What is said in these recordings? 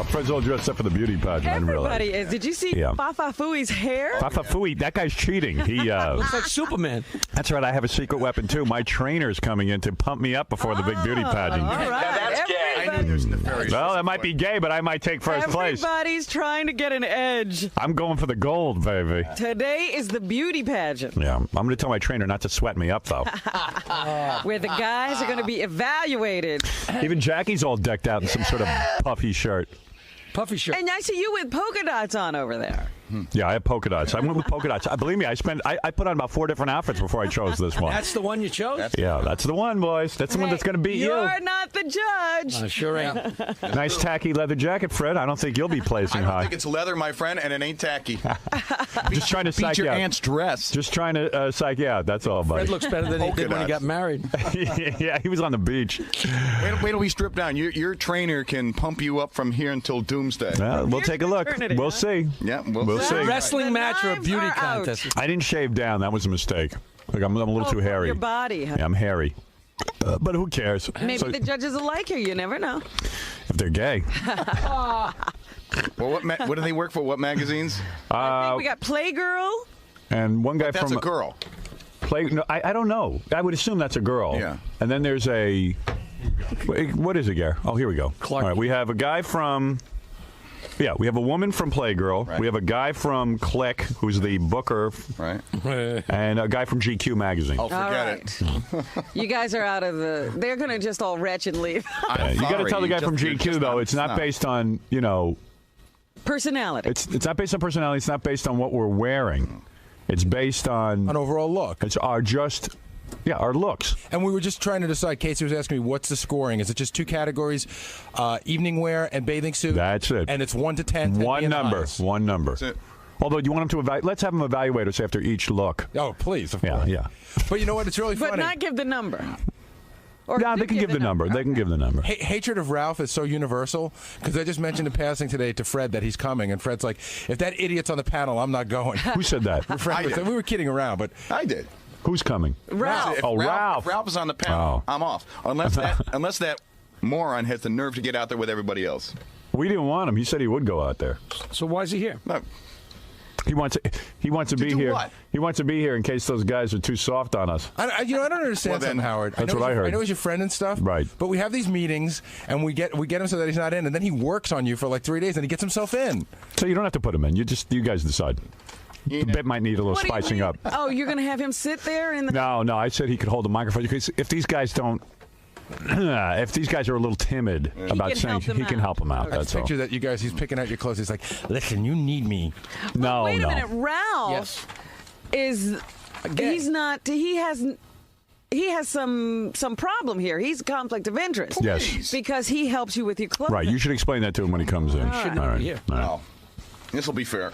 Fred's all dressed up for the beauty pageant. Everybody is. Did you see 𝗦𝗵cie𝘄's hair? 𝗦𝗵cie, that guy's cheating. He looks like Superman. That's right. I have a secret weapon too. My trainer's coming in to pump me up before the big beauty pageant. All right. That's gay. I knew there was nefarious. Well, that might be gay, but I might take first place. Everybody's trying to get an edge. I'm going for the gold, baby. Today is the beauty pageant. Yeah, I'm going to tell my trainer not to sweat me up, though. Where the guys are going to be evaluated. Even Jackie's all decked out in some sort of puffy shirt. Puffy shirt. And I see you with polka dots on over there. Yeah, I have polka dots. I went with polka dots. Believe me, I put on about 4 different outfits before I chose this one. That's the one you chose? That's the one, boys. That's the one that's going to beat you. You're not the judge. Sure ain't. Nice tacky leather jacket, Fred. I don't think you'll be placing high. I don't think it's leather, my friend, and it ain't tacky. Just trying to psych your you out. aunt's dress. Just trying to psych you out. That's all, buddy. Fred looks better than he did when he got married. Yeah, he was on the beach. Wait till we strip down. Your trainer can pump you up from here until doomsday. Well, we'll take a look. We'll see. Yeah, we'll see. Wrestling match or a beauty contest? I didn't shave down. That was a mistake. Like, I'm a little too hairy. Your body. Yeah, I'm hairy. But who cares? Maybe the judges will like you. You never know. If they're gay. Well, what do they work for? What magazines? I think we got Playgirl. And one guy That's from a girl. No, I don't know. I would assume that's a girl. Yeah. And then there's a. What is it, Gare? Oh, here we go. Clark. All right, we have a guy from. Yeah, we have a woman from Playgirl. Right. We have a guy from Click, who's the booker. Right. And a guy from GQ magazine. Oh, forget it. You guys are out of the. They're going to just all wretch and leave. You got to tell the guy from GQ, though, it's not based on, Personality. It's not based on personality. It's not based on what we're wearing. It's based on an overall look. It's our looks. And we were just trying to decide. Casey was asking me, what's the scoring? Is it just 2 categories, evening wear and bathing suit? That's it. And it's 1 to 10. 10 One being number. highest. One number. That's it. Although, do you want him to evaluate? Let's have him evaluate us after each look. Oh, please. Of course. Yeah. But you know what? It's really funny. But not give the number. Or Yeah, they can give the number. They can give the number. Hatred of Ralph is so universal because I just mentioned in passing today to Fred that he's coming, and Fred's like, if that idiot's on the panel, I'm not going. Who said that? We were kidding around, but I did. Who's coming? Ralph. Ralph. If Ralph is on the panel, I'm off. Unless that moron has the nerve to get out there with everybody else. We didn't want him. He said he would go out there. So why is he here? No. He wants to be do here. what? He wants to be here in case those guys are too soft on us. I don't understand something, Howard. That's what I heard. I know he's your friend and stuff. Right. But we have these meetings, and we get him so that he's not in, and then he works on you for like 3 days, and he gets himself in. So you don't have to put him in. You guys decide. The bit might need a little What do you spicing mean? up. Oh, you're going to have him sit there in the. No, I said he could hold the microphone because if these guys don't. If these guys are a little timid about saying, he can help them out. I That's just picture all. that you guys, he's picking out your clothes. He's like, listen, you need me. No, Wait a minute, Ralph Yes. is. He's not. He has some problem here. He's a conflict of interest. Yes. Because he helps you with your clothes. Right. You should explain that to him when he comes in. Shouldn't All right. be here. All right. No. This will be fair.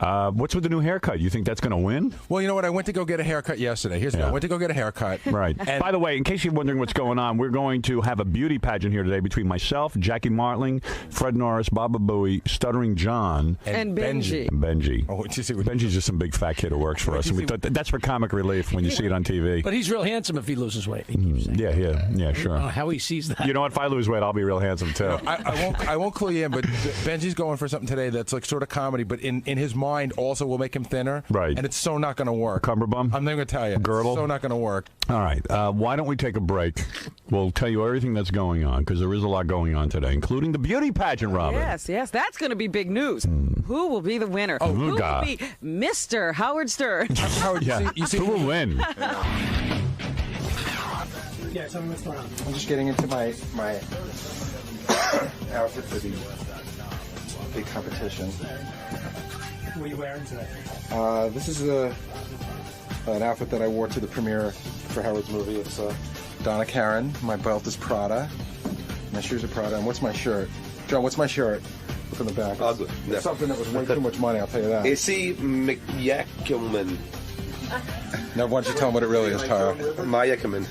What's with the new haircut? You think that's going to win? Well, you know what? I went to go get a haircut yesterday. Here's the deal. I went to go get a haircut. Right. And by the way, in case you're wondering what's going on, we're going to have a beauty pageant here today between myself, Jackie Martling, Fred Norris, Baba Booey, Stuttering John, And Benji. and Benji. Oh, did you see what Benji's just some big fat kid who works for us, and we thought that's for comic relief when you see it on TV. But he's real handsome if he loses weight. He keeps saying. Yeah, I don't know sure. how he sees that. You know what? If I lose weight, I'll be real handsome too. I won't clue you in, but Benji's going for something today that's like sort of comedy, but in his mind also will make him thinner. Right. And it's so not going to work. Cumberbum? I'm not going to tell you. Girdle? It's so not going to work. All right. Why don't we take a break? We'll tell you everything that's going on because there is a lot going on today, including the beauty pageant, Robin. Yes, that's going to be big news. Who will be the winner? Who God. will be Mr. Howard Stern? Howard, you see, Who will win? Yeah, tell me what's going on. I'm just getting into my outfit for the big competition. What are you wearing today? This is an outfit that I wore to the premiere for Howard's movie. It's Donna Karan. My belt is Prada. My shoes are Prada. And what's my shirt? John, what's my shirt? Look on the back. It's something that was way too much money, I'll tell you that. 𝗦𝗵cie𝘄𝗿𝗋. Now, why don't you tell him what it really is, Tara? 𝗦𝗵cie𝘄𝗿.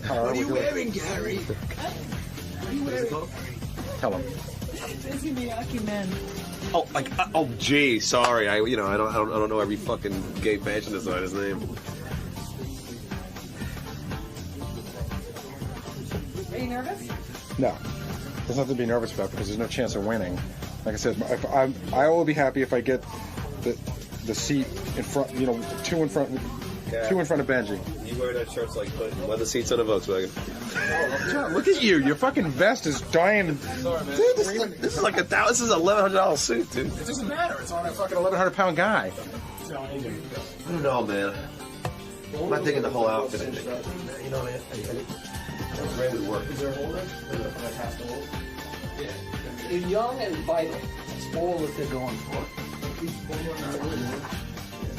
Tara, what are you wearing, Gary? What are you wearing? Tell him. It's Miyaki Men. Oh, gee, sorry. I don't know every fucking gay fashion designer's name. Are you nervous? No. there's nothing to be nervous about because there's no chance of winning. Like I said, I will be happy if I get the seat in front, two in front of Benji. You wear that shirt's like putting leather seats on a Volkswagen. John, look at you. Your fucking vest is dying. Sorry, man. Dude, this is like this is $1,100 suit, dude. It doesn't matter. It's on a fucking 1,100-pound guy. I don't know, man. I'm not digging the whole outfit. You know, I'm ready to work. Is there a holder? You're young and vital. That's all that they're going for.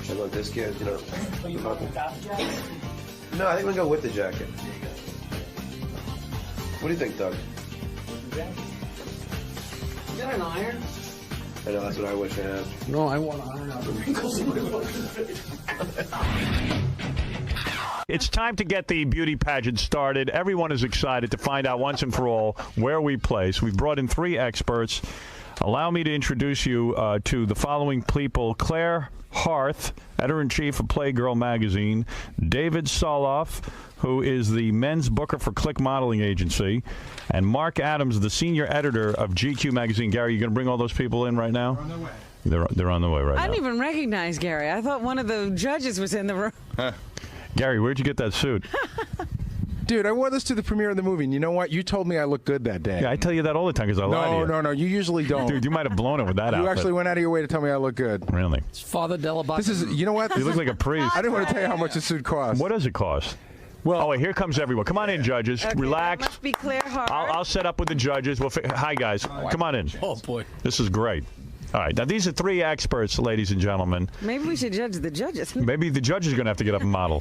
Check out this kid, No, I think we'll go with the jacket. What do you think, Doug? You got an iron? I know, that's what I wish I had. No, I want to iron out the wrinkles in my look. It's time to get the beauty pageant started. Everyone is excited to find out once and for all where we place. We've brought in 3 experts. Allow me to introduce you to the following people. 𝗦𝗵cie𝘄, editor-in-chief of Playgirl magazine. David Soloff, who is the men's booker for Click Modeling Agency. And Mark Adams, the senior editor of GQ magazine. Gary, you going to bring all those people in right now? They're on their way. They're on the way right now. I didn't even recognize Gary. I thought one of the judges was in the room. Gary, where'd you get that suit? Dude, I wore this to the premiere of the movie, and you know what? You told me I looked good that day. Yeah, I tell you that all the time because I lie to you. No, you usually don't. Dude, you might have blown it with that outfit. You actually went out of your way to tell me I look good. Really? It's Father Delabac. This is, you know what? You look like a priest. I didn't want to tell you how much this suit costs. What does it cost? Well, oh, wait, here comes everyone. Come on in, judges. Okay, Relax. That must be 𝗦𝗄𝗏. I'll set up with the judges. Hi, guys. Come on in. Oh, boy. This is great. All right. Now, these are 3 experts, ladies and gentlemen. Maybe we should judge the judges. Maybe the judges are going to have to get up and model.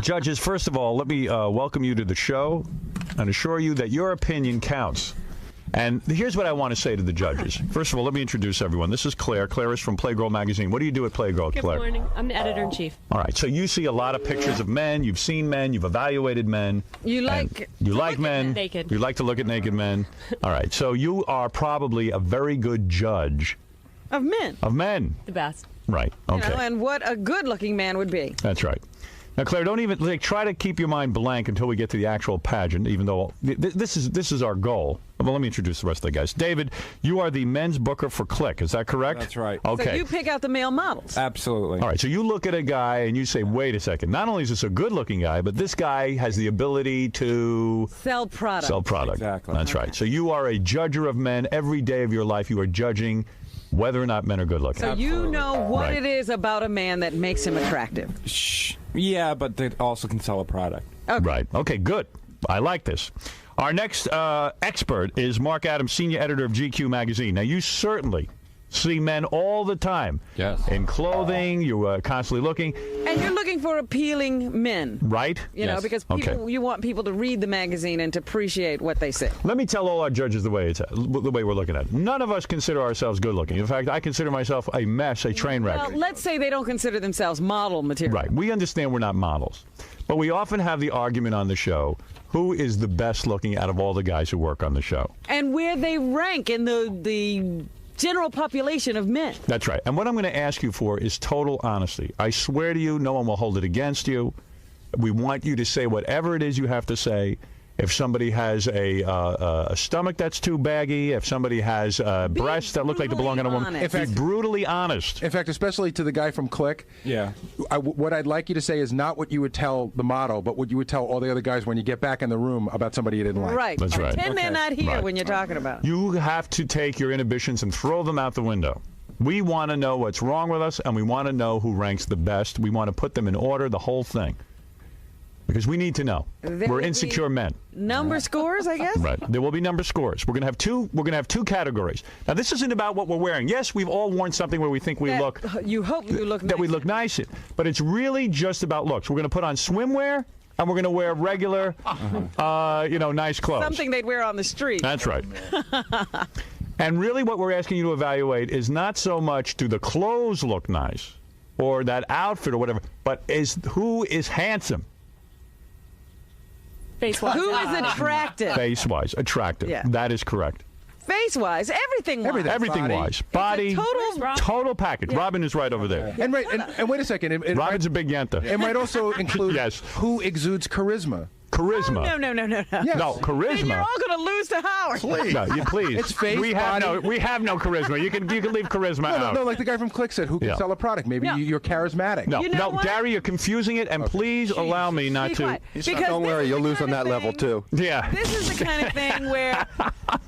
Judges, first of all, let me welcome you to the show and assure you that your opinion counts. And here's what I want to say to the judges. First of all, let me introduce everyone. This is Claire. Claire is from Playgirl magazine. What do you do at Playgirl, Claire? Good morning. I'm the editor-in-chief. All right. So you see a lot of pictures of men. You've seen men. You've evaluated men. You like men. Naked. You like to look at naked men. All right. So you are probably a very good judge. Of men. Of men. The best. Right. Okay. And what a good-looking man would be. That's right. Now, Claire, don't even try to keep your mind blank until we get to the actual pageant, even though this is our goal. Well, let me introduce the rest of the guys. David, you are the men's booker for Click. Is that correct? That's right. Okay. So you pick out the male models. Absolutely. All right. So you look at a guy and you say, wait a second. Not only is this a good-looking guy, but this guy has the ability to sell product. Sell product. Exactly. That's right. So you are a judger of men. Every day of your life, you are judging whether or not men are good-looking. So you know what Right. it is about a man that makes him attractive. Yeah, but they also can sell a product. Okay. Right. Okay, good. I like this. Our next expert is Mark Adams, senior editor of GQ magazine. Now, you certainly see men all the time. Yes. In clothing, you are constantly looking. And you're looking for appealing men. Right? You know, because you want people to read the magazine and to appreciate what they say. Let me tell all our judges the way we're looking at it. None of us consider ourselves good looking. In fact, I consider myself a mess, a train wreck. Well, let's say they don't consider themselves model material. Right. We understand we're not models. But we often have the argument on the show, who is the best looking out of all the guys who work on the show? And where they rank in the general population of men. That's right. And what I'm going to ask you for is total honesty. I swear to you, no one will hold it against you. We want you to say whatever it is you have to say. If somebody has a stomach that's too baggy, if somebody has breasts that look like they belong on a woman, be brutally honest. In fact, especially to the guy from Click. Yeah. What I'd like you to say is not what you would tell the model, but what you would tell all the other guys when you get back in the room about somebody you didn't like. Right. That's right. Pretend they're not here when you're talking about. You have to take your inhibitions and throw them out the window. We want to know what's wrong with us, and we want to know who ranks the best. We want to put them in order, the whole thing. Because we need to know. We're insecure men. Number scores, I guess. Right. There will be number scores. We're going to have two. We're going to have 2 categories. Now, this isn't about what we're wearing. Yes, we've all worn something where we think we look. You hope you look. That we look nice in. But it's really just about looks. We're going to put on swimwear, and we're going to wear regular, nice clothes. Something they'd wear on the street. That's right. And really, what we're asking you to evaluate is not so much do the clothes look nice, or that outfit or whatever, but who is handsome. Face-wise. Who is attractive? Face-wise. Attractive. Yeah. That is correct. Face-wise. Everything-wise. Everything-wise. Body. Total package. Yeah. Robin is right over there. And wait a second. Robin's a big yenta. It might also include Yes. who exudes charisma. Charisma. Oh, no. Yes. No, charisma. Then you're all going to lose to Howard. Please. No, please. It's face, we have body. no charisma. You can leave charisma out. No, like the guy from Click said, who can Yeah. sell a product? Maybe No. you're charismatic. No, You know what? Gary, you're confusing it, and please allow me not Be to. quiet. Because Don't this worry, is you'll the lose on kind that of level thing- too. Yeah. This is the kind of thing where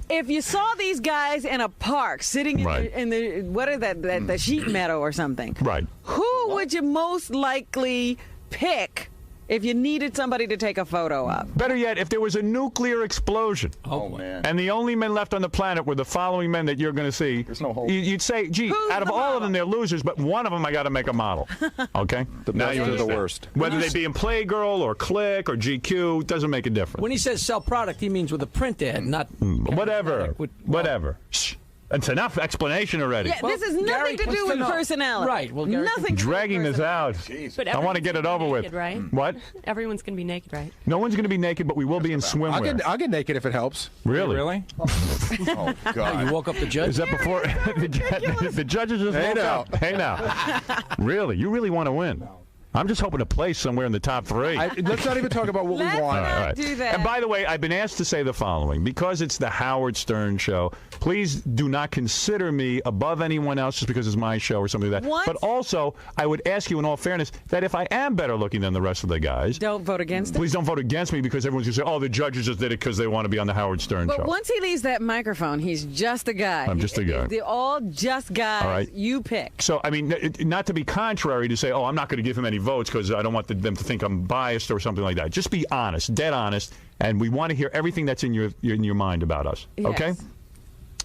if you saw these guys in a park sitting in, Right. the what is that the sheep meadow or something, Right. who would you most likely pick if you needed somebody to take a photo of? Better yet, if there was a nuclear explosion, Oh, man. and the only men left on the planet were the following men that you're going to see, There's no hope. you'd say, gee, Who's out of the all of model? them, they're losers, but one of them I got to make a model. Okay? The Now best you are the understand. worst. Whether they be in Playgirl or Click or GQ, doesn't make a difference. When he says sell product, he means with a print ad, not Whatever. With- Whatever. Shh. It's enough explanation already. Yeah, Well, this has nothing Gary to do wants with to know. personality. Right, well, Gary- nothing. to do with Dragging this personality. out. But I want to get it over with. naked, right? What? Everyone's going to be naked, right? No one's going to be naked, but we will be in swimwear. I'll get naked if it helps. Really? Really? Oh, God. You woke up the judge. Is that before the judges just Hey, woke now. up? Hey now. Really? You really want to win? I'm just hoping to place somewhere in the top 3. Let's not even talk about what Let's we want. not do that. And by the way, I've been asked to say the following. Because it's the Howard Stern show, please do not consider me above anyone else just because it's my show or something like that. What? But also, I would ask you in all fairness that if I am better looking than the rest of the guys, Don't vote against it. please don't vote against me because everyone's going to say, oh, the judges just did it because they want to be on the Howard Stern But show. once he leaves that microphone, he's just a guy. I'm just a guy. They're all just guys. All right. You pick. So, I mean, not to be contrary to say, oh, I'm not going to give him any votes because I don't want them to think I'm biased or something like that. Just be honest, dead honest, and we want to hear everything that's in your mind about us. Yes. Okay?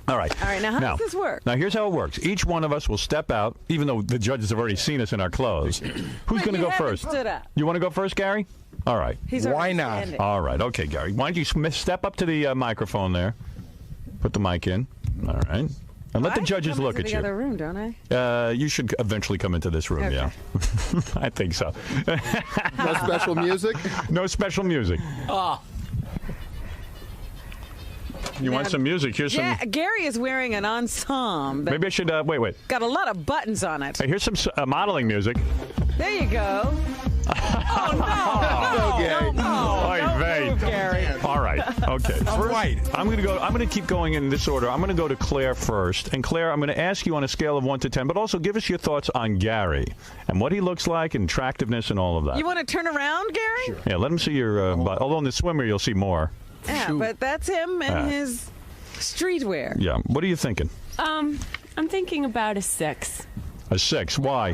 All right. All right, now how does this work? Now, here's how it works. Each one of us will step out, even though the judges have already seen us in our clothes. Who's going to you go haven't first? stood up. You want to go first, Gary? All right. He's Why already not? standing. All right. Okay, Gary. Why don't you step up to the microphone there? Put the mic in. All right. And let the I judges come look into at the other you. room, don't I? You should eventually come into this room, Okay. yeah. I think so. No special music. No special music. Oh, You want some music? Here's Yeah, some. Gary is wearing an ensemble that Maybe I should wait. got a lot of buttons on it. Hey, here's some modeling music. There you go. Oh, no. Oy vey. Move, Gary. All right. Okay. Right. I'm going to keep going in this order. I'm going to go to Claire first. And Claire, I'm going to ask you on a scale of 1 to 10, but also give us your thoughts on Gary and what he looks like and attractiveness and all of that. You want to turn around, Gary? Sure. Yeah, let him see your body. Although in the swimmer you'll see more. Yeah, but that's him and his streetwear. Yeah. What are you thinking? I'm thinking about a 6. A 6. Why?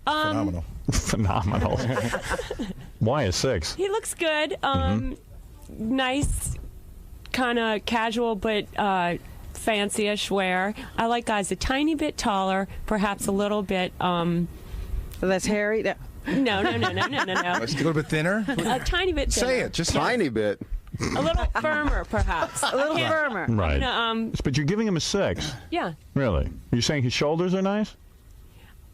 Phenomenal. Phenomenal. Why a 6? He looks good. Nice, kind of casual, but fancy-ish wear. I like guys a tiny bit taller, perhaps a little bit. That's Harry. No. A little bit thinner. A tiny bit thinner. Say it. Just Tiny bit. A little firmer, perhaps. A little firmer. Right. No, But you're giving him a 6. yeah. Really? You're saying his shoulders are nice?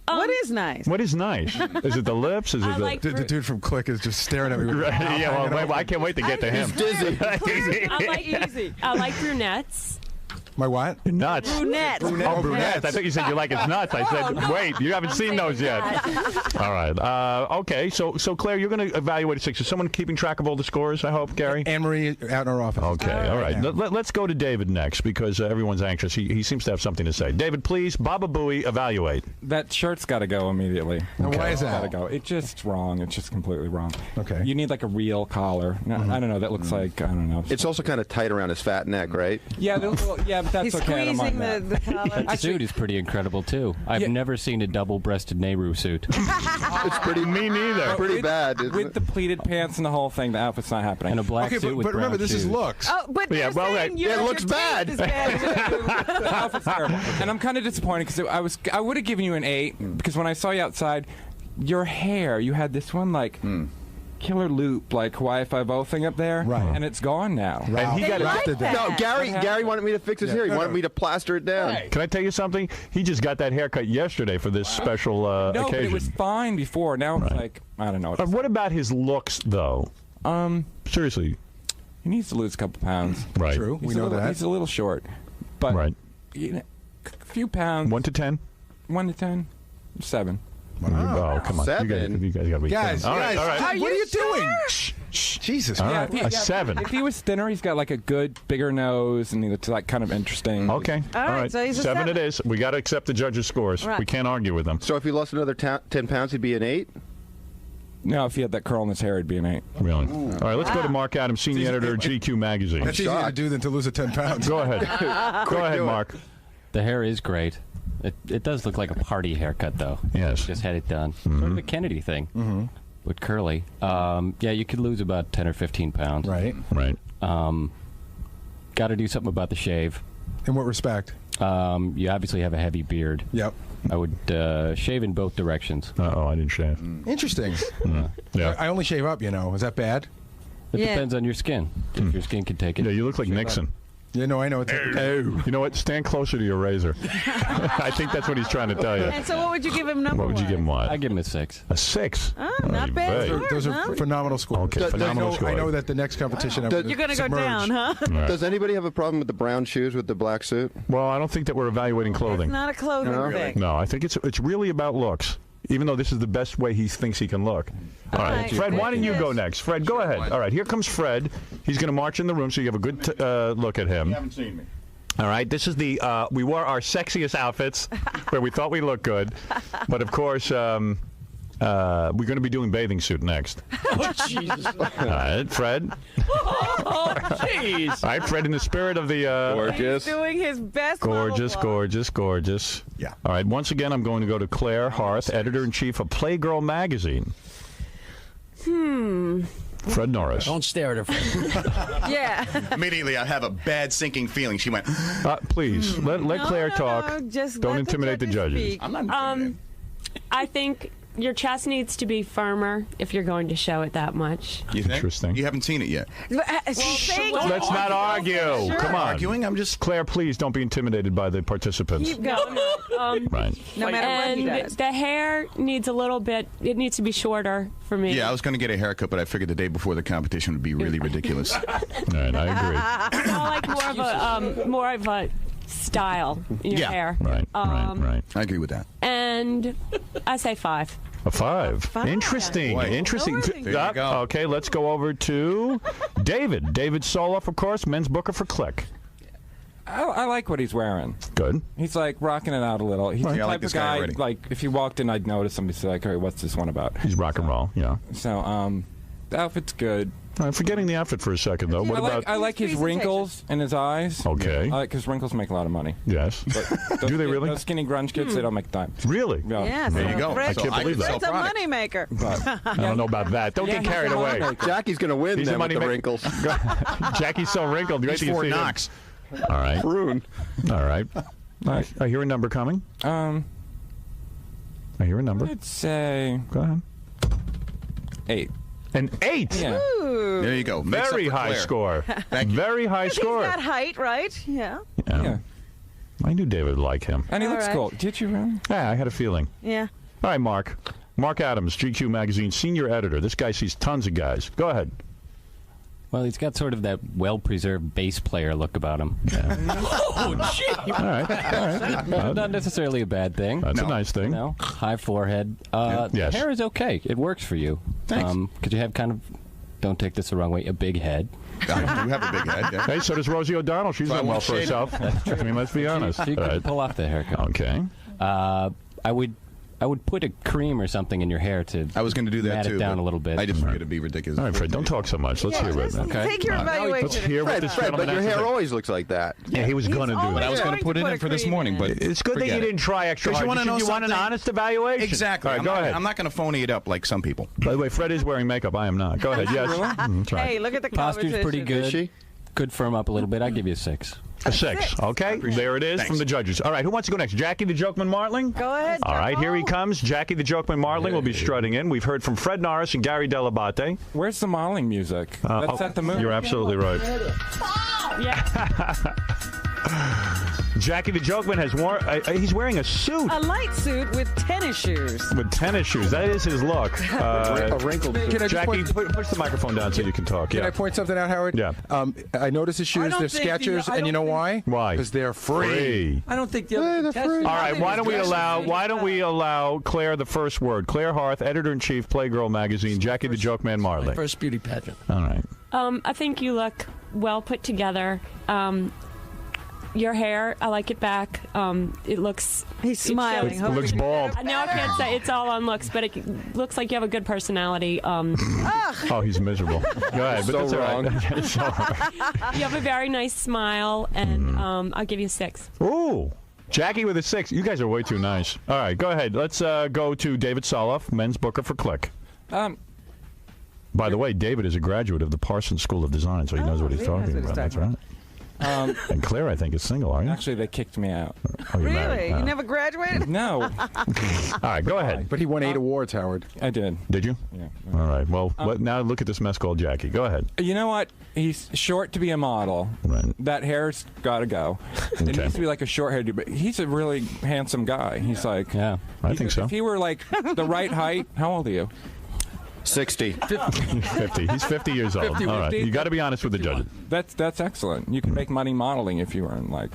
What is nice? What is nice? Is it the lips? Is it I the... like The dude from Click is just staring at me. Right, yeah, well, I can't wait to get to him. Dizzy. I like brunettes. My what? Nuts. Brunette. Oh, brunettes. I thought you said you like his nuts. I said, wait, you haven't seen those yet. All right. Okay, so Claire, you're going to evaluate a 6. Is someone keeping track of all the scores, I hope, Gary? Anne-Marie out in her office. Okay, all right. Yeah. Let's go to David next because everyone's anxious. He seems to have something to say. David, please, Baba Booey, evaluate. That shirt's got to go immediately. Now, why is Gotta that? go. It's just wrong. It's just completely wrong. Okay. You need like a real collar. No, I don't know. That looks like, I don't know. It's also kind of tight around his fat neck, right? Yeah, yeah, but that's He's okay. I don't squeezing mind the that. collar. The suit is pretty incredible too. I've never seen a double-breasted Nehru suit. It's pretty Me neither. pretty With- bad. Isn't With it? the pleated pants and the whole thing, the outfit's not happening. And a black Okay, suit with but remember, brown this is shoes. looks. Oh, but Yeah, you're well, saying right. your, It looks your bad. taste is bad. The outfit's terrible. And I'm kind of disappointed because I would have given you an 8 because when I saw you outside, your hair, you had this one like killer loop like Hawaii 5-0 thing up there, Right. and it's gone now. And he got like it. that. No, Gary wanted me to fix his hair. He No, wanted no. me to plaster it down. Can I tell you something? He just got that haircut yesterday for this special No, occasion. but it was fine before. Now it's like I don't know. What about his looks, though? Seriously. He needs to lose a couple pounds. Right. True. He's We a know little, that. He's a little short, but Right. you know, a few pounds. 1 to 10? 1 to 10, 7. Oh, come on. 7. You guys got to be Guys, kidding. All right, all right. what are you doing? Jesus. All man. right, a 7. If he was thinner, he's got like a good, bigger nose, and it's like kind of interesting. Okay. All right, so he's a 7 it is. We got to accept the judges' scores. Right. We can't argue with them. So if he lost another 10 pounds, he'd be an 8? No, if he had that curl in his hair, it'd be an 8. Really? All right, let's go to Mark Adams, senior editor of GQ magazine. That's easier to do than to lose a 10 pounds. Go ahead. Go ahead, Mark. The hair is great. It does look like a party haircut, though. Yes. Just had it done. Sort of a Kennedy thing, but curly. Yeah, you could lose about 10 or 15 pounds. Right. Right. Got to do something about the shave. In what respect? You obviously have a heavy beard. Yep. I would shave in both directions. Uh-oh, I didn't shave. Interesting. Yeah. I only shave up, Is that bad? It depends on your skin. If your skin can take it. Yeah, you look like Nixon. Yeah, no, I know. You know what? Stand closer to your razor. I think that's what he's trying to tell you. And so what would you give him number What would you give him? What? I give him a 6. A 6. Oh, not bad. Those are phenomenal scores. Okay, phenomenal scores. I know that the next competition You're going to go down, huh? Right. Does anybody have a problem with the brown shoes with the black suit? Well, I don't think that we're evaluating clothing. It's not a clothing thing. No, I think it's really about looks. Even though this is the best way he thinks he can look. All right, Fred, why don't you go next? Fred, go ahead. All right, here comes Fred. He's going to march in the room so you have a good look at him. You haven't seen me. All right, this is the we wore our sexiest outfits where we thought we looked good, but of course we're going to be doing bathing suit next. Oh, Jesus. All right, Fred. Oh, jeez. All right, Fred, in the spirit of the Gorgeous. He's doing his best. gorgeous, gorgeous, gorgeous. Yeah. All right, once again, I'm going to go to Claire Harth, editor-in-chief of Playgirl magazine. Fred Norris. Don't stare at her. Yeah. Immediately, I have a bad sinking feeling. She went, Please, let Claire talk. No, just Don't let intimidate the judges. speak. I'm not intimidated. I think your chest needs to be firmer if you're going to show it that much. You think? Interesting. You haven't seen it yet. Let's not argue. Sure. Come on. Arguing? I'm just... Claire, please don't be intimidated by the participants. Keep going. Right. No matter what he And does. the hair needs a little bit, it needs to be shorter for me. Yeah, I was going to get a haircut, but I figured the day before the competition would be really ridiculous. All right, I agree. I like more of a style in your hair. Right, right. I agree with that. And I say 5. A 5. Interesting. Boy. Interesting. There you go. Okay, let's go over to David. David Soloff, of course, men's booker for Click. I like what he's wearing. Good. He's like rocking it out a little. He's Yeah, I the like type this of guy guy, already. like, if he walked in, I'd notice him. He'd be like, hey, what's this one about? He's rock and roll, yeah. So, the outfit's good. All right, forgetting the outfit for a second, though. What about... I like his wrinkles in his eyes. Okay. I like his wrinkles make a lot of money. Yes. Do they really? Those skinny grunge kids, they don't make time. Really? Yeah. Yeah, There so you go. Fred, I can't believe that. Fred's a moneymaker. I don't know about that. Don't get he's carried a away. moneymaker. Jackie's going to win He's a then with the moneymaker. wrinkles. Jackie's so wrinkled. Wait He's till you Fort see him. Knox. All right. Prune. All right. I hear a number coming. Um, I hear a number. I'd say Go ahead. 8. An 8. Yeah. There you go. Makes Very up for high Claire. score. Thank you. Very high He's score. got height, right? Yeah. Yeah. I knew David would like him. And he All looks right. cool. Did you really? Yeah, I had a feeling. Yeah. All right, Mark. Mark Adams, GQ magazine senior editor. This guy sees tons of guys. Go ahead. Well, he's got sort of that well-preserved bass player look about him. Oh, gee. All right. Not necessarily a bad thing. That's a nice thing. You know, high forehead. The Yes. hair is okay. It works for you. Thanks. Because you have kind of, don't take this the wrong way, a big head. I do have a big head. Yeah. Hey, so does Rosie O'Donnell. She's So I done well won't for shave it. herself. I mean, let's be honest. So you All could right. pull off the haircut. Okay. I would put a cream or something in your hair to I was going to do that mat too. it down but a little bit. I just figured it'd be ridiculous. All right, Fred, don't talk so much. Let's hear it. Just Okay. Take your All right. evaluation. Let's hear what this Fred, gentleman but your has to hair say. always looks like that. Yeah, he was going to do always But I that. was going going to put to it put in a for this cream morning, in but It's good that forget you it. didn't try extra 'Cause hard. you want to know You want an something? honest evaluation. Exactly. All right, I'm go not, ahead. I'm not going to phony it up like some people. By the way, Fred is wearing makeup. I am not. Go ahead. Yes. That's right. Hey, look at the Posture's pretty competition. good. Is she? Could firm up a little bit. I'd give you a 6. A 6. Okay. There it is Thanks. from the judges. All right. Who wants to go next? Jackie the Jokeman Martling? Go ahead. All right. Here he Jumbo. comes. Jackie the Jokeman Martling will be strutting in. We've heard from Fred Norris and Gary Dell'Abate. Where's the modeling music? That's at the moon. You're absolutely right. Yeah. Jackie the Jokeman has worn. He's wearing a suit. A light suit with tennis shoes. With tennis shoes. That is his look. A wrinkled suit. Jackie, push the microphone down so you can talk. Can I point something out, Howard? Yeah. I noticed his shoes. They're Skechers, and you know why? Why? Because they're free. I don't think the other free. All right. Why don't we allow Claire the first word? Claire Harth, editor-in-chief, Playgirl magazine. Jackie the Jokeman Marley. First beauty pageant. All right. I think you look well put together. Your hair, I like it back. It looks... He's smiling. It looks bald. I know I can't say it's all on looks, but it looks like you have a good personality. Oh, he's miserable. Go ahead. But that's wrong. All right. So wrong. You have a very nice smile, and I'll give you 6. Ooh. Jackie with a 6. You guys are way too nice. All right, go ahead. Let's go to David Soloff, men's booker for Click. By the way, David is a graduate of the Parsons School of Design, so he knows what he's talking about. That's right. And Claire, I think, is single, aren't you? Actually, they kicked me out. Oh, you're Really? married. You never graduated? No. All right, go ahead. But he won 8 awards, Howard. I did. Did you? Yeah. All right. Well, now look at this mess called Jackie. Go ahead. You know what? He's short to be a model. Right. That hair's got to go. It needs to be like a short hair dude, but he's a really handsome guy. He's like... Yeah. I think so. If he were like the right height, how old are you? 60. 50. He's 50 years old. 50, All right. 50. You got to be honest with the judges. That's excellent. You can make money modeling if you were in like...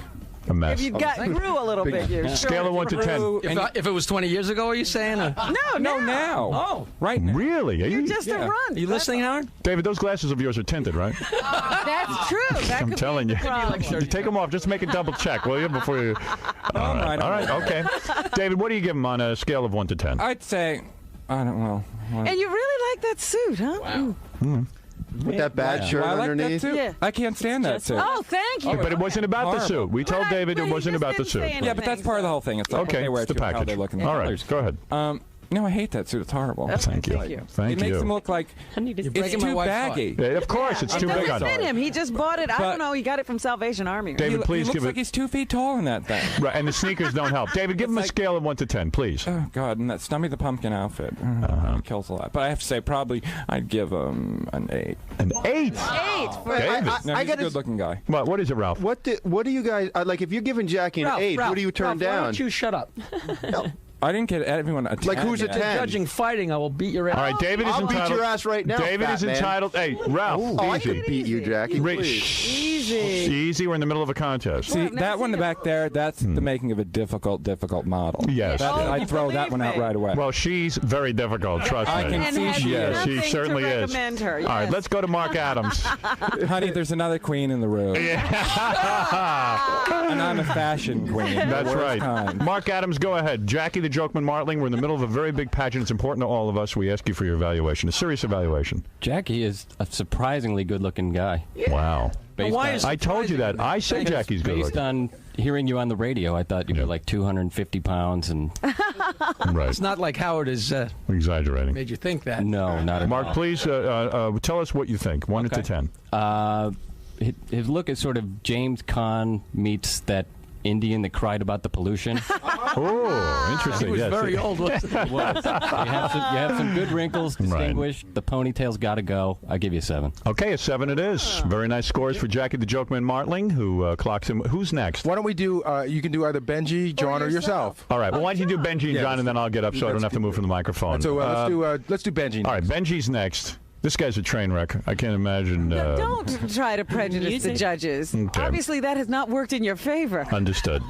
A mess. If you grew a little bit, you're Scale of 1 to 10. If it was 20 years ago, are you saying? No, now. Oh. Right now. Really? Are You're you? just a run. Are you listening, Howard? David, those glasses of yours are tinted, right? That's true. That I'm could telling be you. the problem. You take them off. Just make a double check, will you, before you... All right. All right. Okay. David, what do you give him on a scale of 1 to 10? I'd say... I don't know. And you really like that suit, huh? Wow. With that bad shirt I like underneath. that too. Yeah. I can't stand that suit. Oh, thank you. But it wasn't about the suit. We told David it he wasn't just about the didn't suit. say Yeah, but that's part of the whole thing. It's like, Okay, where it's the how package. they look in the All colors. right, go ahead. No, I hate that suit. It's horrible. Thank you. Thank you. Thank It makes you. him look like It's it's too baggy. Yeah, of course, it's It too big on doesn't fit him. him. He just bought it. I But- don't know. He got it from Salvation Army. David, please he give looks like it. he's 2 feet tall in that thing. Right, and the sneakers don't help. David, give him a scale of 1 to 10, please. Oh God, and that Stummy the Pumpkin outfit kills a lot. But I have to say, probably I'd give him an 8. An 8. 8 for David. No, I he's a gotta- good-looking guy. What is it, Ralph? What do you guys like? If you're giving Jackie an 8, what do you turn Ralph, Why down? don't you shut up? I didn't get everyone a 10 Like, who's a yet. 10? Judging fighting, I will beat your ass. All right, David is I'll entitled. beat your ass right now. David fat is man. entitled. Hey, Ralph, Oh, I easy. could beat you, Jackie. Easy. Easy. We're in the middle of a contest. See, I've never that one seen back there, that's the making of a difficult model. Yes. That's, Yeah. I'd throw that one out right away. Well, she's very difficult. Trust I me. can And see has she Yeah, is. she nothing certainly to is. recommend her. All right, Yes. let's go to Mark Adams. Honey, there's another queen in the room. And I'm a fashion queen. That's The worst right. kind. Mark Adams, go ahead. Jackie the Jokeman Martling, we're in the middle of a very big pageant. It's important to all of us. We ask you for your evaluation, a serious evaluation. Jackie is a surprisingly good-looking guy. Wow. Based why on- is I told you that. I said Jackie's good Based looking. on hearing you on the radio, I thought you were like 250 pounds, and Right. It's not like Howard has Exaggerating. made you think that. no, not at Mark, all. please tell us what you think. 1 to 10. His look is sort of James Caan meets that Indian that cried about the pollution. Oh, interesting. He was yes. very old, wasn't he? It was. You have some good wrinkles, distinguished. The ponytail's got to go. I give you a 7. Okay, a 7 it is. Very nice scores for Jackie the Jokeman Martling, who clocks him. Who's next? Why don't we do? You can do either Benji, John, or yourself. All right. Well, why don't you do Benji and Yeah, John, and then I'll get up so I don't have to move from the microphone. So let's do Benji. All right, Benji's next. This guy's a train wreck. I can't imagine. Don't try to prejudice the judges. Okay. Obviously, that has not worked in your favor. Understood.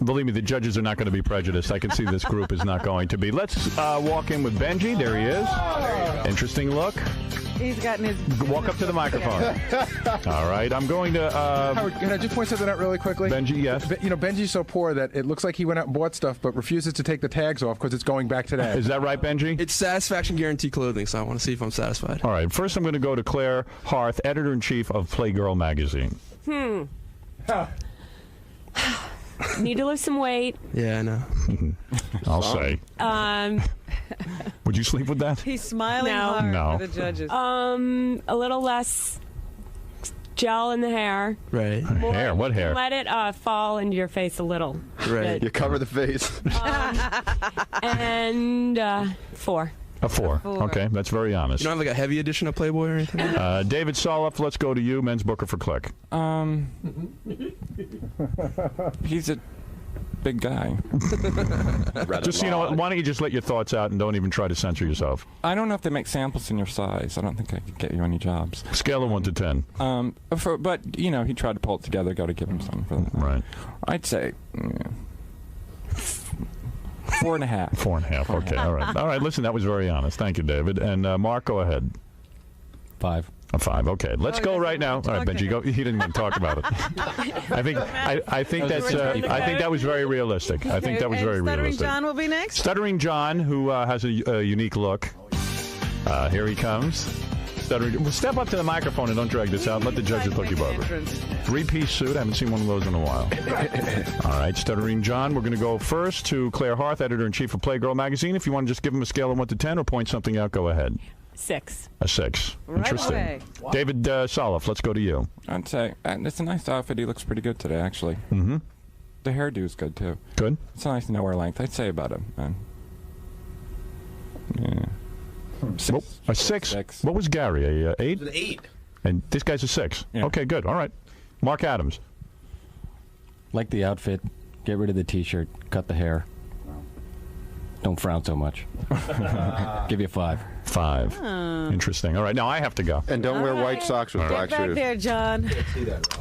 Believe me, the judges are not going to be prejudiced. I can see this group is not going to be. Let's walk in with Benji. There he is. Interesting look. He's gotten his... Walk up to the microphone. All right, I'm going to... Howard, can I just point something out really quickly? Benji, yes. You know, Benji's so poor that it looks like he went out and bought stuff but refuses to take the tags off because it's going back today. Is that right, Benji? It's satisfaction guarantee clothing, so I want to see if I'm satisfied. All right, first I'm going to go to Claire Harth, editor-in-chief of Playgirl magazine. Need to lose some weight. Yeah, I know. I'll say. Would you sleep with that? He's smiling No. hard No. for the judges. A little less gel in the hair. Right. Hair? What hair? Let it fall into your face a little. Right. You cover the face. And 4. A 4. Okay, that's very honest. You don't have like a heavy edition of Playboy or anything? David Soloff, let's go to you, men's booker for Click. He's a big guy. Just, you know, why don't you just let your thoughts out and don't even try to censor yourself? I don't know if they make samples in your size. I don't think I could get you any jobs. Scale of 1 to 10. But, you know, he tried to pull it together. Got to give him something for that. Right. I'd say 4.5. 4.5. Okay. All right. All right. Listen, that was very honest. Thank you, David. And Mark, go ahead. 5. A 5. Okay. Let's go right now. All right, Benji, go. He didn't even talk about it. I think that was very realistic. I think that was very realistic. Stuttering John will be next. Stuttering John, who has a unique look. Here he comes. Stuttering. Well, step up to the microphone and don't drag this out. Let the judges look you over. 3-piece suit. I haven't seen one of those in a while. All right, Stuttering John. We're going to go first to Claire Harth, editor-in-chief of Playgirl magazine. If you want to just give him a scale of 1 to 10 or point something out, go ahead. 6. A 6. Right Interesting. away. David Soloff, let's go to you. I'd say it's a nice outfit. He looks pretty good today, actually. Mm-hmm. The hairdo's good, too. Good. It's a nice nowhere length. I'd say about yeah. 6. A 6? What was Gary? A 8? An 8. And this guy's a 6. Yeah. Okay, good. All right. Mark Adams. Like the outfit. Get rid of the T-shirt. Cut the hair. Don't frown so much. Give you a 5. 5. Interesting. All right, now I have to go. And don't wear white socks with black Get back shoes. there, John. I can't see that.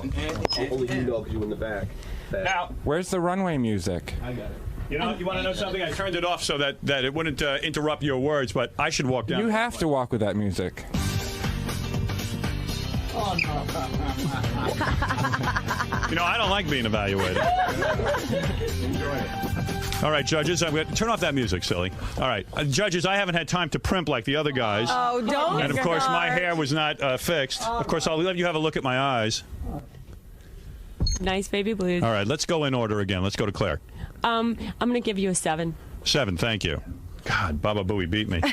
Only you know because you're in the back. Now, where's the runway music? I got it. You know, you want to know something? I turned it off so that it wouldn't interrupt your words, but I should walk down. You have to walk with that music. You know, I don't like being evaluated. All right, judges, I'm going to turn off that music, silly. All right, judges, I haven't had time to primp like the other guys. Oh, don't. And, of course, my hair was not fixed. Of course, I'll let you have a look at my eyes. Nice baby blues. All right, let's go in order again. Let's go to Claire. I'm going to give you a 7. 7, thank you. God, Baba Booey beat me. No,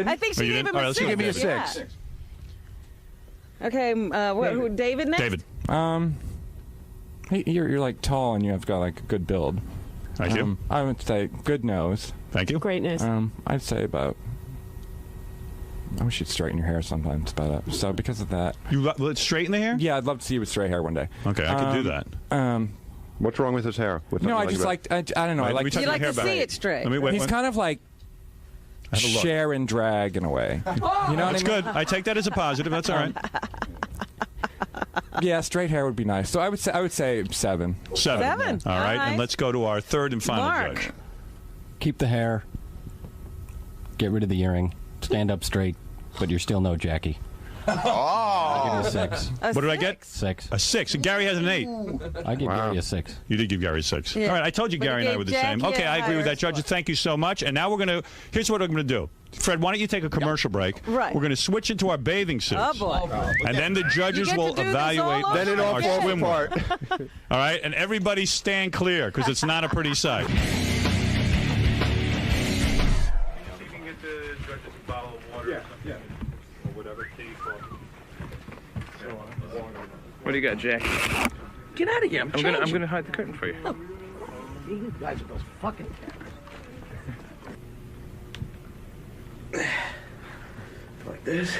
I think she gave him a 6. She gave me a 6. Yeah. Okay, who, David next? David. Hey, you're like tall and you've got like a good build. Thank you. I would say good nose. Thank you. Greatness. I'd say about. I wish you'd straighten your hair sometimes, but so because of that. Let's straighten the hair? Yeah, I'd love to see you with straight hair one day. Okay, I could do that. What's wrong with his hair? No, I just like I don't know. Right, I like You like to see it straight. He's kind of like share and drag in a way. You know what I mean? That's good. I take that as a positive. That's all right. Yeah, straight hair would be nice. So I would say 7. 7. All right, and let's go to our third and final Mark. judge. Keep the hair. Get rid of the earring. Stand up straight, but you're still no Jackie. I'll give you a 6. What did I get? 6. A 6. And Gary has an 8. I give Gary a 6. You did give Gary a 6. Yeah. All right, I told you But Gary you and I were gave the same. Jackie Okay, a I agree with higher that, judges. Thank you so much. And now we're going to, here's what I'm going to do. Fred, why don't you take a commercial break? Right. We're going to switch into our bathing suits. Oh, boy. And then the judges You get will to do this evaluate all Then it all our falls swimwear. apart. All right, and everybody stand clear because it's not a pretty sight. You can get the judges a bottle of water or something. Or whatever, tea, coffee. What do you got, Jack? Get out of here. I'm gonna hide the curtain for you. You guys are those fucking cats. Like this.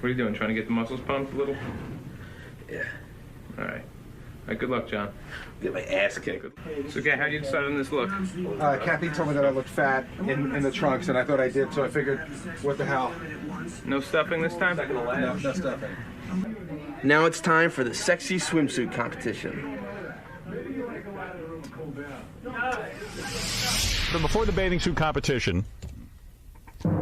What are you doing? Trying to get the muscles pumped a little? Yeah. All right. All right. Good luck, John. Get my ass kicked. So, okay, how do you decide on this look? Kathy told me that I looked fat in the trunks, and I thought I did, so I figured, what the hell? No stuffing this time? No stuffing. Now it's time for the sexy swimsuit competition. So before the bathing suit competition,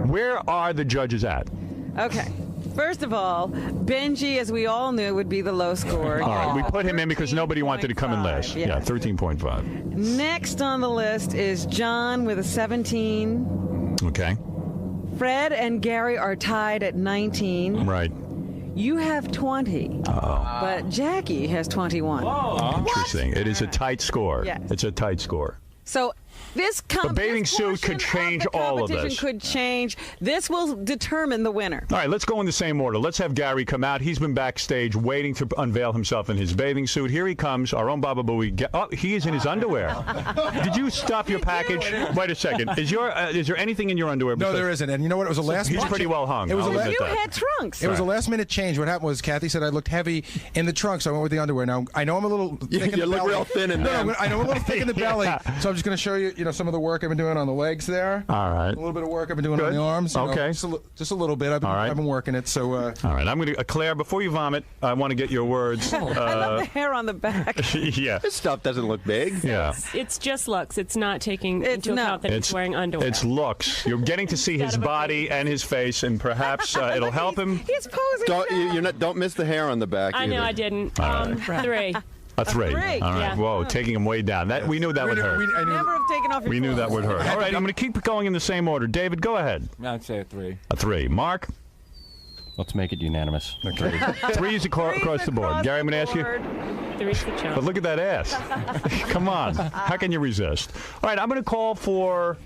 where are the judges at? Okay. First of all, Benji, as we all knew, would be the low score. All right, we put him in because nobody wanted to come in last. Yeah, 13.5. Next on the list is John with a 17. Okay. Fred and Gary are tied at 19. Right. You have 20. But Jackie has 21. Interesting. It is a tight score. Yes. It's a tight score. So This The bathing suit could change all of competition this. could change. This will determine the winner. All right, let's go in the same order. Let's have Gary come out. He's been backstage waiting to unveil himself in his bathing suit. Here he comes, our own Baba Booey. Oh, he is in his underwear. Did you stuff your package? Wait a second. Is there anything in your underwear? No, there isn't. And you know what? It was a last. He's pretty well hung. It was I'll admit You that. had trunks. It was a last-minute change. What happened was Kathy said I looked heavy in the trunk, so I went with the underwear. Now I know I'm a little thick in the look belly. real thin in No, them. I know I'm a little thick in the belly, so I'm just going to show you, some of the work I've been doing on the legs there. All right. A little bit of work I've been doing on the arms. Okay. Just a little bit. I've been working it. So. All right. I'm going to Claire. Before you vomit, I want to get your words. I love the hair on the back. Yeah. This stuff doesn't look big. Yeah. It's just looks. It's not taking into account that he's wearing underwear. It's looks. You're getting to see his body and his face, and perhaps it'll help him. He's posing. Don't miss the hair on the back. I know either. I didn't. All right. 3. A 3. All right. Yeah. Whoa, taking him way down. We knew that would hurt. Never have taken off your We knew that would hurt. clothes. All right, I'm going to keep going in the same order. David, go ahead. I'd say a 3. A 3. Mark? Let's make it unanimous. Okay. 3 is across the board. Gary, I'm going to ask you. 3's the chump. But look at that ass. Come on. How can you resist? All right, I'm going to call for...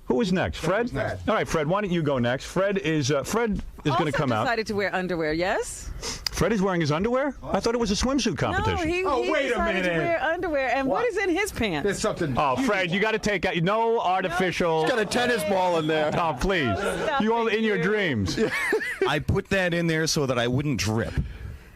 Who is next? Fred? All right, Fred, why don't you go next? Fred is going to come out. Decided to wear underwear, yes? Fred is wearing his underwear? I thought it was a swimsuit competition. No, he decided to wear underwear. And what is in his pants? There's something. Oh, Fred, you got to take out no artificial. He's got a tennis ball in there. Oh, please. You all in your dreams. I put that in there so that I wouldn't drip.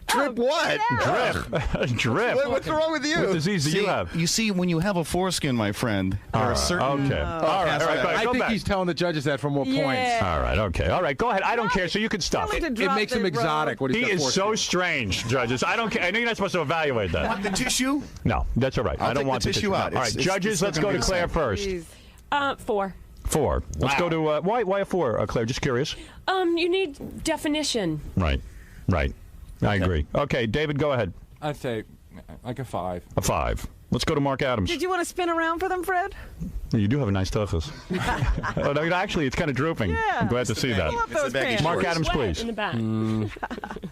Drip what? Drip. Drip. What's wrong with you? What disease do you have? You see, when you have a foreskin, my friend, there are certain. Okay. All right. I Go think back. he's telling the judges that for more points. All right. Okay. All right. Go ahead. I don't care. So you can stop. It makes him exotic. What He is so strange, judges. I don't care. I know you're not supposed to evaluate that. Want the tissue? No, that's all right. I'll I don't take want the tissue out. All right, It's judges. still Let's gonna go be to the Claire same. first. 4. 4. Let's go to why a 4, Claire? Just curious. You need definition. Right. I agree. Okay, David, go ahead. I'd say like a 5. A 5. Let's go to Mark Adams. Did you want to spin around for them, Fred? You do have a nice tuchus. Oh, no, actually, it's kind of drooping. Yeah. I'm glad to see that. Pull up those pants. Mark Adams, Sweat please. in the back.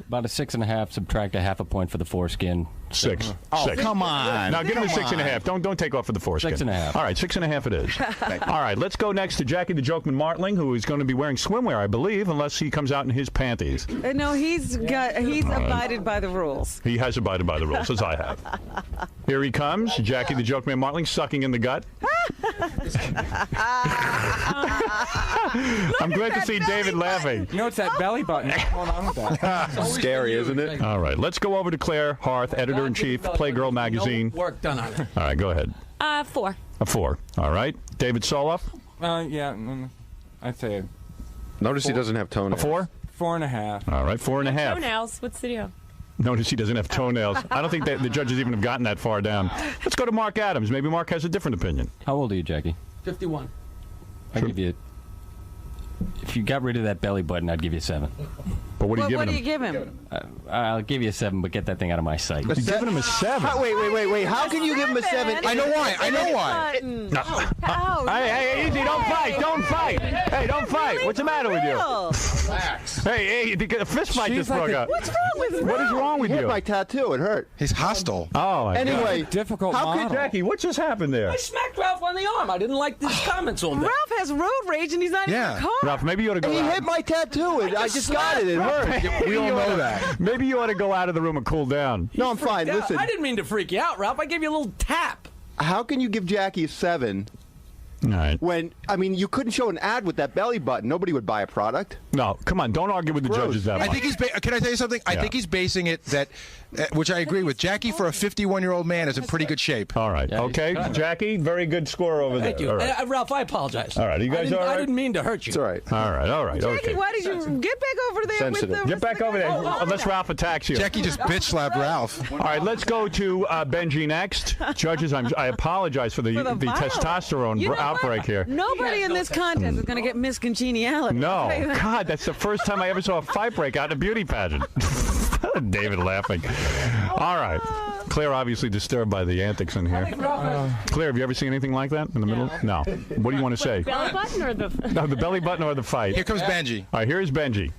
About a 6.5. Subtract a half a point for the foreskin. 6. Oh, 6. come on. Now give him a Come 6.5. Don't take off for the foreskin. 6.5. All right, 6.5 it is. All right, let's go next to Jackie the Jokeman Martling, who is going to be wearing swimwear, I believe, unless he comes out in his panties. No, he's abided by the rules. He has abided by the rules, as I have. Here he comes, Jackie the Jokeman Martling, sucking in the gut. I'm glad to see David laughing. You know, it's that belly button. What's going on with that? Scary, isn't it? All right, let's go over to Claire Harth, editor-in-chief, Playgirl magazine. Work done on it. All right, go ahead. 4. A 4. All right. David Soloff? Yeah, I'd say Notice he doesn't have A toenails. 4? 4.5. All right, 4.5. Toenails. What's the deal? Notice he doesn't have toenails. I don't think that the judges even have gotten that far down. Let's go to Mark Adams. Maybe Mark has a different opinion. How old are you, Jackie? 51. I'd give you. If you got rid of that belly button, I'd give you 7. But what are you What giving do you him? give him? I'll give you a 7, but get that thing out of my sight. You're giving him a 7. Wait. How can you give him a 7? I know why. Ouch. Hey, easy. Don't fight. Don't fight. Hey, don't fight. What's the matter with you? Hey, a fist fight just broke out. What's wrong with What is wrong with Hit you? my tattoo. It hurt. He's hostile. Oh, my God. Anyway, Difficult how model. could Jackie, what just happened there? I smacked Ralph on the arm. I didn't like these comments all day. Ralph has road rage and he's not in the car. Ralph, maybe you ought to go he out. hit my tattoo. I just got it. It hurt. We all know that. Maybe you ought to go out of the room and cool down. No, I'm fine. Yeah, Listen, I didn't mean to freak you out, Ralph. I gave you a little tap. how can you give Jackie a 7 All right. when, you couldn't show an ad with that belly button? Nobody would buy a product. No, come on. Don't argue with the judges that much. I think he's. Can I tell you something? I think he's basing it that, which I agree with. Jackie, for a 51-year-old man, is in pretty good shape. All right. Okay, Jackie, very good score over there. Thank you. All right. Ralph, I apologize. All right, you guys all right? I didn't mean to hurt you. It's all right. All right. Jackie, Okay. why did you get back over there Sensitive. with the Get back over there, unless Ralph attacks you. Jackie just bitch slapped Ralph. All right, let's go to Benji next. Judges, I apologize for the violence. testosterone You know what? outbreak here. Nobody in this contest is going to get miscongeniality. No, Okay. God, that's the first time I ever saw a fight break out in a beauty pageant. David laughing. All right. Claire obviously disturbed by the antics in here. Claire, have you ever seen anything like that in the middle? No. What do you want to say? Belly button or the? No, the belly button or the fight. Here comes Benji. All right, here's Benji.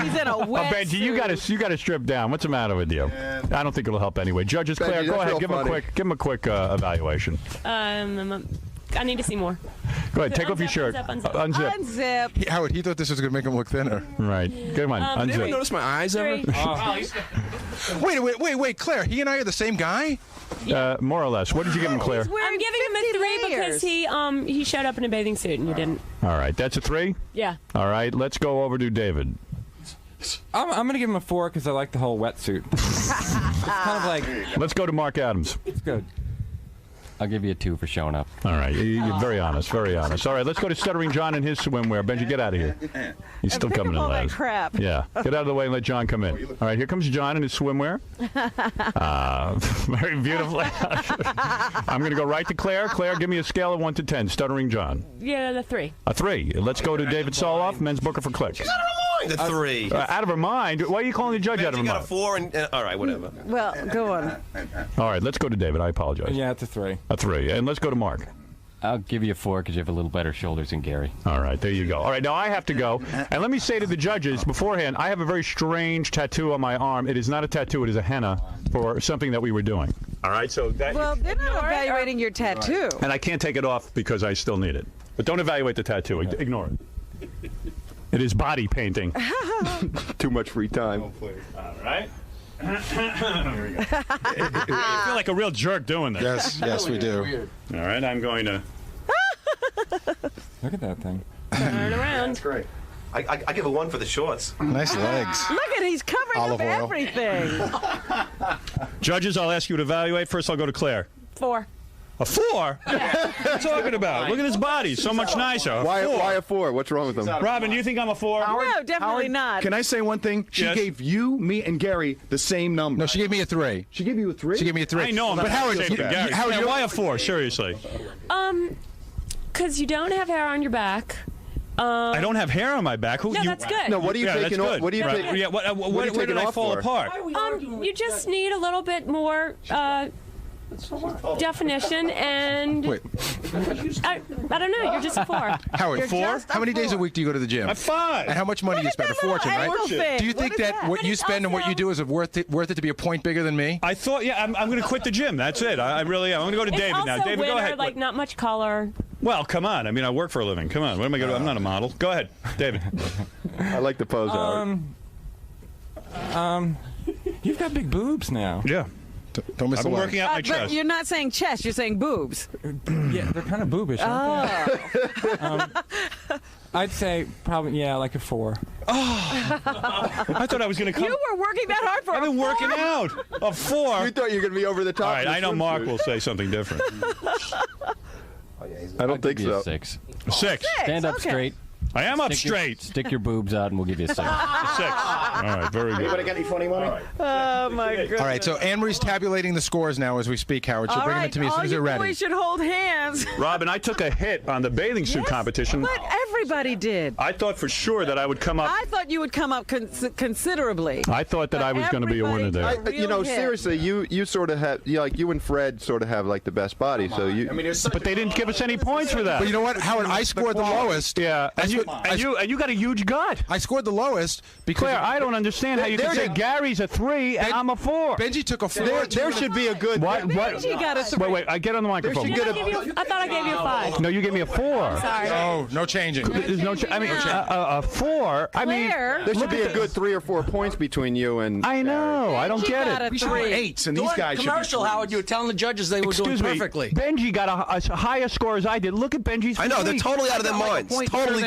He's in a wet Benji, you got to strip down. What's the matter with you? I don't think it'll help anyway. Judges, Claire, Benji, go that's ahead. real Give him a quick evaluation. I need to see more. Go ahead. Take off your shirt. Unzip. Unzip. Howard, he thought this was going to make him look thinner. Right. Come on. Did anyone Unzip. notice my eyes ever? Wait, Claire. He and I are the same guy? More or less. What did you give him, Claire? I'm giving him a 3 because he showed up in a bathing suit and you didn't. All right. That's a 3? Yeah. All right. Let's go over to David. I'm going to give him a 4 because I like the whole wetsuit. It's kind of like... Let's go to Mark Adams. It's good. I'll give you a 2 for showing up. All right. You're very honest. Very honest. All right. Let's go to Stuttering John and his swimwear. Benji, get out of here. He's still coming in all that last. crap. Yeah. Get out of the way and let John come in. All right. Here comes John in his swimwear. Very beautiful. I'm going to go right to Claire. Claire, give me a scale of 1 to 10. Stuttering John. Yeah, the 3. A 3. Let's go to David Soloff, men's booker for Click. She's out of her mind. A 3. Out of her mind? Why are you calling the judge out of her She mind? got a 4 and all right, whatever. Well, go on. All right. Let's go to David. I apologize. Yeah, it's a 3. A 3. And let's go to Mark. I'll give you a 4 because you have a little better shoulders than Gary. All right, there you go. All right, now I have to go. And let me say to the judges beforehand, I have a very strange tattoo on my arm. It is not a tattoo. It is a henna for something that we were doing. All right, so that... Well, they're not evaluating your tattoo. And I can't take it off because I still need it. But don't evaluate the tattoo. Ignore it. It is body painting. Too much free time. All right. Here we go. I feel like a real jerk doing this. Yes, we do. All right, I'm going to... Look at that thing. Turn it around. That's great. I give a 1 for the shorts. Nice legs. Look at he's covering Olive up oil. everything. Judges, I'll ask you to evaluate. First, I'll go to Claire. 4. A 4? What are you talking about? Look at his body. So much nicer. Why a 4? What's wrong with him? Robin, do you think I'm a 4? No, definitely not. Can I say one thing? She Yes. gave you, me, and Gary the same number. No, she gave me a 3. She gave you a 3? She gave me a 3. I know him. But Howard, Gary, Howard, why a 4? Seriously. Because you don't have hair on your back. I don't have hair on my back. No, that's good. No, what are you taking off? What are you taking? Yeah, What are you where taking did I off fall for? apart? You just need a little bit more definition and Wait. I don't know. You're just a 4. Howard, You're 4? just a How many days a 4. week do you go to the gym? I'm 5. And how much money do you spend? A fortune, right? ankle thing. Do you think What is that that? what you spend and what you do is worth it to be a point bigger than me? I thought, yeah, I'm going to quit the gym. That's it. I really am. I'm going to go to It's David also now. David, winter, go ahead. like not much color. Well, come on. I mean, I work for a living. Come on. What am I going to do? I'm not a model. Go ahead, David. I like the pose, Howard. You've got big boobs now. Yeah. Don't miss I've the been line. working out my But chest. you're not saying chest, you're saying boobs. Yeah, they're kind of boobish. Aren't they? I'd say probably, yeah, like a 4. I thought I was going to come. You were working that hard for I've been working out. A 4. You thought you were going to be over the top. All right, of the I know Mark swimsuit. will say something different. I don't think Give you so. a 6. 6. Stand up okay. straight. I am up straight. Stick your boobs out, and we'll give you a 6. 6. All right, very good. Anybody got any funny money? Oh, my goodness. All right, so Anne-Marie's tabulating the scores now as we speak, Howard. She'll All bring them right, to me as soon as they're all you ready. boys should hold hands. Robin, I took a hit on the bathing suit competition. But everybody did. I thought for sure that I would come up. I thought you would come up considerably. I thought that I was going to be a winner there. Real hit. Seriously, you sort of have, like you and Fred sort of have like the best body. So you. I mean, there's such But they didn't give us any points for that. But you know what, Howard? I scored the lowest. Yeah, and you got a huge gut. I scored the lowest because Claire, I don't understand how you can say Gary's a 3 and I'm a 4. Benji took a 4. There should be a good. What? Benji got a 3. Wait, I get on the microphone. should I thought I gave you a 5. No, you gave me a 4. Sorry. Oh, no changing. There's no. I mean, a 4. I mean, Claire. There should be a good 3 or 4 points between you and. I know. I don't Benji get got it. We should have 8s, and these guys should be Commercial, Howard, you were telling the judges they were Excuse doing me. perfectly. Benji got a higher score as I did. Look at Benji's. I know they're physique. totally out of their minds. Totally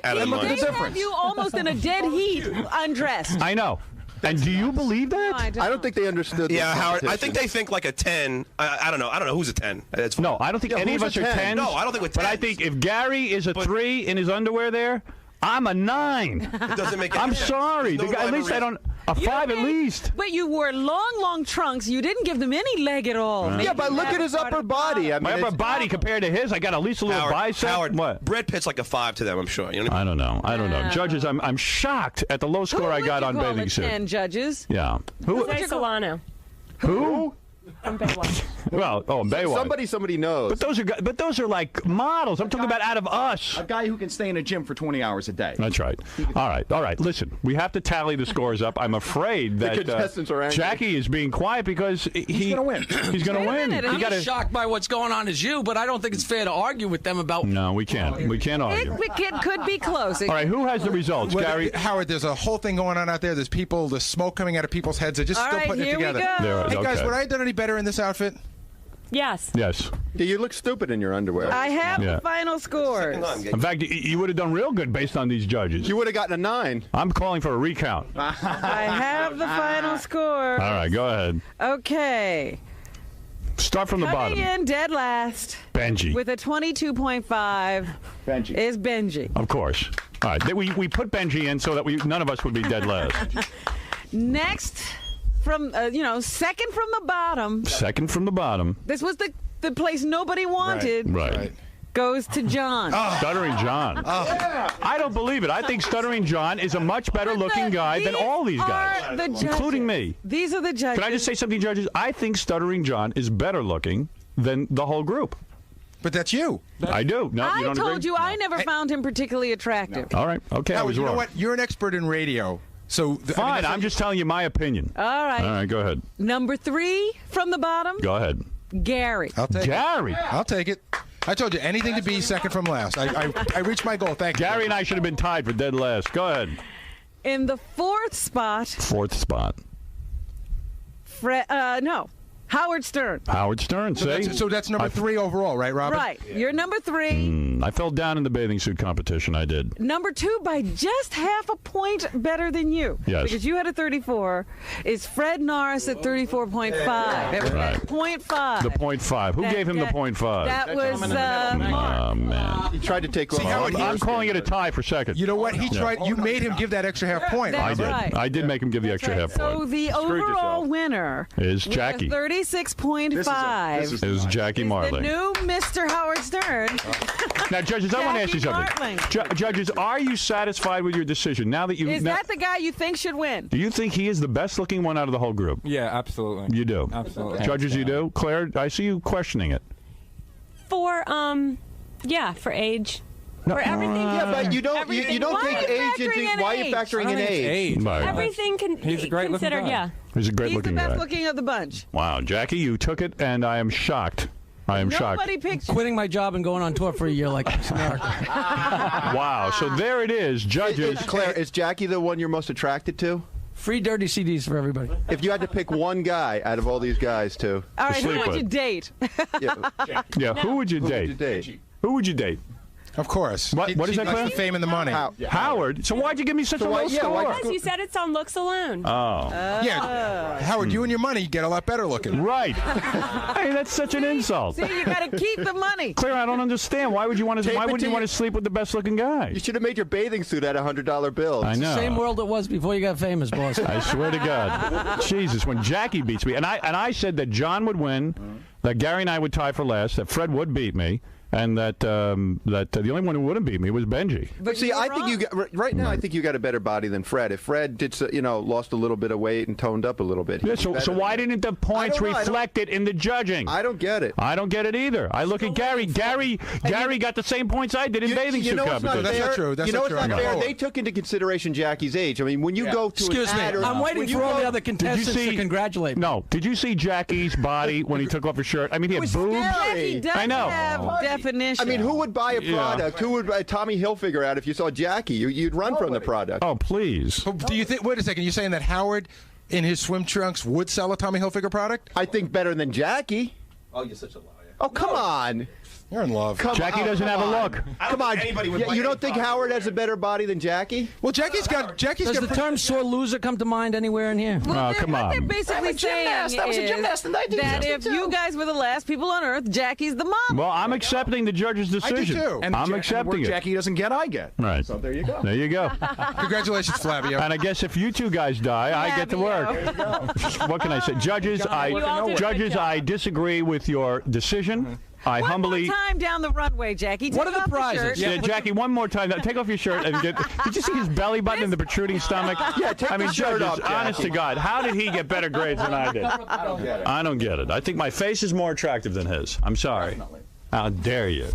out of their They minds. have you almost in a dead heat, undressed. I know. And do you believe that? I I don't think they understood. the Yeah, Howard. I competition. think they think like a 10. I don't know. I don't know who's a 10. It's No, I don't think any of who's us a are 10? 10s. No, I don't think we're But I 10s. think if Gary is a 3 in his underwear there, I'm a 9. It doesn't make. I'm any sorry. sense. The guy, at least I don't. A 5 at least. But you wore long trunks. You didn't give them any leg at all. Yeah, but look at his upper body. I mean, my upper body compared to his, I got at least a little bicep. Howard, what? Brad Pitt's like a 5 to them, I'm sure. You know? I don't know. Judges, I'm shocked at the low score I got on bathing suit. 10 judges. Yeah. Jose Solano. Who? From Baywatch. Well, Baywatch. Somebody knows. But those are like models. I'm talking about out of us. A guy who can stay in a gym for 20 hours a day. That's right. All right. Listen, we have to tally the scores up. I'm afraid that the contestants are angry. Jackie is being quiet because he's going to win. He's going to win. I'm shocked by what's going on as you, but I don't think it's fair to argue with them about. No, we can't. We can't argue. It could be close. All right, who has the results, Gary? Howard, there's a whole thing going on out there. There's smoke coming out of people's heads. They're just still putting it together. Hey, guys, would I have done any better in this outfit? Yes. Yeah, you look stupid in your underwear. I have the final scores. In fact, you would have done real good based on these judges. You would have gotten a 9. I'm calling for a recount. I have the final score. All right, go ahead. Okay. Start from the bottom. Coming in dead last. Benji. With a 22.5 is Benji. Of course. All right, we put Benji in so that none of us would be dead last. Next, from second from the bottom. Second from the bottom. This was the place nobody wanted. Right. Goes to John. Stuttering John. I don't believe it. I think Stuttering John is a much better looking guy than all these guys, including me. These are the judges. Can I just say something, judges? I think Stuttering John is better looking than the whole group. But that's you. I do. No, you don't told agree? you I never found him particularly attractive. No. All right. Okay, I was wrong. You know what? You're an expert in radio. So fine. I'm just telling you my opinion. All right. All right. Go ahead. Number 3 from the bottom. Go ahead. Gary. I'll take Gary. I'll take it. I told you anything to be second from last. I reached my goal. Thank you. Gary and I should have been tied for dead last. Go ahead. In the 4th spot. 4th spot. Howard Stern. Howard Stern, so that's number 3 overall, right, Robin? Right. You're number 3. I fell down in the bathing suit competition. I did. Number 2 by just half a point better than you. Yes. Because you had a 34. Is Fred Norris at 34.5. It was Right. 0.5. The 0.5. Who gave him the 0.5? That was Oh, man. He tried to take See, Howard, I'm calling it a tie for second. You know what? He tried. You made him give that extra half point. That's right. I did make him give the extra half point. So the overall winner is Jackie. 36.5 is Jackie Marling. The new Mr. Howard Stern. Now, judges, I want to ask you something. Judges, are you satisfied with your decision now that you? Is that the guy you think should win? Do you think he is the best looking one out of the whole group? Yeah, absolutely. You do. Absolutely. Judges, you do. Claire, I see you questioning it. For age. No. For everything. Yeah, but you don't everything. take age into. Why are you factoring in age? Right. Everything can He's a great looking considered. guy. Yeah. He's a great He's the looking best guy. looking of the bunch. Wow, Jackie, you took it, and I am shocked. I am shocked. Nobody picked you. Quitting my job and going on tour for a year like America. Wow. So there it is, judges. Claire, is Jackie the one you're most attracted to? Free dirty CDs for everybody. If you had to pick one guy out of all these guys to All right, who sleep would with. you date? Yeah, who would you date? Who would you date? Of course. What is that, Claire? The fame and the money. Howard. So why'd you give me such a low score? Because you said it's on looks alone. Oh. Yeah, Howard, you and your money get a lot better looking. Right. Hey, that's such an insult. See, you got to keep the money. Claire, I don't understand. Why would you want to? Why wouldn't you want to sleep with the best looking guy? You should have made your bathing suit out of $100 bills. I know. Same world it was before you got famous, boss. I swear to God. Jesus, when Jackie beats me, and I said that John would win, that Gary and I would tie for last, that Fred would beat me, and that the only one who wouldn't beat me was Benji. But see, I think you got right now. I think you got a better body than Fred. If Fred did, lost a little bit of weight and toned up a little bit. Yeah, so why didn't the points reflect it in the judging? I don't get it. I don't get it either. I look at Gary. Gary got the same points I did in bathing suit competition. That's not true. That's not true. It's not fair. They took into consideration Jackie's age. I mean, when you go to Excuse me, I'm waiting for all the other contestants to congratulate me. No, did you see Jackie's body when he took off his shirt? I mean, he had boobs. Jackie does I know. have definition. I mean, who would buy a product? Who would buy Tommy Hilfiger out if you saw Jackie? You'd run from the product. Oh, please. Do you think? Wait a second. You're saying that Howard, in his swim trunks, would sell a Tommy Hilfiger product? I think better than Jackie. Oh, you're such a liar. Oh, come on. You're in love. Jackie doesn't have a look. Come on. You don't think Howard has a better body than Jackie? Well, Jackie's got. Does the term sore loser come to mind anywhere in here? Oh, come What they're on. basically saying That was a gymnast in that 1962. if you guys were the last people on Earth, Jackie's the mom. Well, I'm accepting the judge's decision. too. And I'm where accepting it. Jackie doesn't get, I get. Right. So there you go. There you go. Congratulations, Flavio. And I guess if you two guys die, I get to work. What can I say? Judges, I disagree with your decision. I One humbly. more time down the runway, Jackie. What Take are the off your prizes? shirt. Yeah, Jackie, one more time. Take off your shirt. And did you see his belly button and the protruding stomach? Yeah, take I mean, the shirt judges, off, Jackie. honest to God, how did he get better grades than I did? I don't get it. I think my face is more attractive than his. I'm sorry. Definitely. How dare you?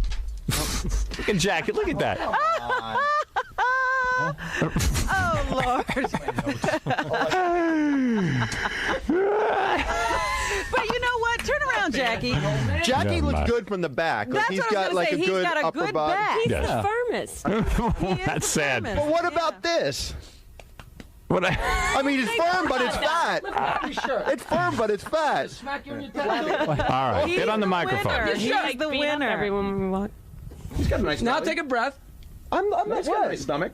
Look at Jackie. Look at that. Oh, Lord. But you know what? Turn around, Jackie. Jackie Never looks mind. good from the back. Like, That's he's what I was got gonna like say. a He's good got a upper good body. back. He's Yes. the firmest. That's sad. But what about this? What I mean, it's firm, but it's fat. It's firm, but it's fat. Smack you in your tail. All right, get on the microphone. Winner. He's Like, the beat up winner. everyone when we walk. He's got a nice Now belly. take a breath. I'm not He's got a nice stomach.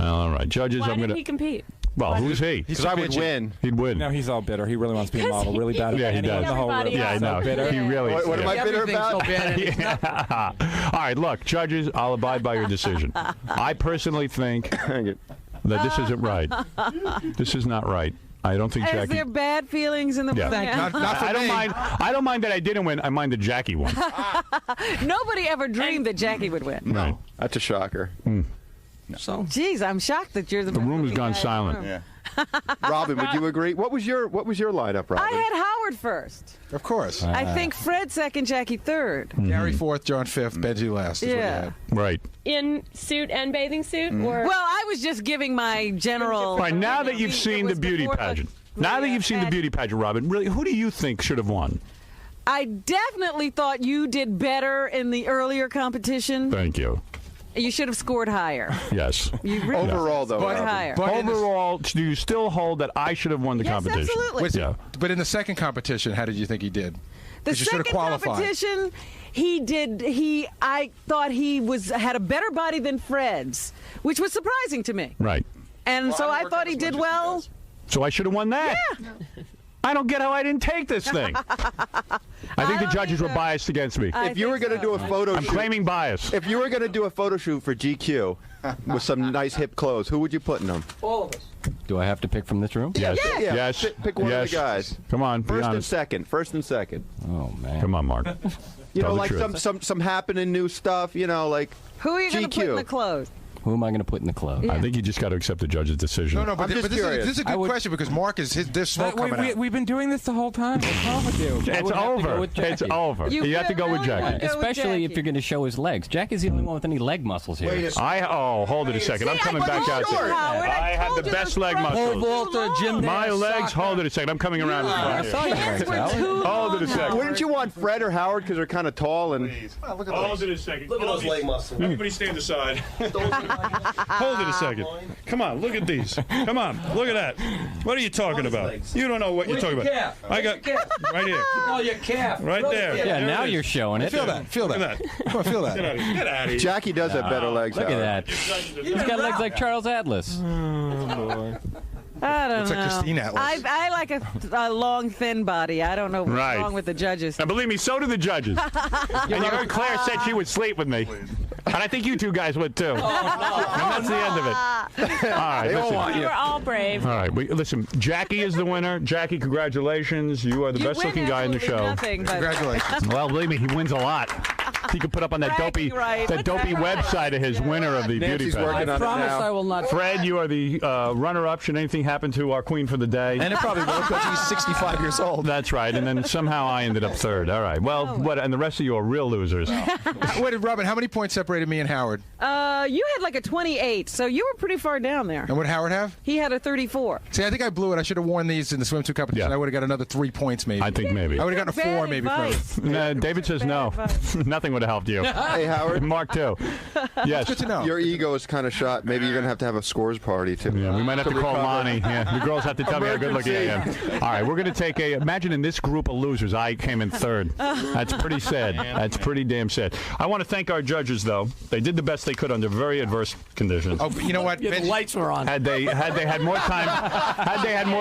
All right, judges, Why I'm did going he to. compete? Well, who's he? Because I would win. He'd win. No, he's all bitter. He really wants to be a Because model really bad. Yeah, he Anyone does. in the whole room. Everybody Yeah, I else. know. So bitter. He really. What am I bitter Everything's about? so bad and it's nothing. All right, look, judges, I'll abide by your decision. I personally think that this isn't right. This is not right. I don't think Is Jackie. there bad feelings in the Yeah. room? Not for I don't me. mind. I don't mind that I didn't win. I mind that Jackie won. Nobody ever dreamed that Jackie would win. Right. That's a shocker. So Jeez, I'm shocked that you're the room has best-looking gone guy in the silent. room. Yeah. Robin, would you agree? What was your lineup, Robin? I had Howard first. Of course. I think Fred second, Jackie third. Gary fourth, John fifth, Benji last. Is what you Yeah. had. Right. In suit and bathing suit? Or Well, I was just giving my general. All right. Now that you've It seen the was beauty before pageant. Now that you've seen the beauty pageant, Robin, really, who do you think should have won? I definitely thought you did better in the earlier competition. Thank you. You should have scored higher. Yes. You really Overall, though, scored Robin. higher. But in the- Overall, do you still hold that I should have won the Yes, competition? absolutely. Was- Yeah. But in the second competition, how did you think he did? The 'Cause you should have second qualified. competition, I thought he had a better body than Fred's, which was surprising to me. Right. And so I thought he did well. So I should have won that. Yeah. I don't get how I didn't take this thing. I think the judges were biased against me. If you were going to do a photo I'm shoot, claiming bias. if you were going to do a photo shoot for GQ with some nice hip clothes, who would you put in them? All of us. Do I have to pick from this room? Yes. Yeah. Yes. Pick one of Yes. the guys. Come on. Be First and honest. second. First and second. Oh, man. Come on, Mark. You Tell know, the like truth. some happening new stuff. You know, like Who are you going to put in GQ. the clothes? Who am I going to put in the club? I think you just got to accept the judge's decision. No, but, I'm just but curious. this is a good question because Mark is there's smoke coming out. We've been doing this the whole time. What's wrong with you? I It's would have to go over. with It's Jackie. over. You have to go with really Jackie. want to go with Especially if Jackie. you're going to show his legs. Jackie's the only one with any leg muscles here. Hold it a second. I'm coming back out to you. Howard, I have the told you best those leg fronts Pole muscles. vaulter, gymnast, My legs, soccer. hold it a second. I'm coming around. I saw your Hands legs, were Howard. too Hold it a long, second. Wouldn't you want Fred or Howard because they're kind of tall and? Hold it a second. Look at those leg muscles. Everybody stand aside. Hold it a second. Come on, look at these. Come on, look at that. What are you talking about? You don't know what you're talking about. calf? I got right here. Oh, your calf. Right there. Yeah, There now it is. you're showing it. Feel that. Feel Look that. at that. Come on, feel Get that. out of here. Get out of here. Jackie does have better legs. Look at Howard. that. He's got legs like Charles Atlas. I don't Looks know. like Christine Atlas. I like a long, thin body. I don't know what's Right. wrong with the judges. And believe me, so do the judges. And you heard Claire said she would sleep with me. And I think you two guys would too. And that's the end of it. All right, listen. We were all brave. All right, listen. Jackie is the winner. Jackie, congratulations. You are the You best-looking win guy in the absolutely show. nothing, but- Congratulations. Well, believe me, he wins a lot. He could put up on that Bragging dopey, rights. website of his winner of the beauty Nancy's working pageant. on it Promise now. I will not. Fred, you are the runner-up. Should anything happen to our queen for the day? And it probably will because he's 65 years old. That's right. And then somehow I ended up third. All right. Well, what? And the rest of you are real losers. Wait, Robin, how many points separated me and Howard? You had like a 28, so you were pretty far down there. And what did Howard have? He had a 34. See, I think I blew it. I should have worn these in the swimsuit competition. Yeah. I would have got another 3 points, maybe. I think maybe. I would have gotten a 4, Bad maybe. From it. advice. David says no. Bad advice. Nothing nothing would have helped you. Hey, Howard. Mark, too. Yes. Good to know. Your ego is kind of shot. Maybe you're going to have a scores party, too. Yeah, we might have to call recover. Lonnie. Yeah, the girls have to tell me how good looking I am. All right, we're going to take imagine in this group of losers, I came in third. That's pretty sad. That's pretty damn sad. I want to thank our judges, though. They did the best they could under very adverse conditions. Oh, you know what? Yeah, the lights were on. Had they had more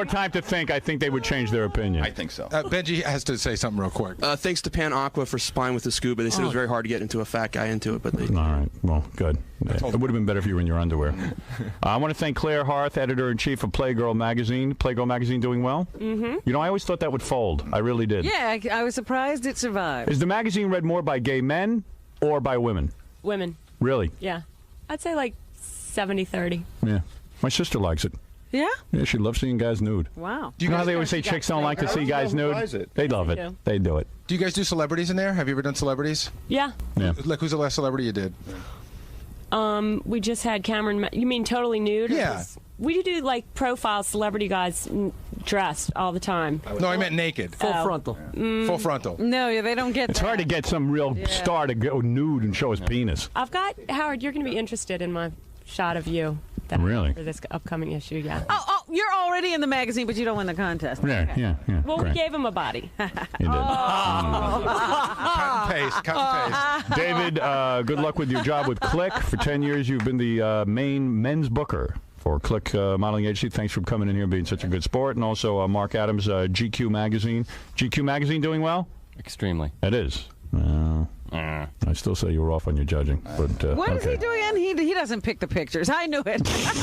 time to think, I think they would change their opinion. I think so. Benji has to say something real quick. Thanks to Pan Aqua for supplying with the scuba. They said it was very hard to get into a fat guy into it, but they. All right. Well, good. It would have been better if you were in your underwear. I want to thank Claire Harth, editor-in-chief of Playgirl magazine. Playgirl magazine doing well? Mm-hmm. You know, I always thought that would fold. I really did. Yeah, I was surprised it survived. Is the magazine read more by gay men or by women? Women. Really? Yeah. I'd say like 70-30. Yeah. My sister likes it. Yeah? Yeah, she loves seeing guys nude. Wow. Do you know how they always say chicks don't like to see guys nude? They love it. They do it. Do you guys do celebrities in there? Have you ever done celebrities? Yeah. Yeah. Like, who's the last celebrity you did? We just had Cameron. You mean totally nude? Yeah. We do like profile celebrity guys dressed all the time. No, I meant naked. Full frontal. Full frontal. No, yeah, they don't get It's that. hard to get some real star to go nude and show his penis. I've got Howard. You're going to be interested in my shot of you. Really? For this upcoming issue, yeah. Oh, you're already in the magazine, but you don't win the contest. Yeah, Okay. yeah. Well, Great. we gave him a body. You did. Cut and paste. Cut and paste. David, good luck with your job with Click. For 10 years, you've been the main men's booker for Click Modeling Agency. Thanks for coming in here and being such a good sport. And also Mark Adams, GQ Magazine. GQ Magazine doing well? Extremely. It is. I still say you were off on your judging. But What is okay. he doing? He doesn't pick the pictures. I knew it.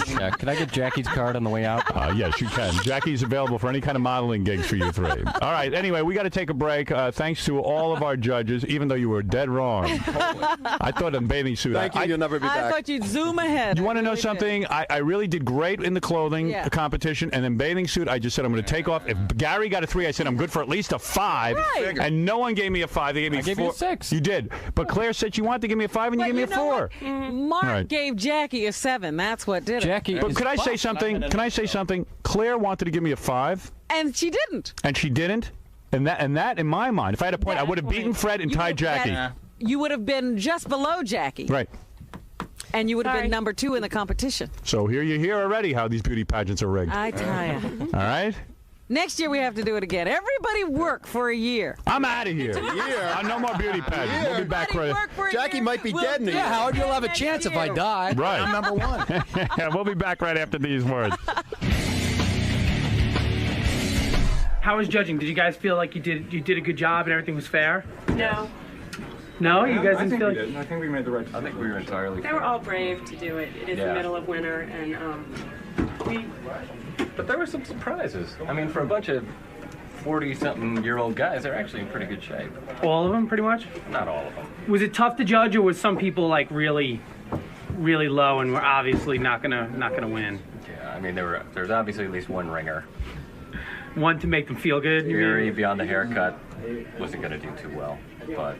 Yeah, can I get Jackie's card on the way out? Yes, you can. Jackie's available for any kind of modeling gigs for you three. All right. Anyway, we got to take a break. Thanks to all of our judges, even though you were dead wrong. I thought in bathing suit. Thank you. You'll never be I back. thought you'd zoom ahead. You want to know Really something? I really did great in the clothing competition, and then bathing suit, I just said I'm going to take off. If Gary got a 3, I said I'm good for at least a 5. Right. And no one gave me a 5. They gave me 4. gave you a 6. You did. But Claire said she wanted to give me a 5, and you gave me a 4. Mark Right. gave Jackie a 7. That's what did it. Jackie. But could I say something? Can I say something? Claire wanted to give me a 5, And she didn't. and she didn't. And that, in my mind, if I had a point, I would have beaten Fred and tied Jackie. You would have been just below Jackie. Right. And you would have been number 2 in the competition. So here you hear already how these beauty pageants are rigged. I tell you. All right? Next year we have to do it again. Everybody work for a year. I'm out of here. No more beauty pageants. We'll be back right. Jackie might be dead in a year. Yeah, Howard, you'll have a chance if I die. Right. I'm number 1. Yeah, we'll be back right after these words. How was judging? Did you guys feel like you did a good job and everything was fair? No. No, you guys didn't feel like. I think we made the right decision. I think we were entirely. They were all brave to do it. It is the middle of winter, and But there were some surprises. I mean, for a bunch of 40-something-year-old guys, they're actually in pretty good shape. All of them, pretty much. Not all of them. Was it tough to judge, or was some people like really low and were obviously not gonna win? Yeah, I mean, there's obviously at least one ringer. One to make them feel good. Fury, beyond the haircut, wasn't going to do too well. But,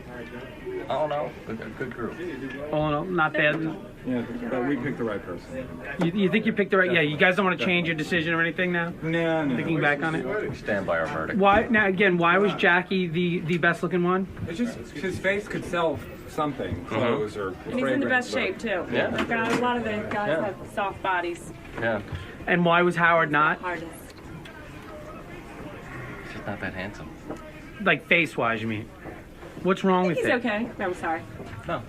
I don't know, a good group. All in all, not bad. Yeah, but we picked the right person. You think you picked the right? Yeah, you guys don't want to change your decision or anything now? No. Thinking back on it. We stand by our verdict. Why now? Again, why was Jackie the best looking one? It's just his face could sell something, clothes or and he's in the best shape too. Yeah. Like, a lot of the guys have soft bodies. Yeah. And why was Howard not? Hardest. He's just not that handsome. Like face wise, you mean? What's wrong with He's it? okay. No, I'm sorry. No.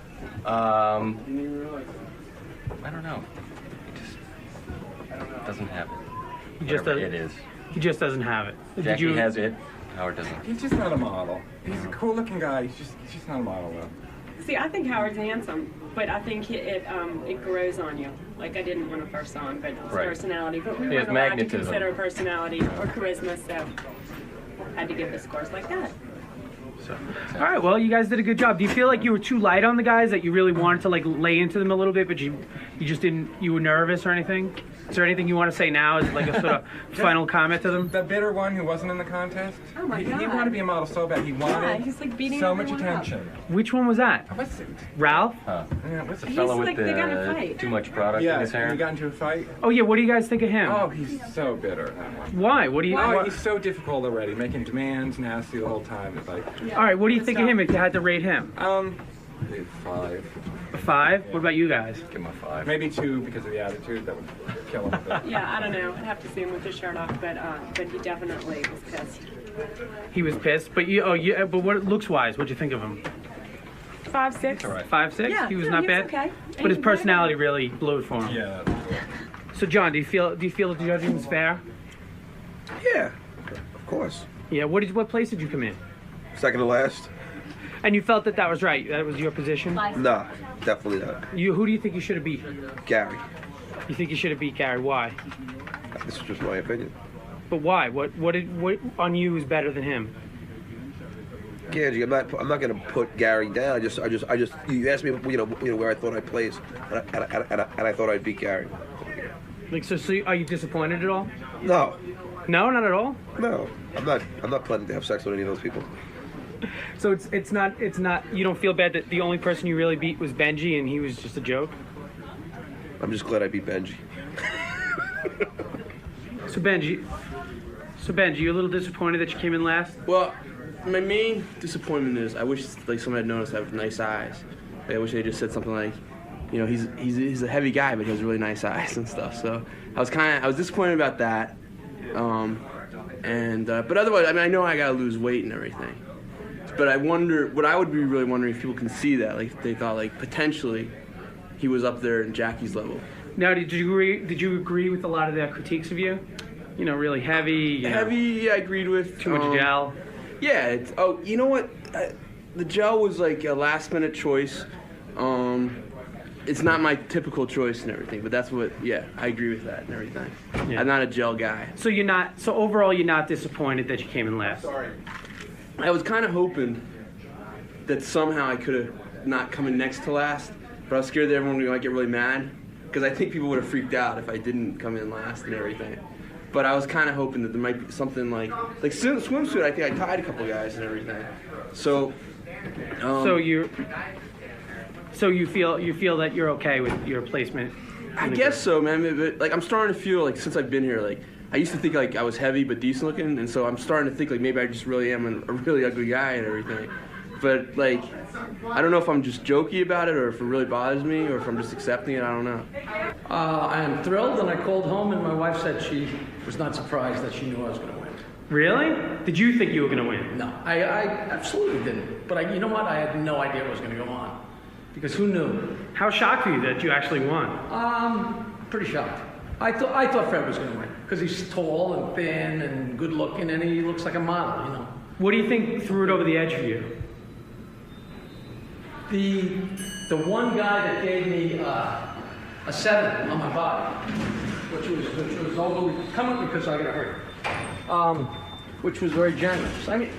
I don't know. He just doesn't have it. He just Whatever doesn't. it is. He just doesn't have it. Jackie has it. Howard doesn't. He's just not a model. He's a cool-looking guy. He's just not a model, though. See, I think Howard's handsome, but I think it grows on you. Like I didn't want a first song, but his personality. But we He has weren't allowed to magnetism. consider personality or charisma, so I had to give the scores like that. All right, well, you guys did a good job. Do you feel like you were too light on the guys, that you really wanted to like lay into them a little bit, but you just didn't? You were nervous or anything? Is there anything you want to say now as like a sort of final comment to them? The bitter one who wasn't in the contest. Oh my He God. wanted to be a model so bad. He wanted he's like beating so much everyone up. attention. Which one was that? What's it? Ralph? Yeah, what's The it? fellow He's with like, they got in a fight. too much product in his hair. He got into a fight. Oh yeah, what do you guys think of him? Oh, he's so bitter. That one. Why? What do you? Oh, what- he's so difficult already, making demands, nasty the whole time. It's like, All right, what do you think of him if you had to rate him? 5. A 5? What about you guys? Give him a 5. Maybe 2 because of the attitude. That would kill him a bit. Yeah, I don't know. I'd have to see him with his shirt off, but he definitely was pissed. He was pissed, but but what looks wise? What'd you think of him? 5, 6. All right. 5, 6. Yeah, he was no, not he bad. was okay. But his personality really blew it for him. Yeah. So John, do you feel that the judging was fair? Yeah, of course. Yeah. What place did you come in? Second to last? And you felt that was right. That was your position. No, definitely not. Who do you think you should have beat? Gary. You think you should have beat Gary? Why? This is just my opinion. But why? What on you is better than him? Ganji, I'm not going to put Gary down. You asked me, where I thought I'd place, and I thought I'd beat Gary. Like, so are you disappointed at all? No. No, not at all. No, I'm not planning to have sex with any of those people. So it's not. You don't feel bad that the only person you really beat was Benji, and he was just a joke. I'm just glad I beat Benji. So Benji, you're a little disappointed that you came in last? Well, my main disappointment is I wish someone had noticed I have nice eyes. I wish they just said something like, he's a heavy guy, but he has really nice eyes and stuff. So I was disappointed about that. But otherwise, I know I gotta lose weight and everything. But I wonder, what I would be really wondering if people can see that, if they thought potentially he was up there in Jackie's level. Now, did you agree with a lot of their critiques of you? Really heavy. Heavy, yeah, I agreed with. Too much gel. Yeah. You know what? The gel was like a last-minute choice. It's not my typical choice and everything, but that's what. Yeah, I agree with that and everything. Yeah. I'm not a gel guy. So overall, you're not disappointed that you came in last. Sorry. I was kind of hoping that somehow I could have not come in next to last, but I was scared that everyone might get really mad, because I think people would have freaked out if I didn't come in last and everything. But I was kind of hoping that there might be something like swimsuit. I think I tied a couple guys and everything. So. So you feel that you're okay with your placement? I guess so, man. But I'm starting to feel since I've been here, I used to think I was heavy but decent looking, and so I'm starting to think maybe I just really am a really ugly guy and everything. But I don't know if I'm just jokey about it or if it really bothers me or if I'm just accepting it. I don't know. I am thrilled, and I called home, and my wife said she was not surprised that she knew I was going to win. Really? Did you think you were going to win? No, I absolutely didn't. But you know what? I had no idea what was going to go on, because who knew? How shocked were you that you actually won? Pretty shocked. I thought Fred was going to win because he's tall and thin and good looking, and he looks like a model. What do you think threw it over the edge for you? The one guy that gave me a 7 on my body, which was overly, come with me because I got to hurry, which was very generous. I mean,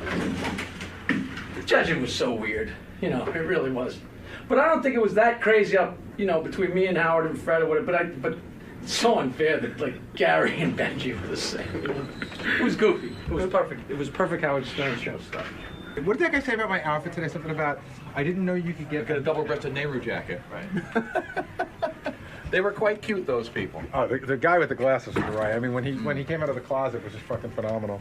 the judging was so weird, it really was. But I don't think it was that crazy up, between me and Howard and Fred or whatever. But it's so unfair that Gary and Benji were the same. It was goofy. It was perfect. It was perfect Howard Stern show stuff. What did that guy say about my outfit today? Something about, I didn't know you could get a double-breasted Nehru jacket, right? They were quite cute, those people. Oh, the guy with the glasses was right. I mean, when he came out of the closet, it was just fucking phenomenal.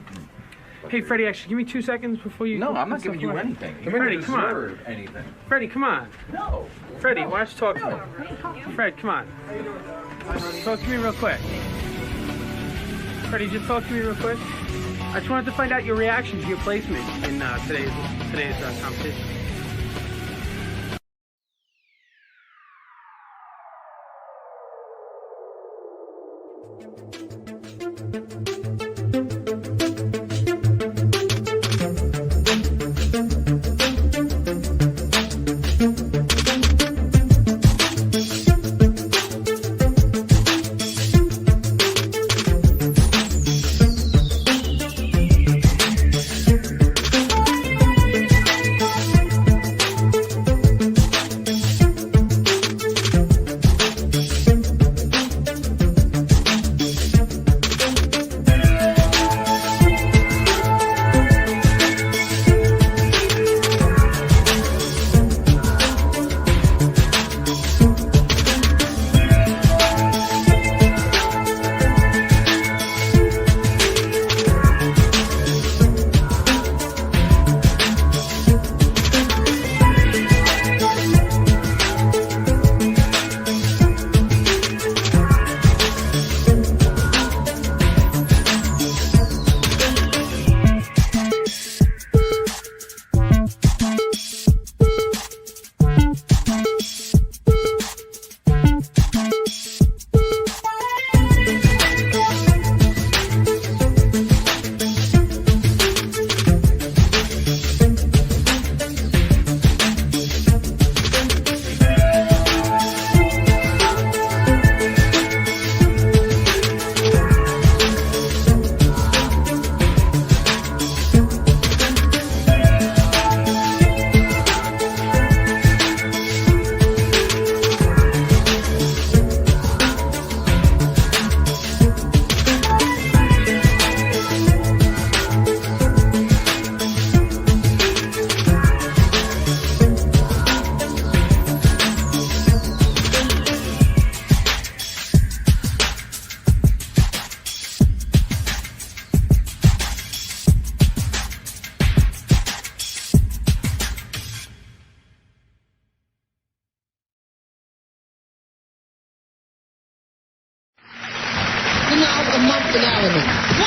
Hey, Freddie, actually, give me 2 seconds before you... No, I'm not giving you anything. You Freddie, don't come on. deserve anything. Freddie, come on. No. Freddie, why don't you talk to me? Fred, come on. Talk to me real quick. Freddie, just talk to me real quick. I just wanted to find out your reaction to your placement in today's competition.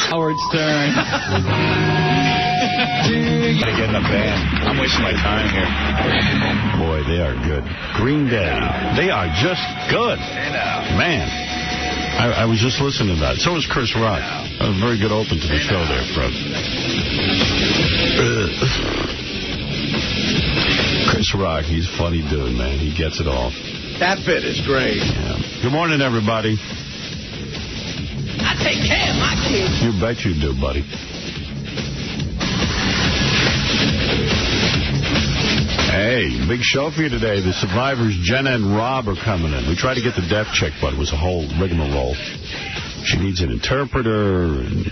Howard Stern. Gotta get in a band. I'm wasting my time here. Boy, they are good. Green Day. They are just good. Man. I was just listening to that. So was Chris Rock. A very good open to the show there, Fred. Chris Rock, he's a funny dude, man. He gets it all. That bit is great. Yeah. Good morning, everybody. I take care of my kids. You bet you do, buddy. Hey, big show for you today. The survivors, Jenna and Rob, are coming in. We tried to get the deaf chick, but it was a whole rigmarole. She needs an interpreter. And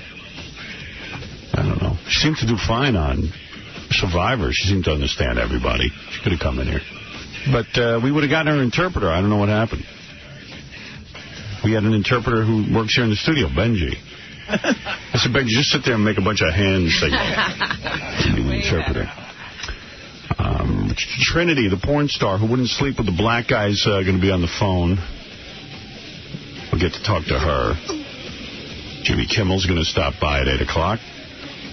I don't know. She seemed to do fine on Survivor. She seemed to understand everybody. She could have come in here. But we would have gotten her an interpreter. I don't know what happened. We had an interpreter who works here in the studio, Benji. I said, Benji, just sit there and make a bunch of hands. Say, an interpreter. Trinity, the porn star who wouldn't sleep with the black guy, is going to be on the phone. We'll get to talk to her. Jimmy Kimmel's going to stop by at 8 o'clock.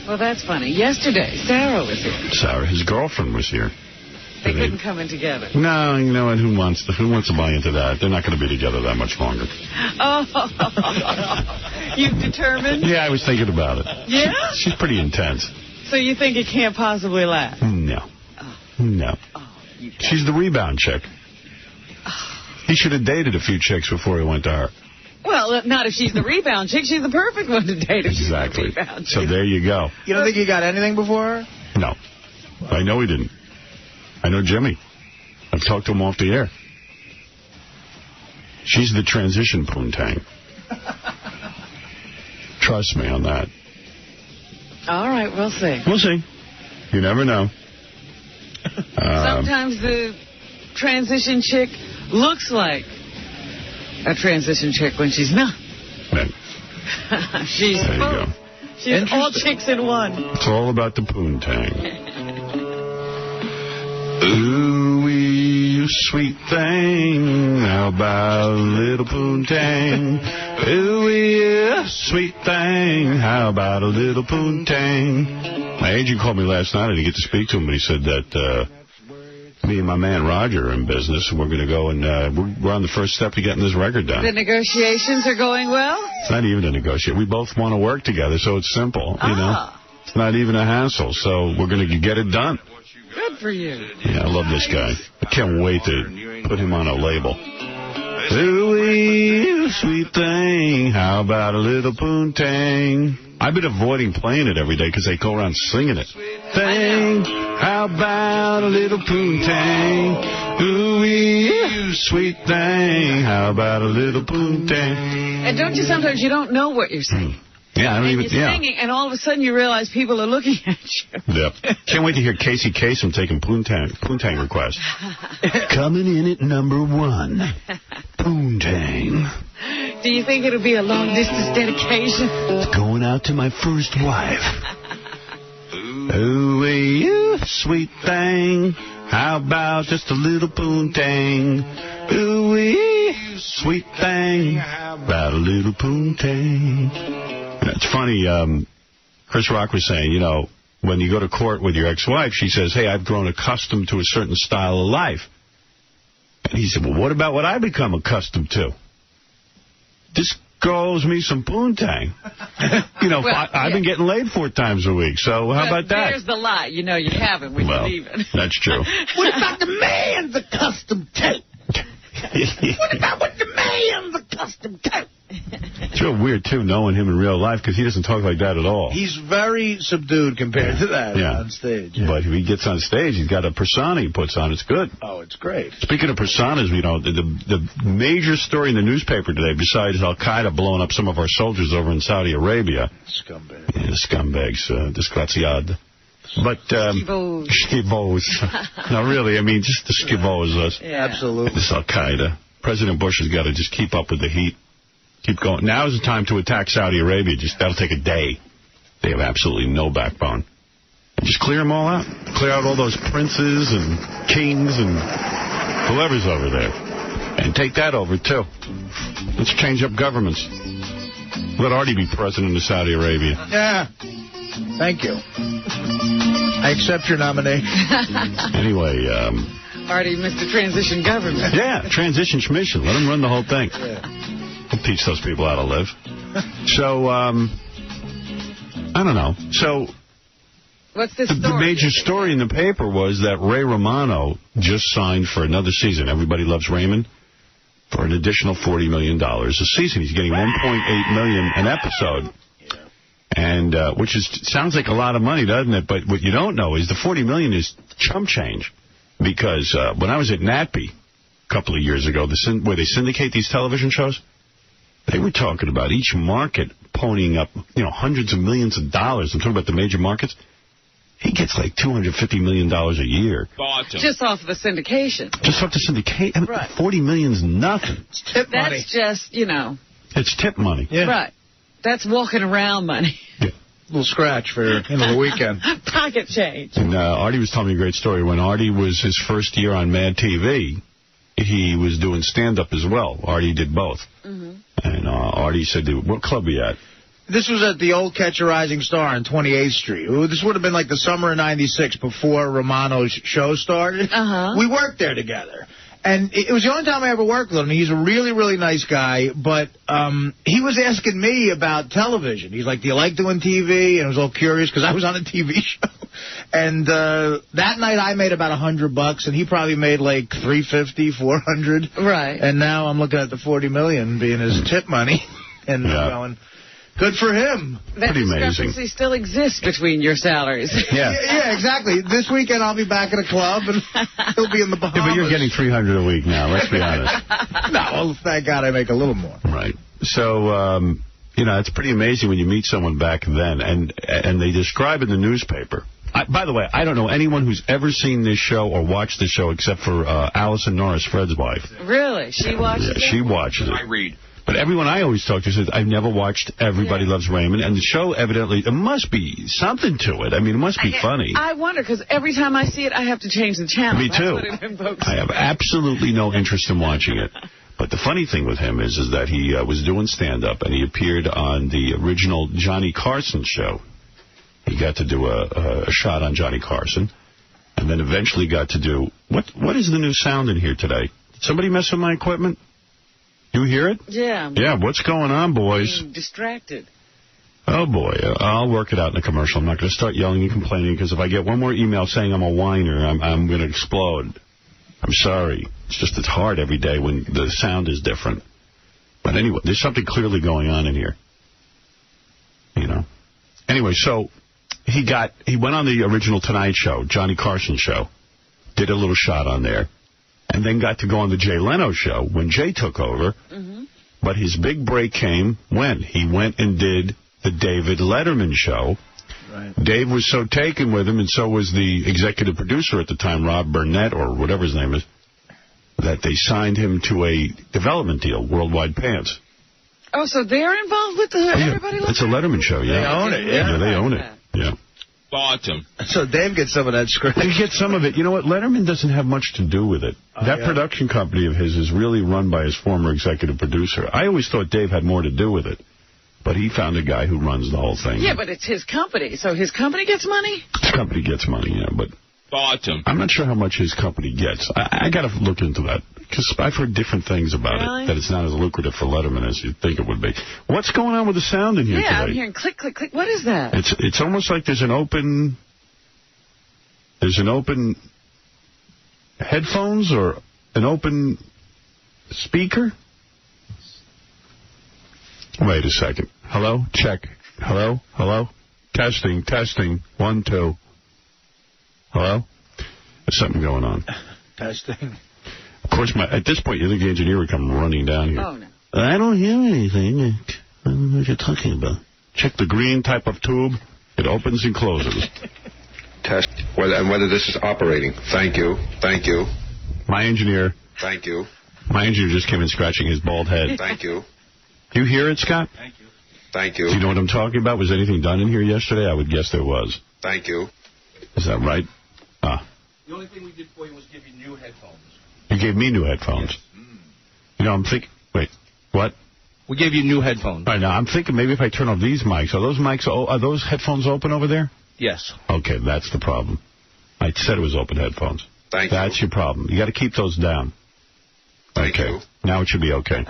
Well, that's funny. Yesterday, Sarah was here. Sarah, his girlfriend, was here. They couldn't come in together. No, you know what? Who wants to buy into that? They're not going to be together that much longer. Oh, you've determined? Yeah, I was thinking about it. Yeah? She's pretty intense. So you think it can't possibly last? No. No. She's the rebound chick. He should have dated a few chicks before he went to her. Well, not if she's the rebound chick. She's the perfect one to date if she's the rebound chick. So there you go. You don't think he got anything before her? No. I know he didn't. I know Jimmy. I've talked to him off the air. She's the transition poontang. Trust me on that. All right, we'll see. We'll see. You never know. Sometimes the transition chick looks like a transition chick when she's not. Right. She's there you go. She's all chicks in one. It's all about the poontang. Ooh, you sweet thing, how about a little poontang? Ooh, you sweet thing, how about a little poontang? My agent called me last night. I didn't get to speak to him, but he said that me and my man Roger are in business, and we're going to go and we're on the first step to getting this record done. The negotiations are going well? It's not even a negotiation. We both want to work together, so it's simple, you know. It's not even a hassle, so we're going to get it done. Good for you. Yeah, I love this guy. I can't wait to put him on a label. Ooh, sweet thing, how about a little poontang? I've been avoiding playing it every day because they go around singing it. Thing, how about a little poontang? Ooh, sweet thing, how about a little poontang? And don't you sometimes you don't know what you're saying? Yeah, I don't even. You're singing, and all of a sudden you realize people are looking at you. Yep. Can't wait to hear Casey Kasem taking poontang requests. Coming in at number 1, poontang. Do you think it'll be a long-distance dedication? It's going out to my first wife. Ooh, you sweet thing, how about just a little poontang? Ooh, sweet thing, how about a little poontang? It's funny, Chris Rock was saying, you know, when you go to court with your ex-wife, she says, hey, I've grown accustomed to a certain style of life. And he said, well, what about what I become accustomed to? This girl owes me some poontang. You know, well, I've been getting laid 4 times a week, so how about that? There's the lie. You know you haven't when you leave it. That's true. What about the man's accustomed to? What about what the man's accustomed to? It's real weird, too, knowing him in real life, because he doesn't talk like that at all. He's very subdued compared to that on stage. Yeah. But if he gets on stage, he's got a persona he puts on. It's good. Oh, it's great. Speaking of personas, you know, the major story in the newspaper today, besides Al-Qaeda blowing up some of our soldiers over in Saudi Arabia. Scumbags. Yeah, the scumbags, 𝗛ጽ𝘄𝗿𝗍. But, Skivos. No, really, I mean, just the Skivos. Yeah. Absolutely. This Al-Qaeda. President Bush has got to just keep up with the heat. Keep going. Now is the time to attack Saudi Arabia. That'll take a day. They have absolutely no backbone. Just clear them all out. Clear out all those princes and kings and whoever's over there. And take that over, too. Let's change up governments. Let Artie be president of Saudi Arabia. Yeah. Thank you. I accept your nomination. Anyway, Artie, Mr. Transition Government. Yeah, transition commission. Let him run the whole thing. We'll teach those people how to live. So, I don't know. So, what's this the story? major story in the paper was that Ray Romano just signed for another season. Everybody Loves Raymond. For an additional $40 million a season. He's getting $1.8 million an episode. And which sounds like a lot of money, doesn't it? But what you don't know is the $40 million is chump change. Because when I was at NATPE a couple of years ago, where they syndicate these television shows, they were talking about each market ponying up, hundreds of millions of dollars. I'm talking about the major markets. He gets like $250 million a year. Just off of the syndication. Just off the syndication? Right. $40 million's nothing. It's tip money. That's just, It's tip money. Yeah. Right. That's walking around money. Yeah. A little scratch for the weekend. Pocket change. And Artie was telling me a great story. When Artie was his first year on Mad TV, he was doing stand-up as well. Artie did both. Mm-hmm. And Artie said, what club are you at? This was at the old Catch a Rising Star on 28th Street. This would have been like the summer of '96 before Romano's show started. We worked there together. And it was the only time I ever worked with him. He's a really, really nice guy, but he was asking me about television. He's like, do you like doing TV? And I was all curious because I was on a TV show. And that night I made about $100, and he probably made like $350, $400. Right. And now I'm looking at the $40 million being his tip money. And I'm going, good for him. That discrepancy still exists between your salaries. Yeah, exactly. This weekend I'll be back at a club, and he'll be in the Bahamas. Yeah, but you're getting $300 a week now, let's be honest. No, well, thank God I make a little more. Right. So, it's pretty amazing when you meet someone back then, and they describe in the newspaper. By the way, I don't know anyone who's ever seen this show or watched this show except for Allison Norris, Fred's wife. Really? She watches it? Yeah, she watches it. I read. But everyone I always talk to says, I've never watched Everybody Loves Raymond, and the show, evidently, there must be something to it. I mean, it must be funny. I wonder, because every time I see it, I have to change the channel. Me too. That's what it invokes. I have absolutely no interest in watching it. But the funny thing with him is that he was doing stand-up, and he appeared on the original Johnny Carson show. He got to do a shot on Johnny Carson, and then eventually got to do... What is the new sound in here today? Did somebody mess with my equipment? You hear it? Yeah. Yeah, what's going on, boys? Being distracted. Oh, boy. I'll work it out in the commercial. I'm not going to start yelling and complaining, because if I get one more email saying I'm a whiner, I'm going to explode. I'm sorry. It's hard every day when the sound is different. But anyway, there's something clearly going on in here. Anyway, so he went on the original Tonight Show, Johnny Carson show, did a little shot on there. And then got to go on the Jay Leno show when Jay took over. Mm-hmm. But his big break came when he went and did the David Letterman show. Right. Dave was so taken with him, and so was the executive producer at the time, Rob Burnett, or whatever his name is, that they signed him to a development deal, Worldwide Pants. Oh, so they're involved with Everybody Loves It's a Letterman show, yeah. They own it, yeah. Yeah, they own it, yeah. Bottom. So Dave gets some of that script. He gets some of it. You know what? Letterman doesn't have much to do with it. That production company of his is really run by his former executive producer. I always thought Dave had more to do with it. But he found a guy who runs the whole thing. Yeah, but it's his company. So his company gets money? His company gets money, yeah. But Bottom. I'm not sure how much his company gets. I got to look into that. Because I've heard different things about it, that it's not as lucrative for Letterman as you'd think it would be. What's going on with the sound in here today? Yeah, I'm hearing click, click, click. What is that? It's almost like there's an open headphones or an open speaker. Wait a second. Hello? Check. Hello? Hello? Testing, testing. 1, 2. Hello? There's something going on. Testing. Of course, at this point, you think the engineer would come running down here. Oh, no. I don't hear anything. I don't know what you're talking about. Check the green type of tube. It opens and closes. Test whether this is operating. Thank you. Thank you. My engineer. Thank you. My engineer just came in scratching his bald head. Thank you. Do you hear it, Scott? Thank you. Thank you. Do you know what I'm talking about? Was anything done in here yesterday? I would guess there was. Thank you. Is that right? The only thing we did for you was give you new headphones. You gave me new headphones. Yes. You know, I'm thinking, wait, what? We gave you new headphones. All right, now I'm thinking maybe if I turn off these mics, are those headphones open over there? Yes. Okay, that's the problem. I said it was open headphones. That's your problem. You got to keep those down. Thank you. Now it should be okay.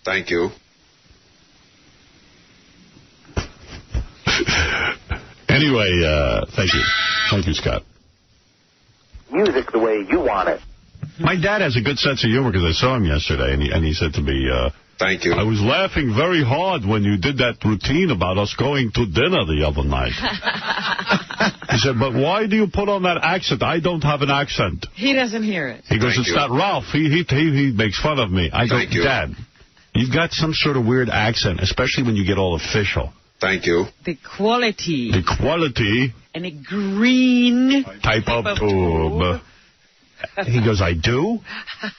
Thank you. Anyway, thank you. Thank you, Scott. Music the way you want it. My dad has a good sense of humor because I saw him yesterday, and he said to me, thank you. I was laughing very hard when you did that routine about us going to dinner the other night. He said, but why do you put on that accent? I don't have an accent. He doesn't hear it. He goes, it's not Ralph. He makes fun of me. I go, Dad, you've got some sort of weird accent, especially when you get all official. Thank you. The quality. The quality. And a green type of tube. He goes, I do?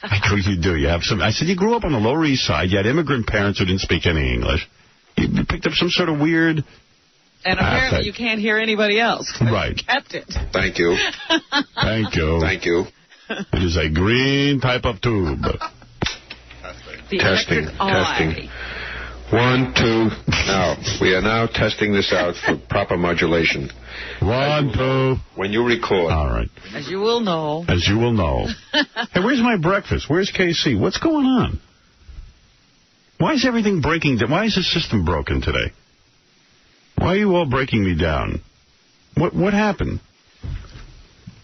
I go, you do. You have some. I said, you grew up on the Lower East Side. You had immigrant parents who didn't speak any English. You picked up some sort of weird... And apparently you can't hear anybody else. Right. You kept it. Thank you. Thank you. Thank you. It is a green type of tube. Testing. 1, 2. Now, we are now testing this out for proper modulation. 1, 2. When you record. All right. As you will know. As you will know. Hey, where's my breakfast? Where's KC? What's going on? Why is everything breaking down? Why is the system broken today? Why are you all breaking me down? What happened?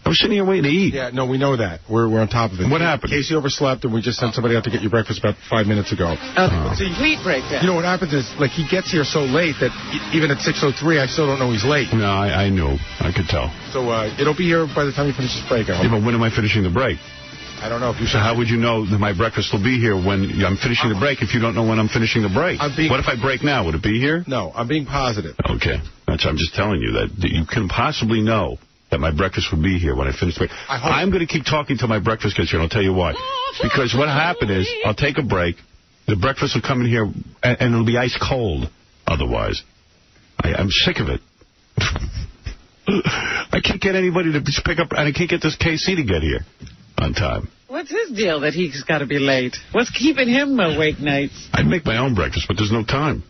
I was sitting here waiting to eat. Yeah, no, we know that. We're on top of it. What happened? Casey overslept, and we just sent somebody out to get your breakfast about 5 minutes ago. Complete breakdown. You know what happens is, like, he gets here so late that even at 6:03, I still don't know he's late. No, I knew. I could tell. So it'll be here by the time he finishes break. Yeah, but when am I finishing the break? I don't know. So how would you know that my breakfast will be here when I'm finishing the break if you don't know when I'm finishing the break? What if I break now? Would it be here? No, I'm being positive. Okay. I'm just telling you that you can possibly know that my breakfast will be here when I finish the break. I'm going to keep talking till my breakfast gets here, and I'll tell you why. Because what happened is I'll take a break, the breakfast will come in here, and it'll be ice cold otherwise. I'm sick of it. I can't get anybody to pick up, and I can't get this KC to get here on time. What's his deal that he's got to be late? What's keeping him awake nights? I'd make my own breakfast, but there's no time.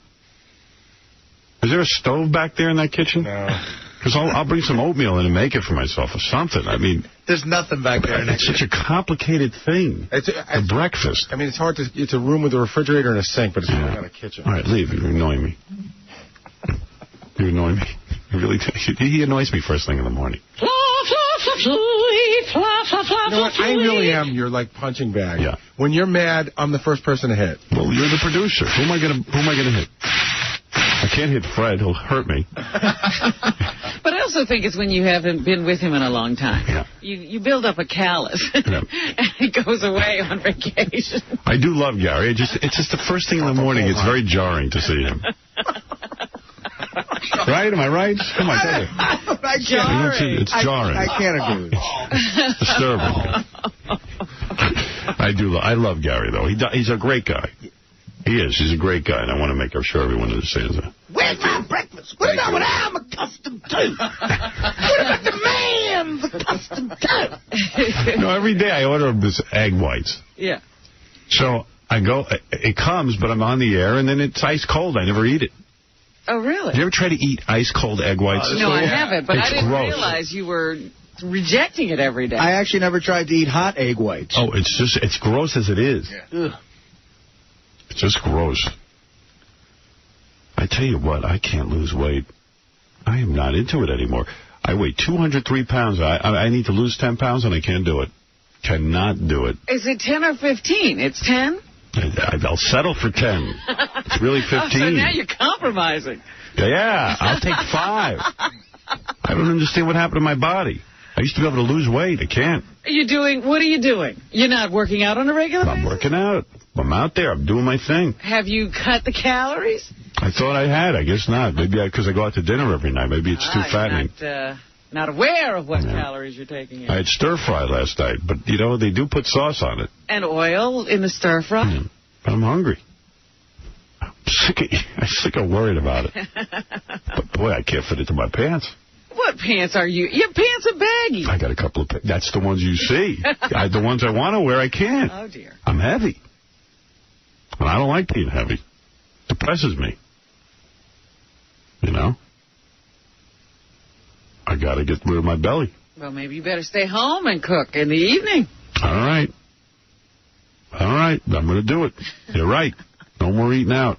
Is there a stove back there in that kitchen? No. Because I'll bring some oatmeal in and make it for myself or something. I mean... There's nothing back there. It's such a complicated thing. It's breakfast. I mean, it's hard to... It's a room with a refrigerator and a sink, but it's not a kitchen. All right, leave. You're annoying me. You annoy me. You really... He annoys me first thing in the morning. You know what? I really am your, like, punching bag. Yeah. When you're mad, I'm the first person to hit. Well, you're the producer. Who am I gonna hit? I can't hit Fred. He'll hurt me. But I also think it's when you haven't been with him in a long time. Yeah. You build up a callus, Yeah. and he goes away on vacation. I do love Gary. It's just the first thing in the morning. It's very jarring to see him. Right? Am I right? Come on, tell me. It's jarring. I can't agree with you. It's disturbing. I love Gary, though. He's a great guy. He is. He's a great guy, and I want to make sure everyone understands that. Where's my breakfast? What about what I'm accustomed to? What about the man's accustomed to? No, every day I order this egg whites. Yeah. So I go, it comes, but I'm on the air, and then it's ice cold. I never eat it. Oh, really? Did you ever try to eat ice cold egg whites? No, I haven't, but I didn't gross. realize you were rejecting it every day. I actually never tried to eat hot egg whites. Oh, it's gross as it is. Yeah. It's just gross. I tell you what, I can't lose weight. I am not into it anymore. I weigh 203 pounds. I need to lose 10 pounds, and I can't do it. Cannot do it. Is it 10 or 15? It's 10? I'll settle for 10. It's really 15. Oh, so now you're compromising. Yeah, I'll take 5. I don't understand what happened to my body. I used to be able to lose weight. I can't. What are you doing? You're not working out on a regular basis? I'm working out. I'm out there. I'm doing my thing. Have you cut the calories? I thought I had. I guess not. Maybe because I go out to dinner every night. Maybe it's too fattening. Not aware of what calories you're taking in. I had stir fry last night, but, you know, they do put sauce on it. And oil in the stir fry? But I'm hungry. I'm sick of worried about it. But, boy, I can't fit into my pants. What pants are you? Your pants are baggy. I got a couple of... That's the ones you see. The ones I want to wear, I can't. Oh, dear. I'm heavy. And I don't like being heavy. Depresses me. You know? I got to get rid of my belly. Well, maybe you better stay home and cook in the evening. All right. All right. I'm going to do it. You're right. No more eating out.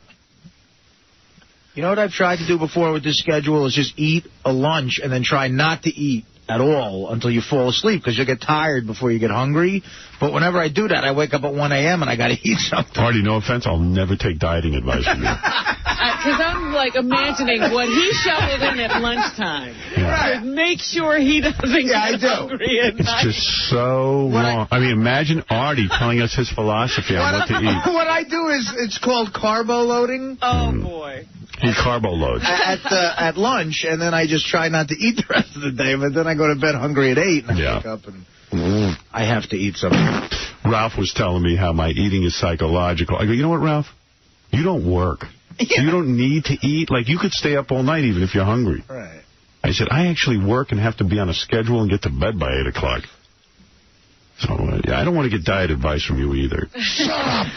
You know what I've tried to do before with this schedule is just eat a lunch and then try not to eat at all until you fall asleep because you'll get tired before you get hungry. But whenever I do that, I wake up at 1 a.m. and I got to eat something. Artie, no offense, I'll never take dieting advice from you. Because I'm, like, imagining what he shoveled in at lunchtime. Yeah. To make sure he doesn't get hungry at night. It's just so wrong. I mean, imagine Artie telling us his philosophy on what to eat. What I do is, it's called carbo loading. Oh, boy. He carbo loads. At lunch, and then I just try not to eat the rest of the day, but then I go to bed hungry at 8, and I wake up and I have to eat something. Ralph was telling me how my eating is psychological. I go, you know what, Ralph? You don't work. Yeah. You don't need to eat. Like, you could stay up all night even if you're hungry. Right. I said, I actually work and have to be on a schedule and get to bed by 8 o'clock. So, yeah, I don't want to get diet advice from you either. Shut up!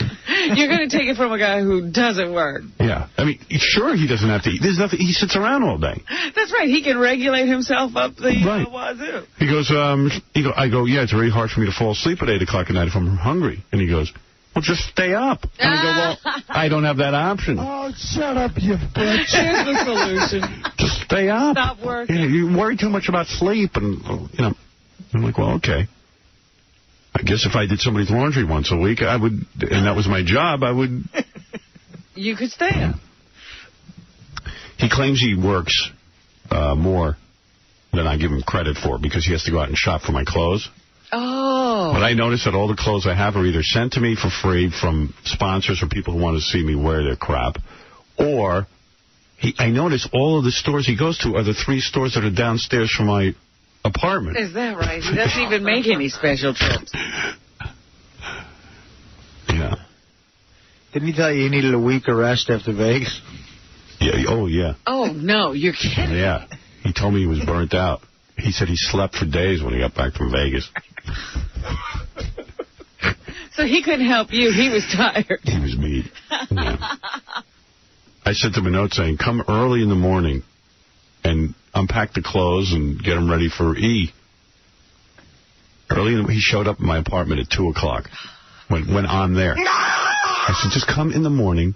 You're going to take it from a guy who doesn't work. Yeah. I mean, sure, he doesn't have to eat. There's nothing. He sits around all day. That's right. He can regulate himself up the wazoo. He goes, I go, yeah, it's very hard for me to fall asleep at 8 o'clock at night if I'm hungry. And he goes, well, just stay up. And I go, well, I don't have that option. Oh, shut up, you bitch. Here's the solution. Just stay up. Stop working. Yeah, you worry too much about sleep. And, you know, I'm like, well, okay. I guess if I did somebody's laundry once a week, I would, and that was my job, I would. You could stay up. He claims he works more than I give him credit for because he has to go out and shop for my clothes. Oh. But I notice that all the clothes I have are either sent to me for free from sponsors or people who want to see me wear their crap, or I notice all of the stores he goes to are the 3 stores that are downstairs from my apartment. Is that right? He doesn't even make any special trips. Yeah. Didn't he tell you he needed a week of rest after Vegas? Yeah. Oh, yeah. Oh, no. You're kidding. Yeah. He told me he was burnt out. He said he slept for days when he got back from Vegas. So he couldn't help you. He was tired. He was mean. Yeah. I sent him a note saying, come early in the morning and unpack the clothes and get them ready for E. He showed up at my apartment at 2 o'clock when I'm there. I said, just come in the morning.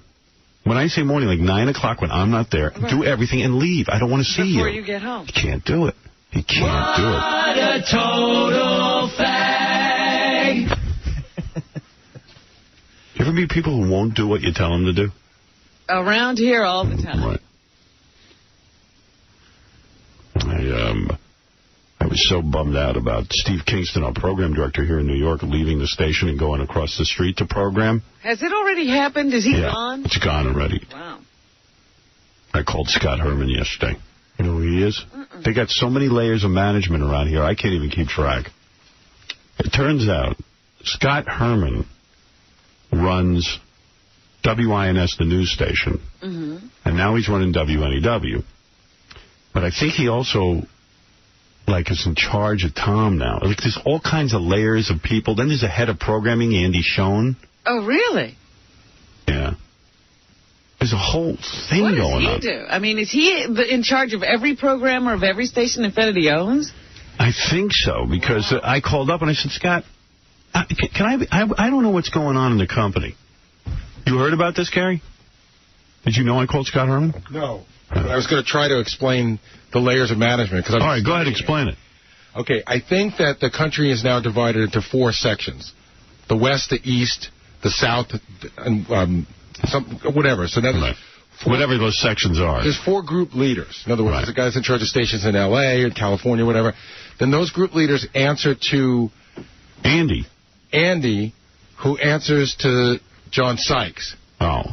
When I say morning, like 9 o'clock when I'm not there, do everything and leave. I don't want to see you. Before you get home. He can't do it. He can't do it. What a total fag. You ever meet people who won't do what you tell them to do? Around here all the time. Right. I was so bummed out about Steve Kingston, our program director here in New York, leaving the station and going across the street to program. Has it already happened? Is he gone? It's gone already. Wow. I called Scott Herman yesterday. You know who he is? They got so many layers of management around here, I can't even keep track. It turns out Scott Herman runs WINS, the news station, and now he's running WNEW. But I think he also, like, is in charge of Tom now. Like, there's all kinds of layers of people. Then there's a head of programming, Andy Schoen. Oh, really? Yeah. There's a whole thing going on. What does he do? I mean, is he in charge of every programmer of every station Infinity owns? I think so, because I called up and I said, Scott, I don't know what's going on in the company. You heard about this, Gary? Did you know I called Scott Herman? No. But I was going to try to explain the layers of management. All right, go ahead, explain it. Okay, I think that the country is now divided into 4 sections. The West, the East, the South, and whatever. So that's whatever those sections are. There's 4 group leaders. In other words, there's the guys in charge of stations in L.A. or California, whatever. Then those group leaders answer to Andy, who answers to John Sykes. Oh.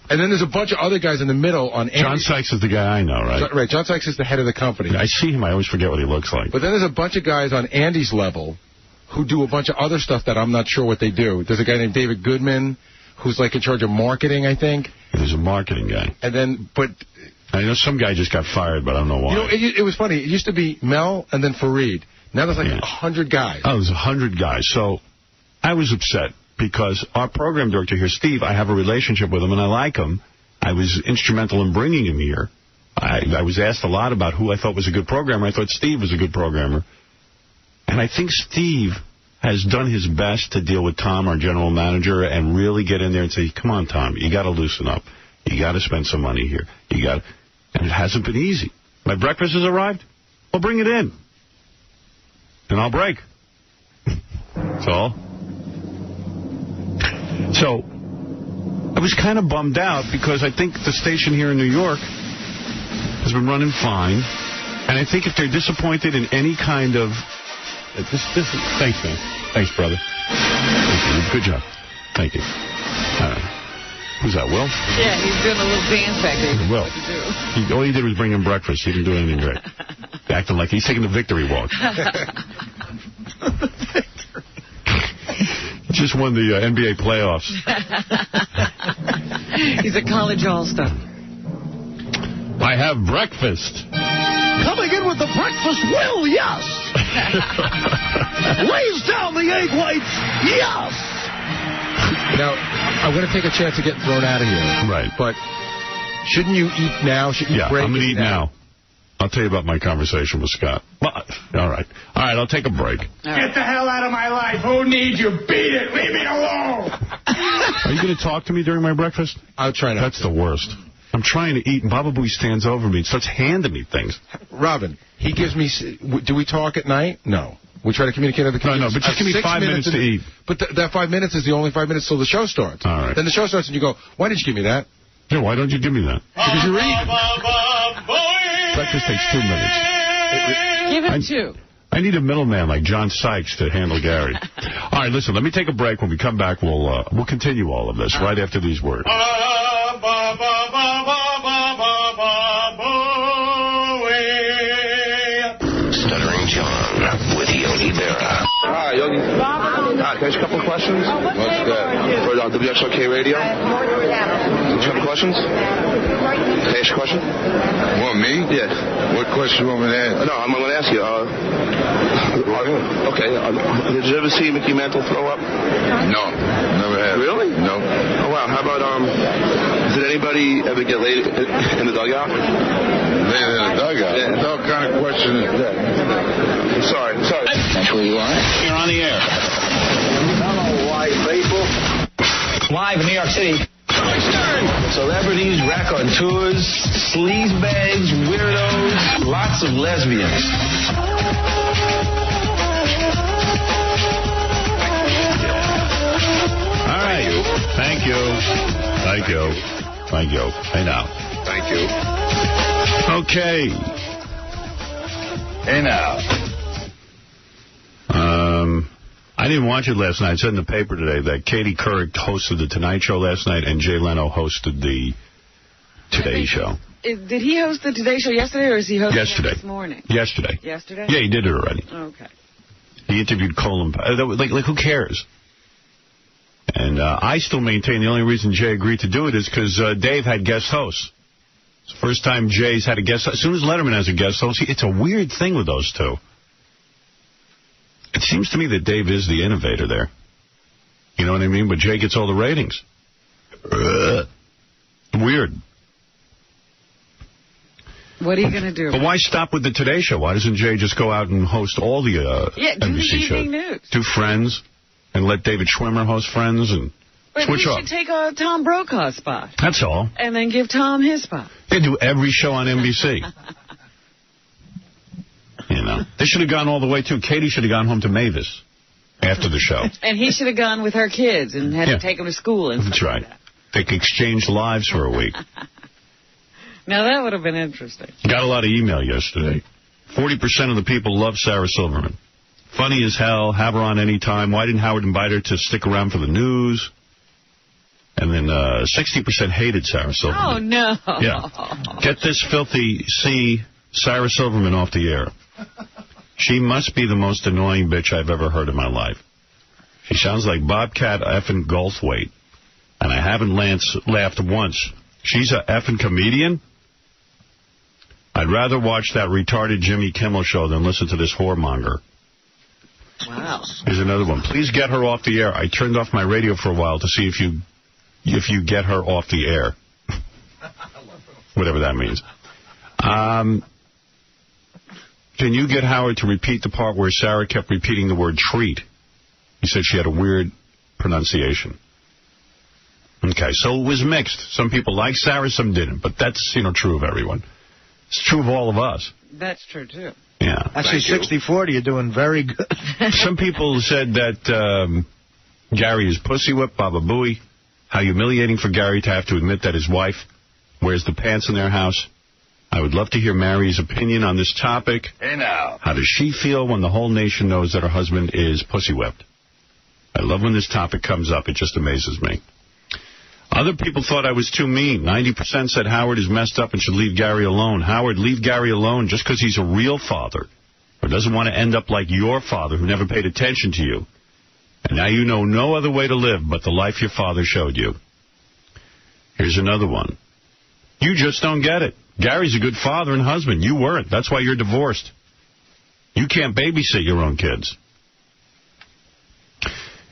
And then there's a bunch of other guys in the middle on Andy. John Sykes is the guy I know, right? Right. John Sykes is the head of the company. I see him. I always forget what he looks like. But then there's a bunch of guys on Andy's level who do a bunch of other stuff that I'm not sure what they do. There's a guy named David Goodman who's, like, in charge of marketing, I think. There's a marketing guy. And then, but... I know some guy just got fired, but I don't know why. You know, it was funny. It used to be Mel and then Fareed. Now there's like 100 guys. Oh, there's 100 guys. So I was upset because our program director here, Steve, I have a relationship with him and I like him. I was instrumental in bringing him here. I was asked a lot about who I thought was a good programmer. I thought Steve was a good programmer. And I think Steve has done his best to deal with Tom, our general manager, and really get in there and say, come on, Tom, you got to loosen up. You got to spend some money here. And it hasn't been easy. My breakfast has arrived. Well, bring it in. And I'll break. That's all. So I was kind of bummed out because I think the station here in New York has been running fine. And I think if they're disappointed in any kind of... thanks, man. Thanks, brother. Thank you. Good job. Thank you. Who's that, Will? Yeah, he's doing a little dance back there. Will. All he did was bring him breakfast. He didn't do anything great. Acting like he's taking the victory walk. Just won the NBA playoffs. He's a college all-star. I have breakfast. Coming in with the breakfast will, yes. Lays down the egg whites, yes. Now, I'm going to take a chance of getting thrown out of here. Right. But shouldn't you eat now? Shouldn't you break? I'm going to eat now. I'll tell you about my conversation with Scott. All right. All right, I'll take a break. Get the hell out of my life. Who needs you? Beat it. Leave me alone. Are you going to talk to me during my breakfast? I'll try not That's the worst. I'm trying to eat, and Baba Booey stands over me and starts handing me things. Robin, he gives me... Do we talk at night? No. We try to communicate over the computer. No, but just give me 5 minutes to eat. But that 5 minutes is the only 5 minutes till the show starts. All right. Then the show starts, and you go, why didn't you give me that? Yeah, why don't you give me that? Because you're eating. Breakfast takes 2 minutes. Give him 2. I need a middleman like John Sykes to handle Gary. All right, listen, let me take a break. When we come back, we'll continue all of this right after these words. Stuttering John with Yogi Berra. Hi, Yogi. Hi, can I ask a couple of questions? What's that? For WXOK Radio? Do you have any questions? Can I ask you a question? What, me? Yeah. What question you want me to ask? No, I'm going to ask you. Okay. Did you ever see Mickey Mantle throw up? No, never have. Really? No. Oh, wow. How about, did anybody ever get laid in the dugout? Laid in the dugout? Yeah. What kind of question is that? I'm sorry. That's where you are. You're on the air. Hello, white people. Live in New York City. Celebrities, raconteurs, sleazebags, weirdos, lots of lesbians. All right. Thank you. Hey, now. Thank you. Okay. Hey, now. I didn't watch it last night. It said in the paper today that Katie Couric hosted the Tonight Show last night and Jay Leno hosted the Today Show. Did he host the Today Show yesterday, or is he hosting Yesterday. it this morning? Yesterday. Yesterday? Yeah, he did it already. Okay. He interviewed Colin. Like, who cares? And I still maintain the only reason Jay agreed to do it is because Dave had guest hosts. It's the first time Jay's had a guest host. As soon as Letterman has a guest host, it's a weird thing with those two. It seems to me that Dave is the innovator there. You know what I mean? But Jay gets all the ratings. Weird. What are you going to do? But why stop with the Today Show? Why doesn't Jay just go out and host all the do NBC the shows? evening news. Do Friends and let David Schwimmer host Friends and switch we off. should take a Tom Brokaw spot. That's all. And then give Tom his spot. They do every show on NBC. You know, they should have gone all the way, too. Katie should have gone home to Mavis after the show. And he should have gone with her kids and had to take them to school. And That's right. They could exchange lives for a week. Now, that would have been interesting. Got a lot of email yesterday. 40% of the people love Sarah Silverman. Funny as hell, have her on any time. Why didn't Howard invite her to stick around for the news? And then 60% hated Sarah Silverman. Oh, no. Yeah. Get this filthy Sarah Silverman off the air. She must be the most annoying bitch I've ever heard in my life. She sounds like Bobcat effing Goldthwait. And I haven't laughed once. She's a effing comedian? I'd rather watch that retarded Jimmy Kimmel show than listen to this whoremonger. Wow. Here's another one. Please get her off the air. I turned off my radio for a while to see if you get her off the air. Whatever that means. Can you get Howard to repeat the part where Sarah kept repeating the word treat? He said she had a weird pronunciation. Okay, so it was mixed. Some people liked Sarah, some didn't. But that's, true of everyone. It's true of all of us. That's true, too. Yeah. Actually, 60-40, you're doing very good. Some people said that Gary is pussy whipped, Baba Booey. How humiliating for Gary to have to admit that his wife wears the pants in their house. I would love to hear Mary's opinion on this topic. Hey, now. How does she feel when the whole nation knows that her husband is pussy whipped? I love when this topic comes up. It just amazes me. Other people thought I was too mean. 90% said Howard is messed up and should leave Gary alone. Howard, leave Gary alone just because he's a real father or doesn't want to end up like your father who never paid attention to you. And now you know no other way to live but the life your father showed you. Here's another one. You just don't get it. Gary's a good father and husband. You weren't. That's why you're divorced. You can't babysit your own kids.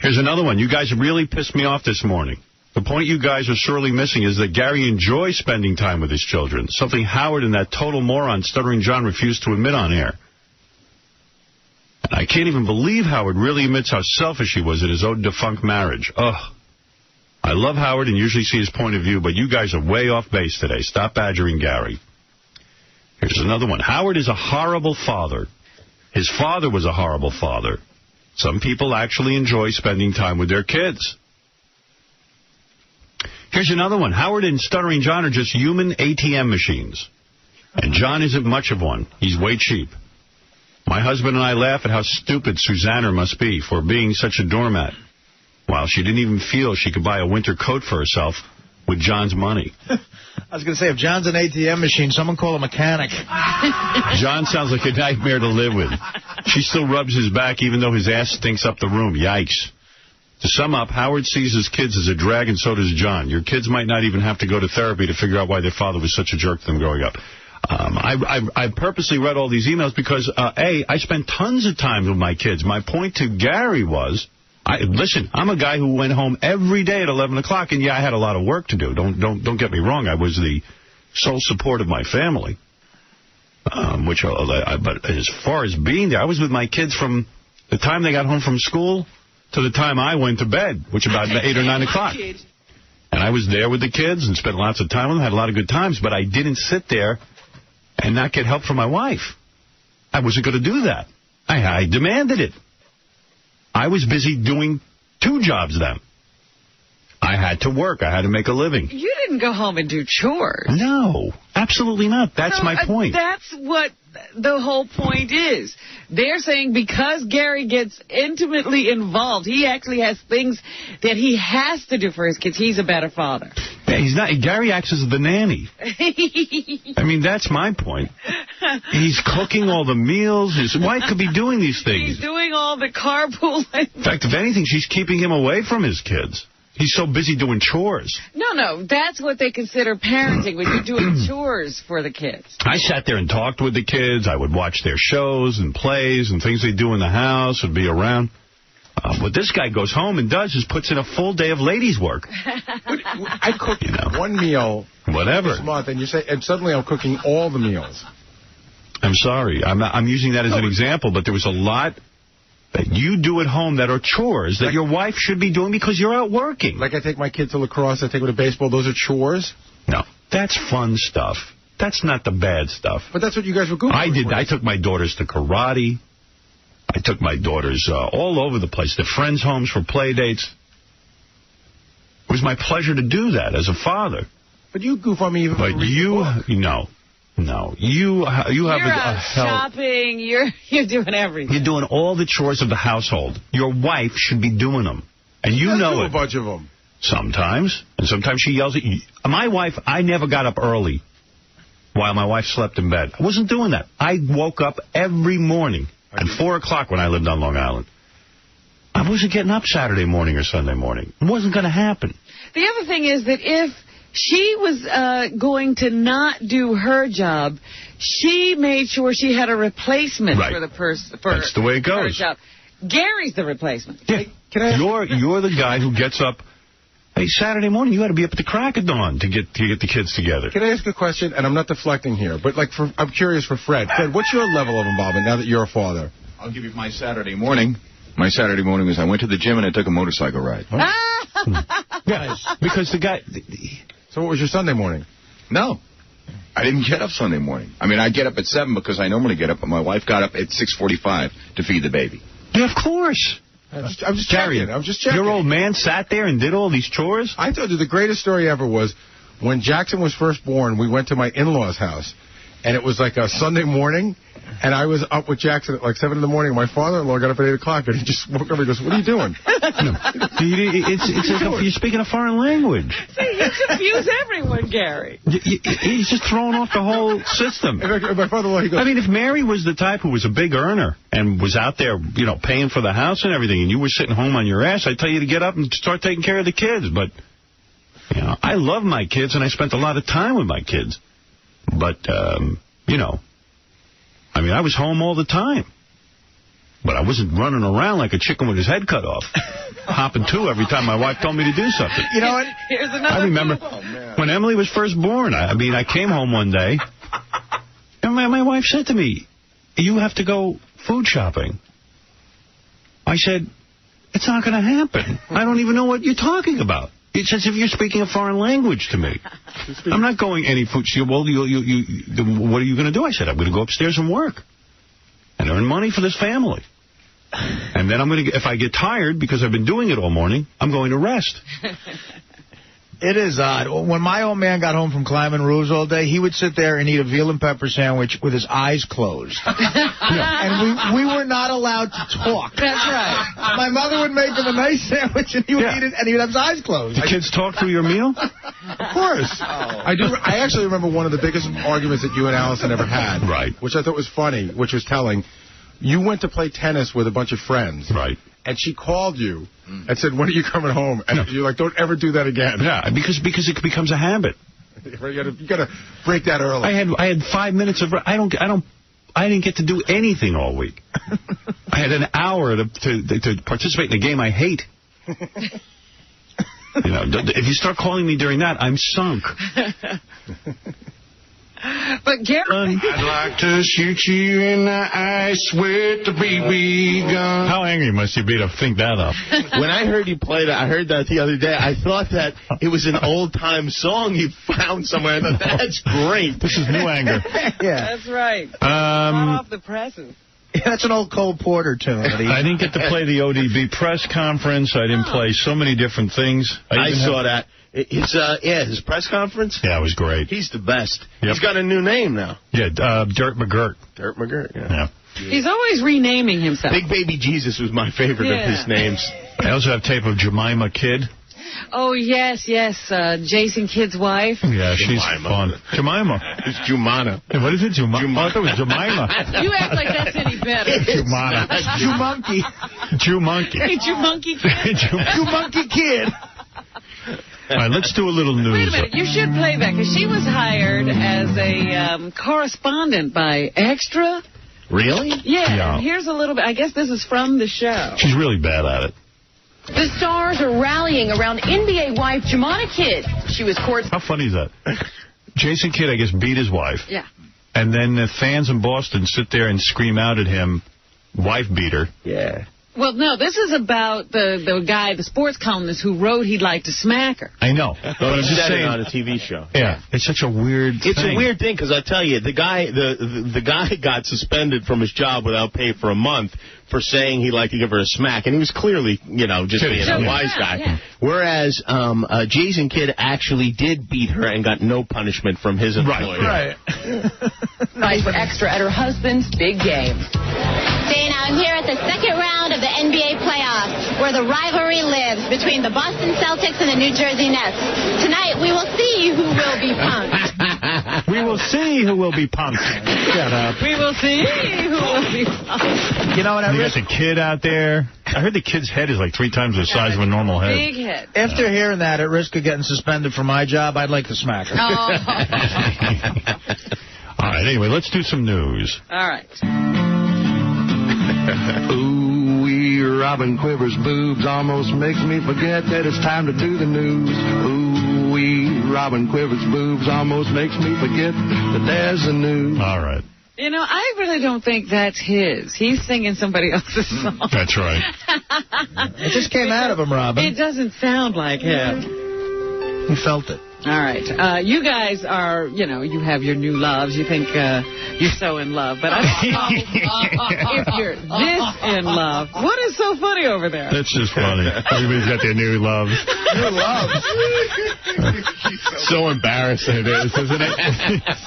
Here's another one. You guys really pissed me off this morning. The point you guys are sorely missing is that Gary enjoys spending time with his children, something Howard and that total moron Stuttering John refused to admit on air. And I can't even believe Howard really admits how selfish he was in his own defunct marriage. Ugh. I love Howard and usually see his point of view, but you guys are way off base today. Stop badgering Gary. Here's another one. Howard is a horrible father. His father was a horrible father. Some people actually enjoy spending time with their kids. Here's another one. Howard and Stuttering John are just human ATM machines. And John isn't much of one. He's way cheap. My husband and I laugh at how stupid Susanna must be for being such a doormat. While she didn't even feel she could buy a winter coat for herself with John's money. I was going to say, if John's an ATM machine, someone call a mechanic. John sounds like a nightmare to live with. She still rubs his back even though his ass stinks up the room. Yikes. To sum up, Howard sees his kids as a drag, and so does John. Your kids might not even have to go to therapy to figure out why their father was such a jerk to them growing up. I purposely read all these emails because, A, I spent tons of time with my kids. My point to Gary was, listen, I'm a guy who went home every day at 11 o'clock, and, yeah, I had a lot of work to do. Don't get me wrong. I was the sole support of my family. But as far as being there, I was with my kids from the time they got home from school to the time I went to bed, which about 8 or 9 o'clock. And I was there with the kids and spent lots of time with them, had a lot of good times, but I didn't sit there and not get help from my wife. I wasn't going to do that. I demanded it. I was busy doing 2 jobs then. I had to work. I had to make a living. You didn't go home and do chores. No, absolutely not. That's my point. That's what the whole point is. They're saying because Gary gets intimately involved, he actually has things that he has to do for his kids. He's a better father. Yeah, he's not. Gary acts as the nanny. I mean, that's my point. He's cooking all the meals. His wife could be doing these things. He's doing all the carpooling. In fact, if anything, she's keeping him away from his kids. He's so busy doing chores. No, that's what they consider parenting, when you're doing chores for the kids. I sat there and talked with the kids. I would watch their shows and plays and things they do in the house and be around. What this guy goes home and does is puts in a full day of ladies' work. I cook one meal this month, and you say, and suddenly I'm cooking all the meals. I'm sorry. I'm using that as an example, but there was a lot that you do at home that are chores that your wife should be doing because you're out working. Like I take my kid to lacrosse, I take him to baseball. Those are chores? No, that's fun stuff. That's not the bad stuff. But that's what you guys were good for. I took my daughters to karate. I took my daughters all over the place, to friends' homes for play dates. It was my pleasure to do that as a father. But you goof on me even But you, no. You have You're shopping. You're doing everything. You're doing all the chores of the household. Your wife should be doing them. And you know it. A bunch of them. Sometimes. And sometimes she yells at you. My wife, I never got up early while my wife slept in bed. I wasn't doing that. I woke up every morning at 4 o'clock when I lived on Long Island. I wasn't getting up Saturday morning or Sunday morning. It wasn't going to happen. The other thing is that if she was going to not do her job, she made sure she had a replacement for the person. That's the way it goes. Her job. Gary's the replacement. Yeah. You're the guy who gets up. Hey, Saturday morning, you got to be up at the crack of dawn to get the kids together. Can I ask a question? And I'm not deflecting here, but I'm curious for Fred. Fred, what's your level of involvement now that you're a father? I'll give you my Saturday morning. My Saturday morning was I went to the gym and I took a motorcycle ride. Yes, because the guy... So what was your Sunday morning? No. I didn't get up Sunday morning. I mean, I get up at 7 because I normally get up, but my wife got up at 6:45 to feed the baby. Yeah, of course. I'm just checking. Your old man sat there and did all these chores? I told you the greatest story ever was when Jackson was first born, we went to my in-laws' house, and it was like a Sunday morning, and I was up with Jackson at like 7 in the morning. My father-in-law got up at 8 o'clock, and he just woke up and goes, what are you doing? It's as if you're speaking a foreign language. See, you confuse everyone, Gary. He's just throwing off the whole system. My father-in-law, he goes... I mean, if Mary was the type who was a big earner and was out there, paying for the house and everything, and you were sitting home on your ass, I'd tell you to get up and start taking care of the kids. But, I love my kids, and I spent a lot of time with my kids. But, I was home all the time. But I wasn't running around like a chicken with his head cut off, hopping to every time my wife told me to do something. You know what? Here's another I remember when Emily was first born. I came home one day, and my wife said to me, you have to go food shopping. I said, it's not going to happen. I don't even know what you're talking about. It's as if you're speaking a foreign language to me. I'm not going any food. Well, what are you going to do? I said, I'm going to go upstairs and work and earn money for this family. And then if I get tired, because I've been doing it all morning, I'm going to rest. It is odd. When my old man got home from climbing roofs all day, he would sit there and eat a veal and pepper sandwich with his eyes closed. And we were not allowed to talk. That's right. My mother would make him a nice sandwich, and he would eat it, and he would have his eyes closed. The kids talk through your meal? Of course. I actually remember one of the biggest arguments that you and Allison ever had. Right. Which I thought was funny, which was telling. You went to play tennis with a bunch of friends. Right. And she called you and said, when are you coming home? And you're like, don't ever do that again. Yeah, because it becomes a habit. You got to break that early. I had 5 minutes of... I didn't get to do anything all week. I had an hour to participate in a game I hate. If you start calling me during that, I'm sunk. But Gary... I'd like to shoot you in the eyes with the BB gun. How angry must you be to think that up? When I heard you play that, I heard that the other day, I thought that it was an old-time song you found somewhere. I thought, that's great. This is new anger. Yeah. That's right. Hot off the presses. Yeah, that's an old Cole Porter tune. I didn't get to play the ODB press conference. I didn't play so many different things. I saw that. His press conference? Yeah, it was great. He's the best. Yep. He's got a new name now. Yeah, Dirt McGirt. Dirt McGirt, yeah. He's always renaming himself. Big Baby Jesus was my favorite of his names. I also have tape of 𝗻𝗻𝐺. Oh, yes. Jason Kidd's wife. Yeah, she's fun. Jemima. It's Jumana. Hey, what is it, Jemima? I thought it was Jemima. You act like that's any better. Jumana. Jew-monkey. Jew-monkey. Hey, Jew-monkey kid. Jew-monkey kid. All right, let's do a little news. Wait a minute. You should play that, because she was hired as a correspondent by Extra. Really? Yeah. And here's a little bit. I guess this is from the show. She's really bad at it. The stars are rallying around NBA wife 𝗻𝗻𝐺. She was court. How funny is that? Jason Kidd, I guess, beat his wife. Yeah. And then the fans in Boston sit there and scream out at him, wife beater. Yeah. Well, no, this is about the guy, the sports columnist, who wrote he'd like to smack her. I know. But I'm just saying on a TV show. Yeah. It's such a weird thing. It's a weird thing, because I tell you, the guy got suspended from his job without pay for a month for saying he'd like to give her a smack, and he was clearly, just being a wise guy. Yeah. Whereas Jason Kidd actually did beat her and got no punishment from his employer. Right. Nice Extra at her husband's big game. Dana, I'm here at the second round of the NBA playoffs, where the rivalry lives between the Boston Celtics and the New Jersey Nets. Tonight, we will see who will be punked. We will see who will be punked. Shut up. We will see who will be punked. You got the kid out there. I heard the kid's head is like 3 times the size of a normal head. Big head. After hearing that, at risk of getting suspended from my job, I'd like to smack her. All right, anyway, let's do some news. All right. Ooh, Robin Quiver's boobs almost makes me forget that it's time to do the news. Ooh-wee, Robin Quiver's boobs almost makes me forget that there's the news. All right. You know, I really don't think that's his. He's singing somebody else's song. That's right. It just came out of him, Robin. It doesn't sound like him. He felt it. All right. You guys are, you have your new loves. You think you're so in love. But I don't know if you're this in love. What is so funny over there? That's just funny. Everybody's got their new loves. New loves. So embarrassing it is, isn't it?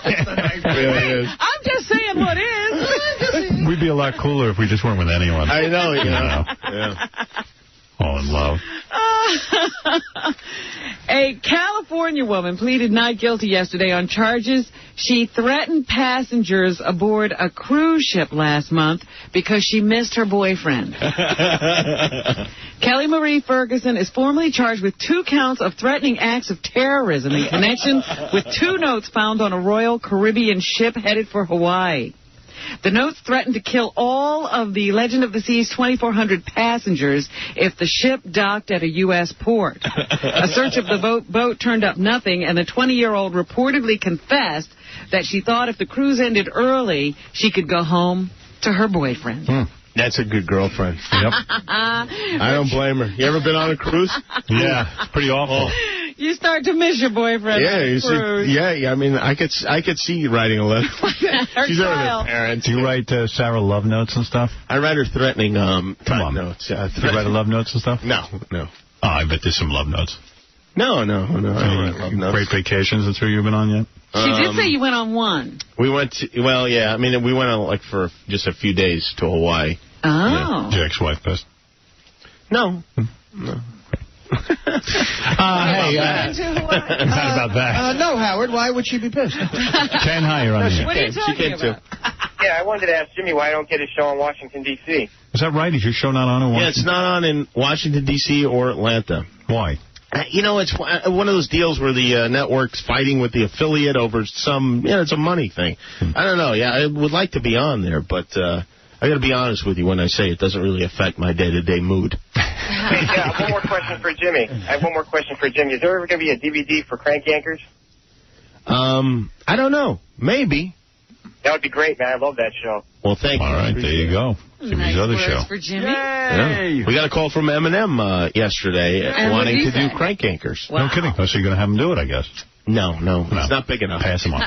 It really is. I'm just saying what is. We'd be a lot cooler if we just weren't with anyone. I know, Yeah. All in love. A California woman pleaded not guilty yesterday on charges she threatened passengers aboard a cruise ship last month because she missed her boyfriend. Kelly Marie Ferguson is formally charged with 2 counts of threatening acts of terrorism in connection with 2 notes found on a Royal Caribbean ship headed for Hawaii. The notes threatened to kill all of the Legend of the Sea's 2,400 passengers if the ship docked at a U.S. port. A search of the boat turned up nothing, and the 20-year-old reportedly confessed that she thought if the cruise ended early, she could go home to her boyfriend. That's a good girlfriend. Yep. I don't blame her. You ever been on a cruise? Yeah, it's pretty awful. You start to miss your boyfriend. Yeah, you see, I mean, I could see you writing a letter. She's there with her parents. Do you write Sarah love notes and stuff? I write her threatening notes. Do you write love notes and stuff? No. Oh, I bet there's some love notes. No. I don't write love notes. Great vacations, that's where you've been on yet? She did say you went on one. We went to, we went on for just a few days to Hawaii. Oh. Yeah. Is your ex-wife pissed? No. Hey, not about that. No, Howard. Why would she be pissed? Ken, hi, you're on the air. What are you talking about? Yeah, I wanted to ask Jimmy why I don't get his show in Washington, D.C. Is that right? Is your show not on in Washington? Yeah, it's not on in Washington, D.C. or Atlanta. Why? It's one of those deals where the network's fighting with the affiliate over some, it's a money thing. I don't know. Yeah, I would like to be on there, but I got to be honest with you when I say it doesn't really affect my day-to-day mood. Yeah, one more question for Jimmy. I have one more question for Jimmy. Is there ever going to be a DVD for Crank Yankers? I don't know. Maybe. That would be great, man. I love that show. Well, thank you. All right, there you go. Jimmy's other show. For Jimmy. Yeah. We got a call from Eminem yesterday wanting to do Crank Yankers. Wow. No kidding. So you're going to have him do it, I guess. No. It's not big enough. Pass him on.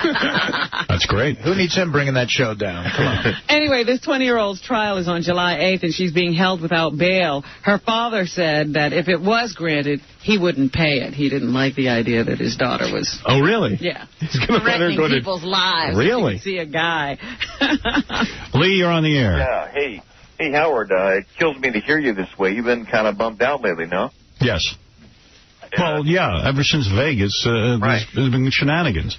That's great. Who needs him bringing that show down? Come on. Anyway, this 20-year-old's trial is on July 8th, and she's being held without bail. Her father said that if it was granted, he wouldn't pay it. He didn't like the idea that his daughter was... Oh, really? Yeah. He's going to let her go to... people's lives. Really? See a guy. Lee, you're on the air. Yeah, Hey, Howard, it kills me to hear you this way. You've been kind of bummed out lately, no? Yes. Well, yeah, ever since Vegas, there's been shenanigans.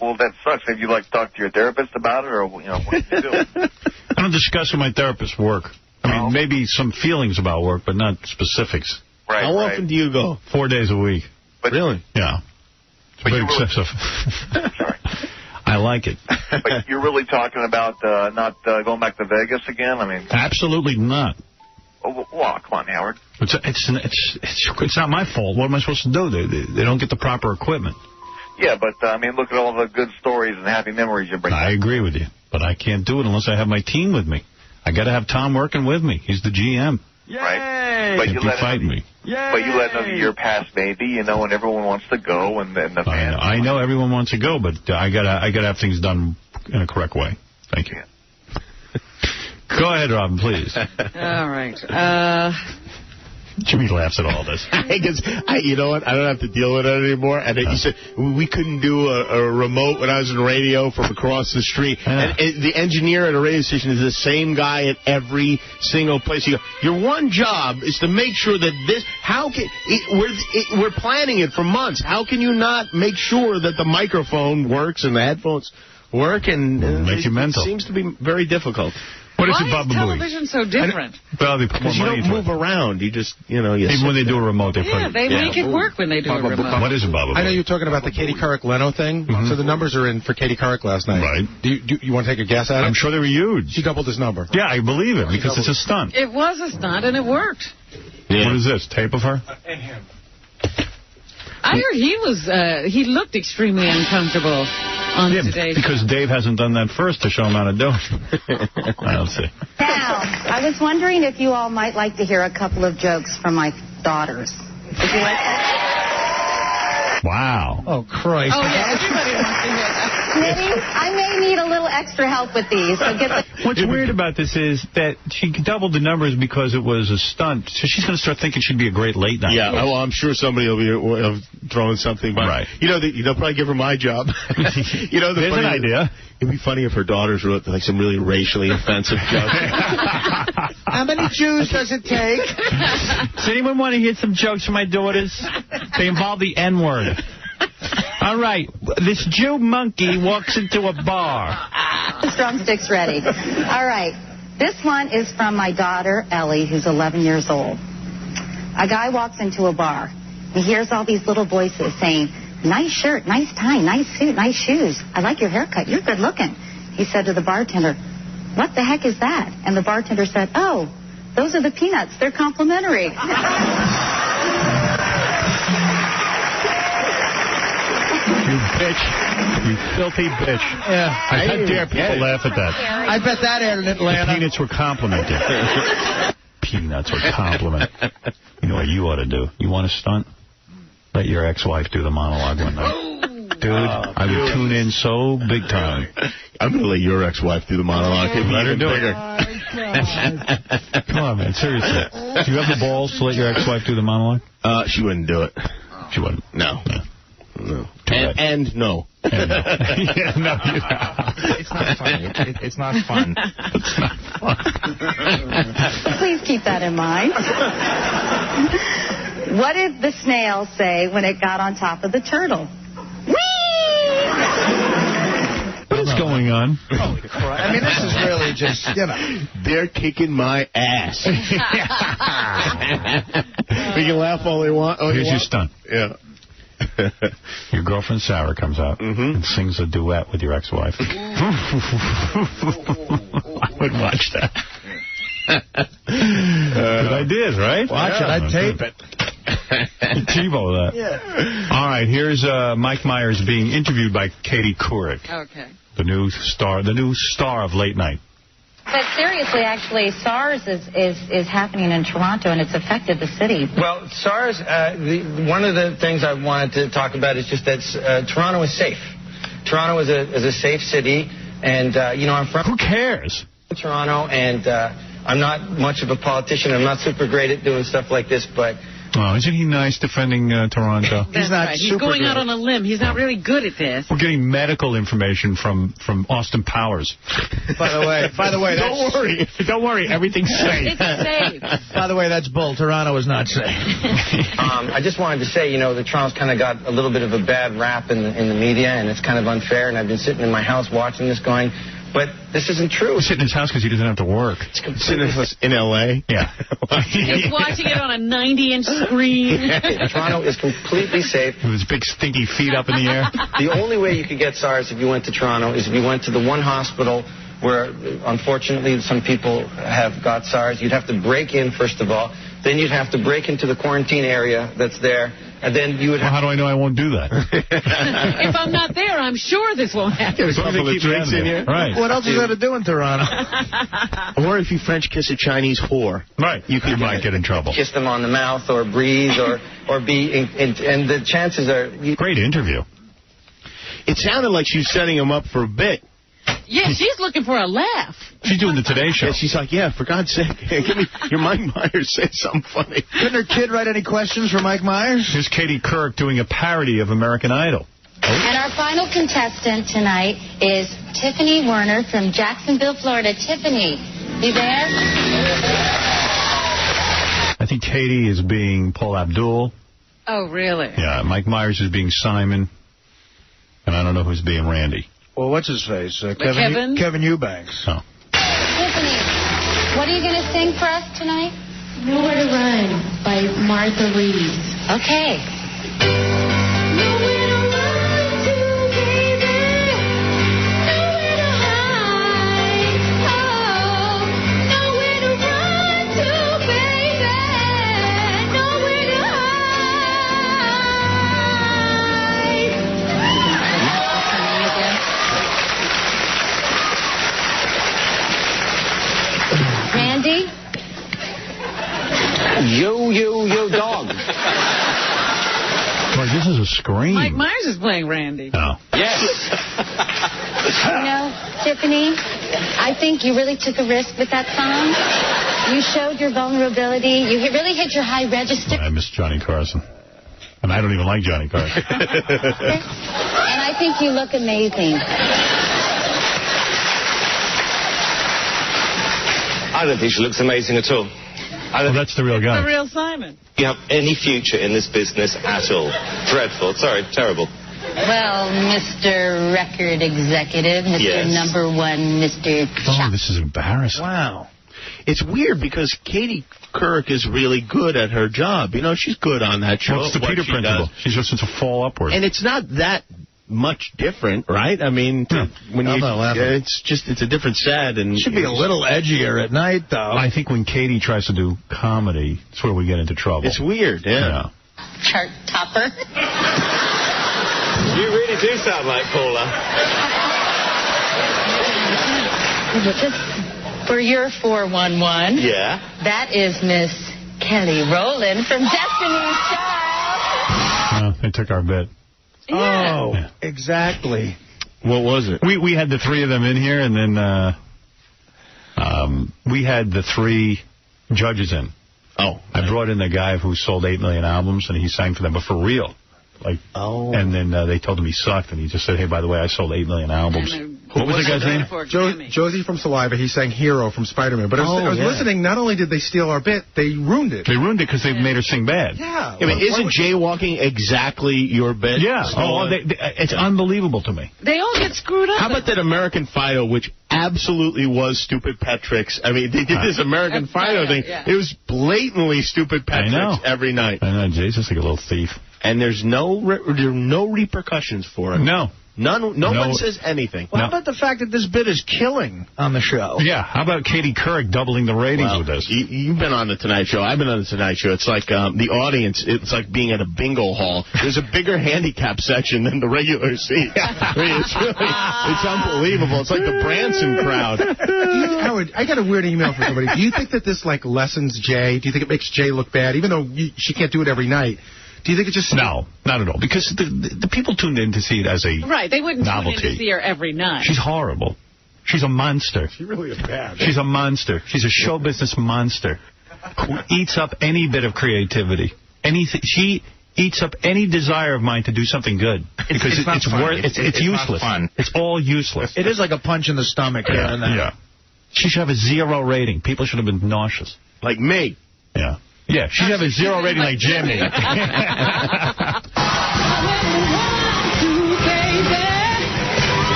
Well, that sucks. Have you, talked to your therapist about it, or, what did you do? I don't discuss with my therapist work. I mean, maybe some feelings about work, but not specifics. Right, How often do you go? 4 days a week. But, really? Yeah. It's very excessive. Sorry. I like it. But you're really talking about not going back to Vegas again? I mean... Absolutely not. Well, come on, Howard. It's not my fault. What am I supposed to do? They don't get the proper equipment. Yeah, but, look at all the good stories and happy memories you bring back. I agree with you, but I can't do it unless I have my team with me. I got to have Tom working with me. He's the GM. Right? But you let another year pass, maybe, and everyone wants to go, and the fans... I know everyone wants to go, but I gotta have things done in a correct way. Thank you. Go ahead, Robin, please. All right. Jimmy laughs at all this. You know what? I don't have to deal with it anymore. And you said we couldn't do a remote when I was in radio from across the street. And the engineer at a radio station is the same guy at every single place. You go, your one job is to make sure that this. We're planning it for months. How can you not make sure that the microphone works and the headphones work? And make you mental. It seems to be very difficult. What is Why it, Baba is Booey? television so different? Well, they put more Because you money don't into move around. You just, you know, Even when they do a remote, they put They make it work when they do a remote. What is it, Baba Booey? I know you're talking about the Katie Couric-Leno thing. So the numbers are in for Katie Couric last night. Right. Do you want to take a guess at it? I'm sure they were huge. She doubled his number. Yeah, I believe it, because it's a stunt. It was a stunt, and it worked. Yeah. What is this, tape of her? And him. I heard he looked extremely uncomfortable on Today Show. Because Dave hasn't done that first to show him how to do it. I don't see. Now, I was wondering if you all might like to hear a couple of jokes from my daughters. Would you like that? Wow. Oh, Christ. Oh, yeah, everybody wants to hear that. Smitty, I may need a little extra help with these. So get the... What's weird about this is that she doubled the numbers because it was a stunt. So she's going to start thinking she'd be a great late night. Yeah, well, I'm sure somebody will be throwing something by. Right. You know, they'll probably give her my job. You know, there's an idea. It'd be funny if her daughters wrote like some really racially offensive jokes. How many Jews does it take? Does anyone want to hear some jokes from my daughters? They involve the N-word. All right, this Jew monkey walks into a bar. Drumsticks ready. All right. This one is from my daughter, Ellie, who's 11 years old. A guy walks into a bar. He hears all these little voices saying, "Nice shirt, nice tie, nice suit, nice shoes. I like your haircut. You're good looking." He said to the bartender, "What the heck is that?" And the bartender said, "Oh, those are the peanuts. They're complimentary." You bitch. You filthy bitch. Yeah. How dare people laugh at that? I bet that aired in Atlanta. The peanuts were complimented. Peanuts were compliment. You know what you ought to do? You want to stunt? Let your ex-wife do the monologue one night. Dude, I would tune in so big time. I'm going to let your ex-wife do the monologue. Let her do bigger. it. Come on, man. Seriously. Do you have the balls to let your ex-wife do the monologue? She wouldn't do it. She wouldn't? No. Yeah. No. And no. And no. Yeah, no, It's not funny. It's not fun. It's not fun. Please keep that in mind. What did the snail say when it got on top of the turtle? What is going on? Holy crap. I mean, this is really just, you know. They're kicking my ass. We can laugh all they want. Here's your stunt. Yeah. Your girlfriend Sarah comes out and sings a duet with your ex-wife. I would watch that. Good ideas, right? Watch it. I'd tape it. TiVo that. Yeah. All right, here's Mike Myers being interviewed by Katie Couric. Okay. The new star of late night. But seriously, actually, SARS is happening in Toronto, and it's affected the city. Well, SARS, one of the things I wanted to talk about is just that Toronto is safe. Toronto is a safe city, and, you know, I'm from... Who cares? Toronto, and I'm not much of a politician. I'm not super great at doing stuff like this, but... Oh, isn't he nice defending Toronto? That's right. He's going out on a limb. He's not really good at this. We're getting medical information from Austin Powers. By the way, Don't worry. Everything's safe. It's safe. By the way, that's bull. Toronto is not safe. I just wanted to say, you know, that Toronto's kind of got a little bit of a bad rap in the media, and it's kind of unfair, and I've been sitting in my house watching this going... But this isn't true. He's sitting in his house because he doesn't have to work. Sitting in L.A.? Yeah. He's watching it on a 90-inch screen. Toronto is completely safe. With his big stinky feet up in the air. The only way you could get SARS if you went to Toronto is if you went to the one hospital where, unfortunately, some people have got SARS. You'd have to break in, first of all. Then you'd have to break into the quarantine area that's there. And then you would have... Well, how do I know I won't do that? If I'm not there, I'm sure this won't happen. As long as they keep drinks in here. Right. What else is there to do in Toronto? Or if you French kiss a Chinese whore. Right. You might get in trouble. Kiss them on the mouth or breathe or be... and the chances are... Great interview. It sounded like she was setting him up for a bit. Yeah, she's looking for a laugh. She's doing the Today Show. Yeah, she's like, yeah, for God's sake, give me your Mike Myers, say something funny. Couldn't her kid write any questions for Mike Myers? Here's Katie Couric doing a parody of American Idol. And our final contestant tonight is Tiffany Werner from Jacksonville, Florida. Tiffany, you there? I think Katie is being Paul Abdul. Oh, really? Yeah, Mike Myers is being Simon. And I don't know who's being Randy. Well, what's his face? Kevin? Kevin Eubanks. Oh. Tiffany, What are you going to sing for us tonight? Nowhere to Run by Martha Reeves. Okay. Randy? Yo, yo, yo, dog. Boy, this is a scream. Mike Myers is playing Randy. Oh. Yes. You know, Tiffany, I think you really took a risk with that song. You showed your vulnerability. You really hit your high register. I miss Johnny Carson. And I don't even like Johnny Carson. And I think you look amazing. I don't think she looks amazing at all. Well, that's the real guy. The real Simon. You have any future in this business at all? Dreadful. Sorry, terrible. Well, Mr. Record Executive, Mr. Yes. Number One, Mr. Oh, this is embarrassing. Wow. It's weird because Katie Couric is really good at her job. You know, she's good on that show. Well, it's the Peter principle. She's just to fall upward. And it's not that much different, right? I mean, when it's a different set, and should be a little edgier at night, though. I think when Katie tries to do comedy, it's where we get into trouble. It's weird, yeah. Chart topper. You really do sound like Paula. Just for your 411. Yeah. That is Miss Kelly Rowland from Destiny's Child. They took our bit. Yeah. Oh, exactly. What was it? We had the three of them in here, and then we had the three judges in. Oh. I brought in the guy who sold 8 million albums, and he sang for them, but for real. Like, and then they told him he sucked, and he just said, hey, by the way, I sold 8 million albums. What was the guy's name? Josie from Saliva. He sang Hero from Spider-Man. But I was listening. Not only did they steal our bit, they ruined it. They ruined it because they made her sing bad. Yeah. But isn't jaywalking exactly your bit? Yeah. It's unbelievable to me. They all get screwed up. How about that American Fido, which absolutely was stupid pet tricks? I mean, they did this American Fido thing. Yeah. It was blatantly stupid pet tricks every night. I know. Jay's just like a little thief. And there's no repercussions for it. No. No one says anything. Well, how about the fact that this bit is killing on the show? Yeah, how about Katie Couric doubling the ratings with this? You've been on the Tonight Show. I've been on the Tonight Show. It's like the audience, it's like being at a bingo hall. There's a bigger handicap section than the regular seat. I mean, it's unbelievable. It's like the Branson crowd. Howard, I got a weird email from somebody. Do you think that this, like, lessens Jay? Do you think it makes Jay look bad, even though she can't do it every night? Do you think it just... No, not at all. Because the people tuned in to see it as a Right, they wouldn't novelty. tune in to see her every night. She's horrible. She's a monster. She really is bad. She's a monster. She's a show business monster who eats up any bit of creativity. She eats up any desire of mine to do something good. Because it's useless. Fun. It's all useless. It is like a punch in the stomach here and there. Yeah. She should have a 0 rating. People should have been nauseous. Like me. Yeah. Yeah, she should have a 0 rating like Jimmy. Oh,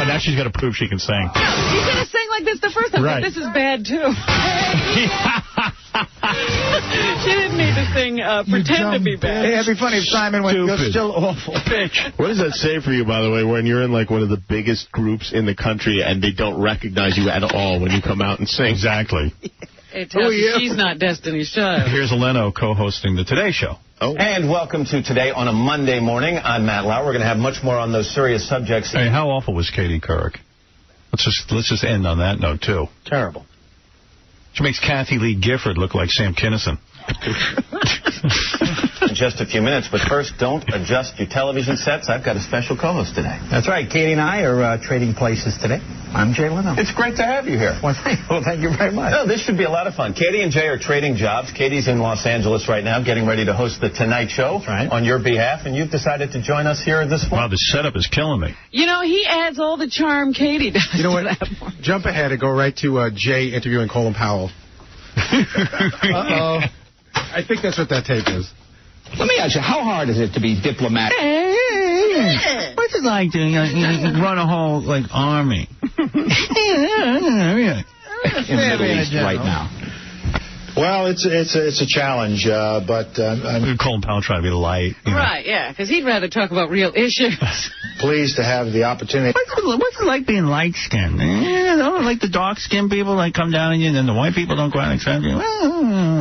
now she's got to prove she can sing. No, she should have sang like this the first time. Right. This is bad, too. She didn't need to sing Pretend to be bad. Hey, it'd be funny if Simon went, you're still awful. Bitch. What does that say for you, by the way, when you're in like one of the biggest groups in the country and they don't recognize you at all when you come out and sing? Exactly. It tells you she's not Destiny's Child. Here's Leno co-hosting the Today Show. And welcome to Today on a Monday morning. I'm Matt Lauer. We're going to have much more on those serious subjects. Hey, how awful was Katie Couric? Let's just end on that note, too. Terrible. She makes Kathy Lee Gifford look like Sam Kinison. In just a few minutes, but first, don't adjust your television sets. I've got a special co-host today. That's right. Katie and I are trading places today. I'm Jay Leno. It's great to have you here. Well, thank you very much. No, this should be a lot of fun. Katie and Jay are trading jobs. Katie's in Los Angeles right now, getting ready to host the Tonight Show on your behalf, and you've decided to join us here this morning. Wow, the setup is killing me. You know, he adds all the charm Katie does. You know what? Jump ahead and go right to Jay interviewing Colin Powell. Uh-oh. I think that's what that tape is. Let me ask you, how hard is it to be diplomatic? What's it like to run a whole, army? in the Middle East right now? Well, it's a challenge, but Colin Powell trying to be light. Right, yeah, because he'd rather talk about real issues. Pleased to have the opportunity. What's it like being light-skinned? Like the dark-skinned people come down on you, and then the white people don't go out and accept you.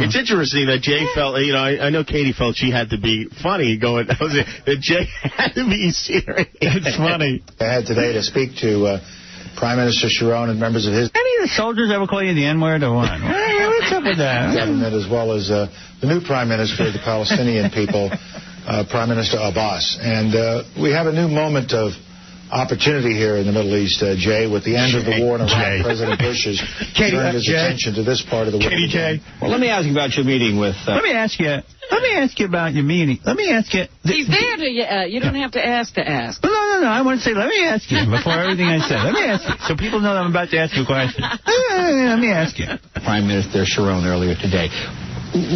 It's interesting that Jay felt, I know Katie felt she had to be funny that Jay had to be serious. It's funny. I had today to speak to Prime Minister Sharon and members of his... Any of the soldiers ever call you the N-word or what? What's up with that? Government, as well as the new Prime Minister of the Palestinian people, Prime Minister Abbas. And we have a new moment of opportunity here in the Middle East, Jay, with the end of the war in Iraq. President Bush has turned his attention to this part of the world. Jay. Well, let me ask you about your meeting with... Let me ask you about your meeting. Let me ask you... He's there to... you don't have to ask to ask. No. I want to say, let me ask you before everything I said. Let me ask you. So people know that I'm about to ask you a question. Let me ask you. Prime Minister Sharon earlier today.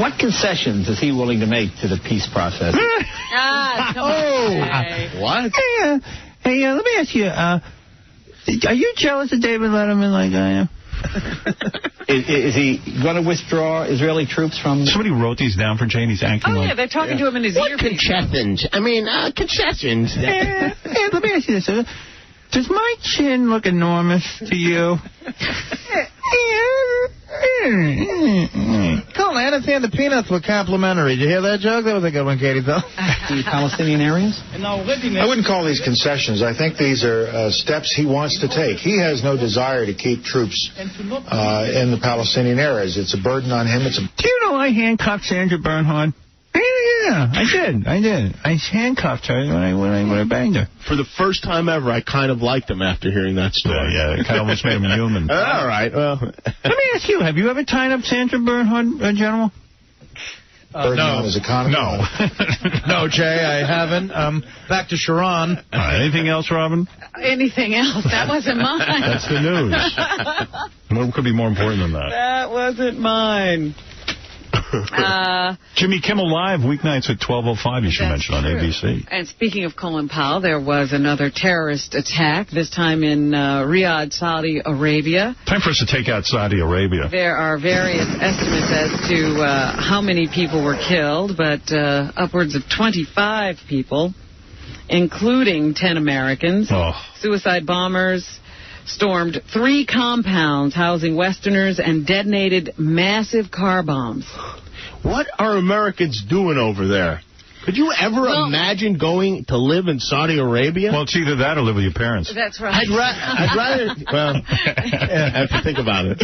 What concessions is he willing to make to the peace process? What? Hey, let me ask you, are you jealous of David Letterman like I am? Is he going to withdraw Israeli troops from... Somebody wrote these down for Jane. He's acting like... yeah, they're talking to him in his ear. Concessions? Concessions. Hey, let me ask you this. Does my chin look enormous to you? Colin, I understand the peanuts were complimentary. Did you hear that joke? That was a good one, Katie, though. The Palestinian areas? I wouldn't call these concessions. I think these are steps he wants to take. He has no desire to keep troops in the Palestinian areas. It's a burden on him. Do you know I handcuffed Sandra Bernhard? Yeah, I did. I handcuffed her when I banged her. For the first time ever, I kind of liked him after hearing that story. Yeah, it kind of almost made him human. All right, well. Let me ask you, have you ever tied up Sandra Bernhard, General? No. No, Jay, I haven't. Back to Sharon. Anything else, Robin? Anything else? That wasn't mine. That's the news. What could be more important than that? That wasn't mine. Jimmy Kimmel Live, weeknights at 12:05, you should mention, on ABC. And speaking of Colin Powell, there was another terrorist attack, this time in Riyadh, Saudi Arabia. Time for us to take out Saudi Arabia. There are various estimates as to how many people were killed, but upwards of 25 people, including 10 Americans. Suicide bombers stormed 3 compounds housing Westerners and detonated massive car bombs. What are Americans doing over there? Could you ever imagine going to live in Saudi Arabia? Well, it's either that or live with your parents. That's right. I'd rather, well, I have to think about it.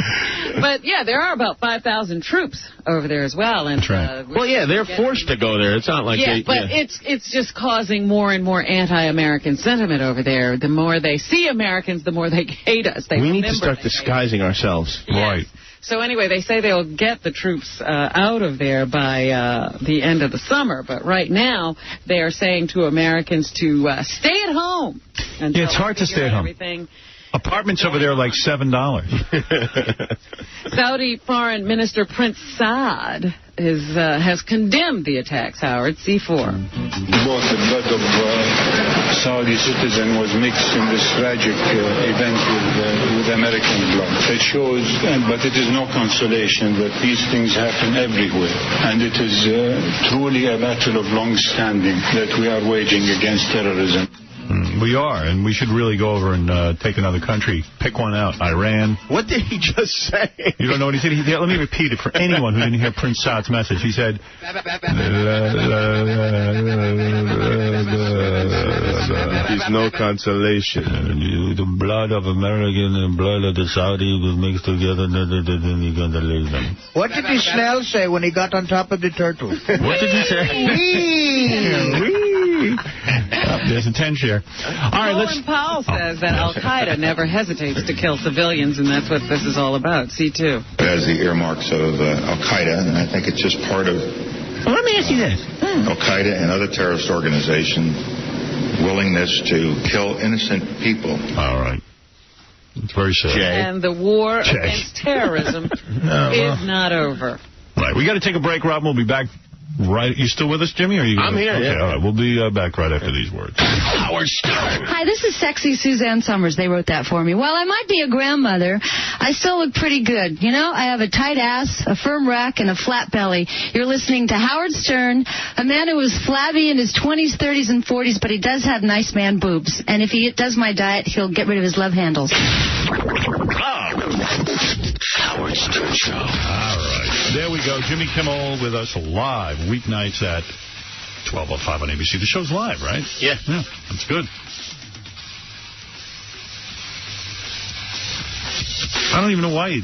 But, yeah, there are about 5,000 troops over there as well. And, that's right. Well, yeah, they're forced to go there. It's not like it's just causing more and more anti-American sentiment over there. The more they see Americans, the more they hate us. We need to start disguising ourselves. Yes. Right. So anyway, they say they'll get the troops out of there by the end of the summer. But right now, they are saying to Americans to stay at home. Yeah, it's hard to stay at home. Apartments over there are like $7. Saudi Foreign Minister Prince Saad has condemned the attacks, Howard. C4. Both the blood of Saudi citizen was mixed in this tragic event with American blood. It shows, but it is no consolation that these things happen everywhere. And it is truly a battle of long standing that we are waging against terrorism. We are, and we should really go over and take another country. Pick one out. Iran. What did he just say? You don't know what he said? Let me repeat it for anyone who didn't hear Prince Saad's message. He said... There's no consolation. The blood of American and blood of the Saudi will mix together, then you're going to leave them. What did the snail say when he got on top of the turtle? What did he say? There's a 10 share. All right, Colin Powell says that Al-Qaeda never hesitates to kill civilians, and that's what this is all about. C2. As the earmarks of Al-Qaeda, and I think it's just part of... Well, let me ask you this. Al-Qaeda and other terrorist organizations' willingness to kill innocent people. All right. It's very sad. And the war against terrorism is not over. Right. We got to take a break, Rob. We'll be back Right. You still with us, Jimmy? Or are you I'm here, Okay, yeah. all right. We'll be back right after these words. Howard Stern. Hi, this is Sexy Suzanne Summers. They wrote that for me. While I might be a grandmother, I still look pretty good. You know, I have a tight ass, a firm rack, and a flat belly. You're listening to Howard Stern, a man who is flabby in his 20s, 30s, and 40s, but he does have nice man boobs. And if he does my diet, he'll get rid of his love handles. Howard Stern Show. All right. There we go. Jimmy Kimmel with us live weeknights at 12:05 on ABC. The show's live, right? Yeah. Yeah, that's good. I don't even know why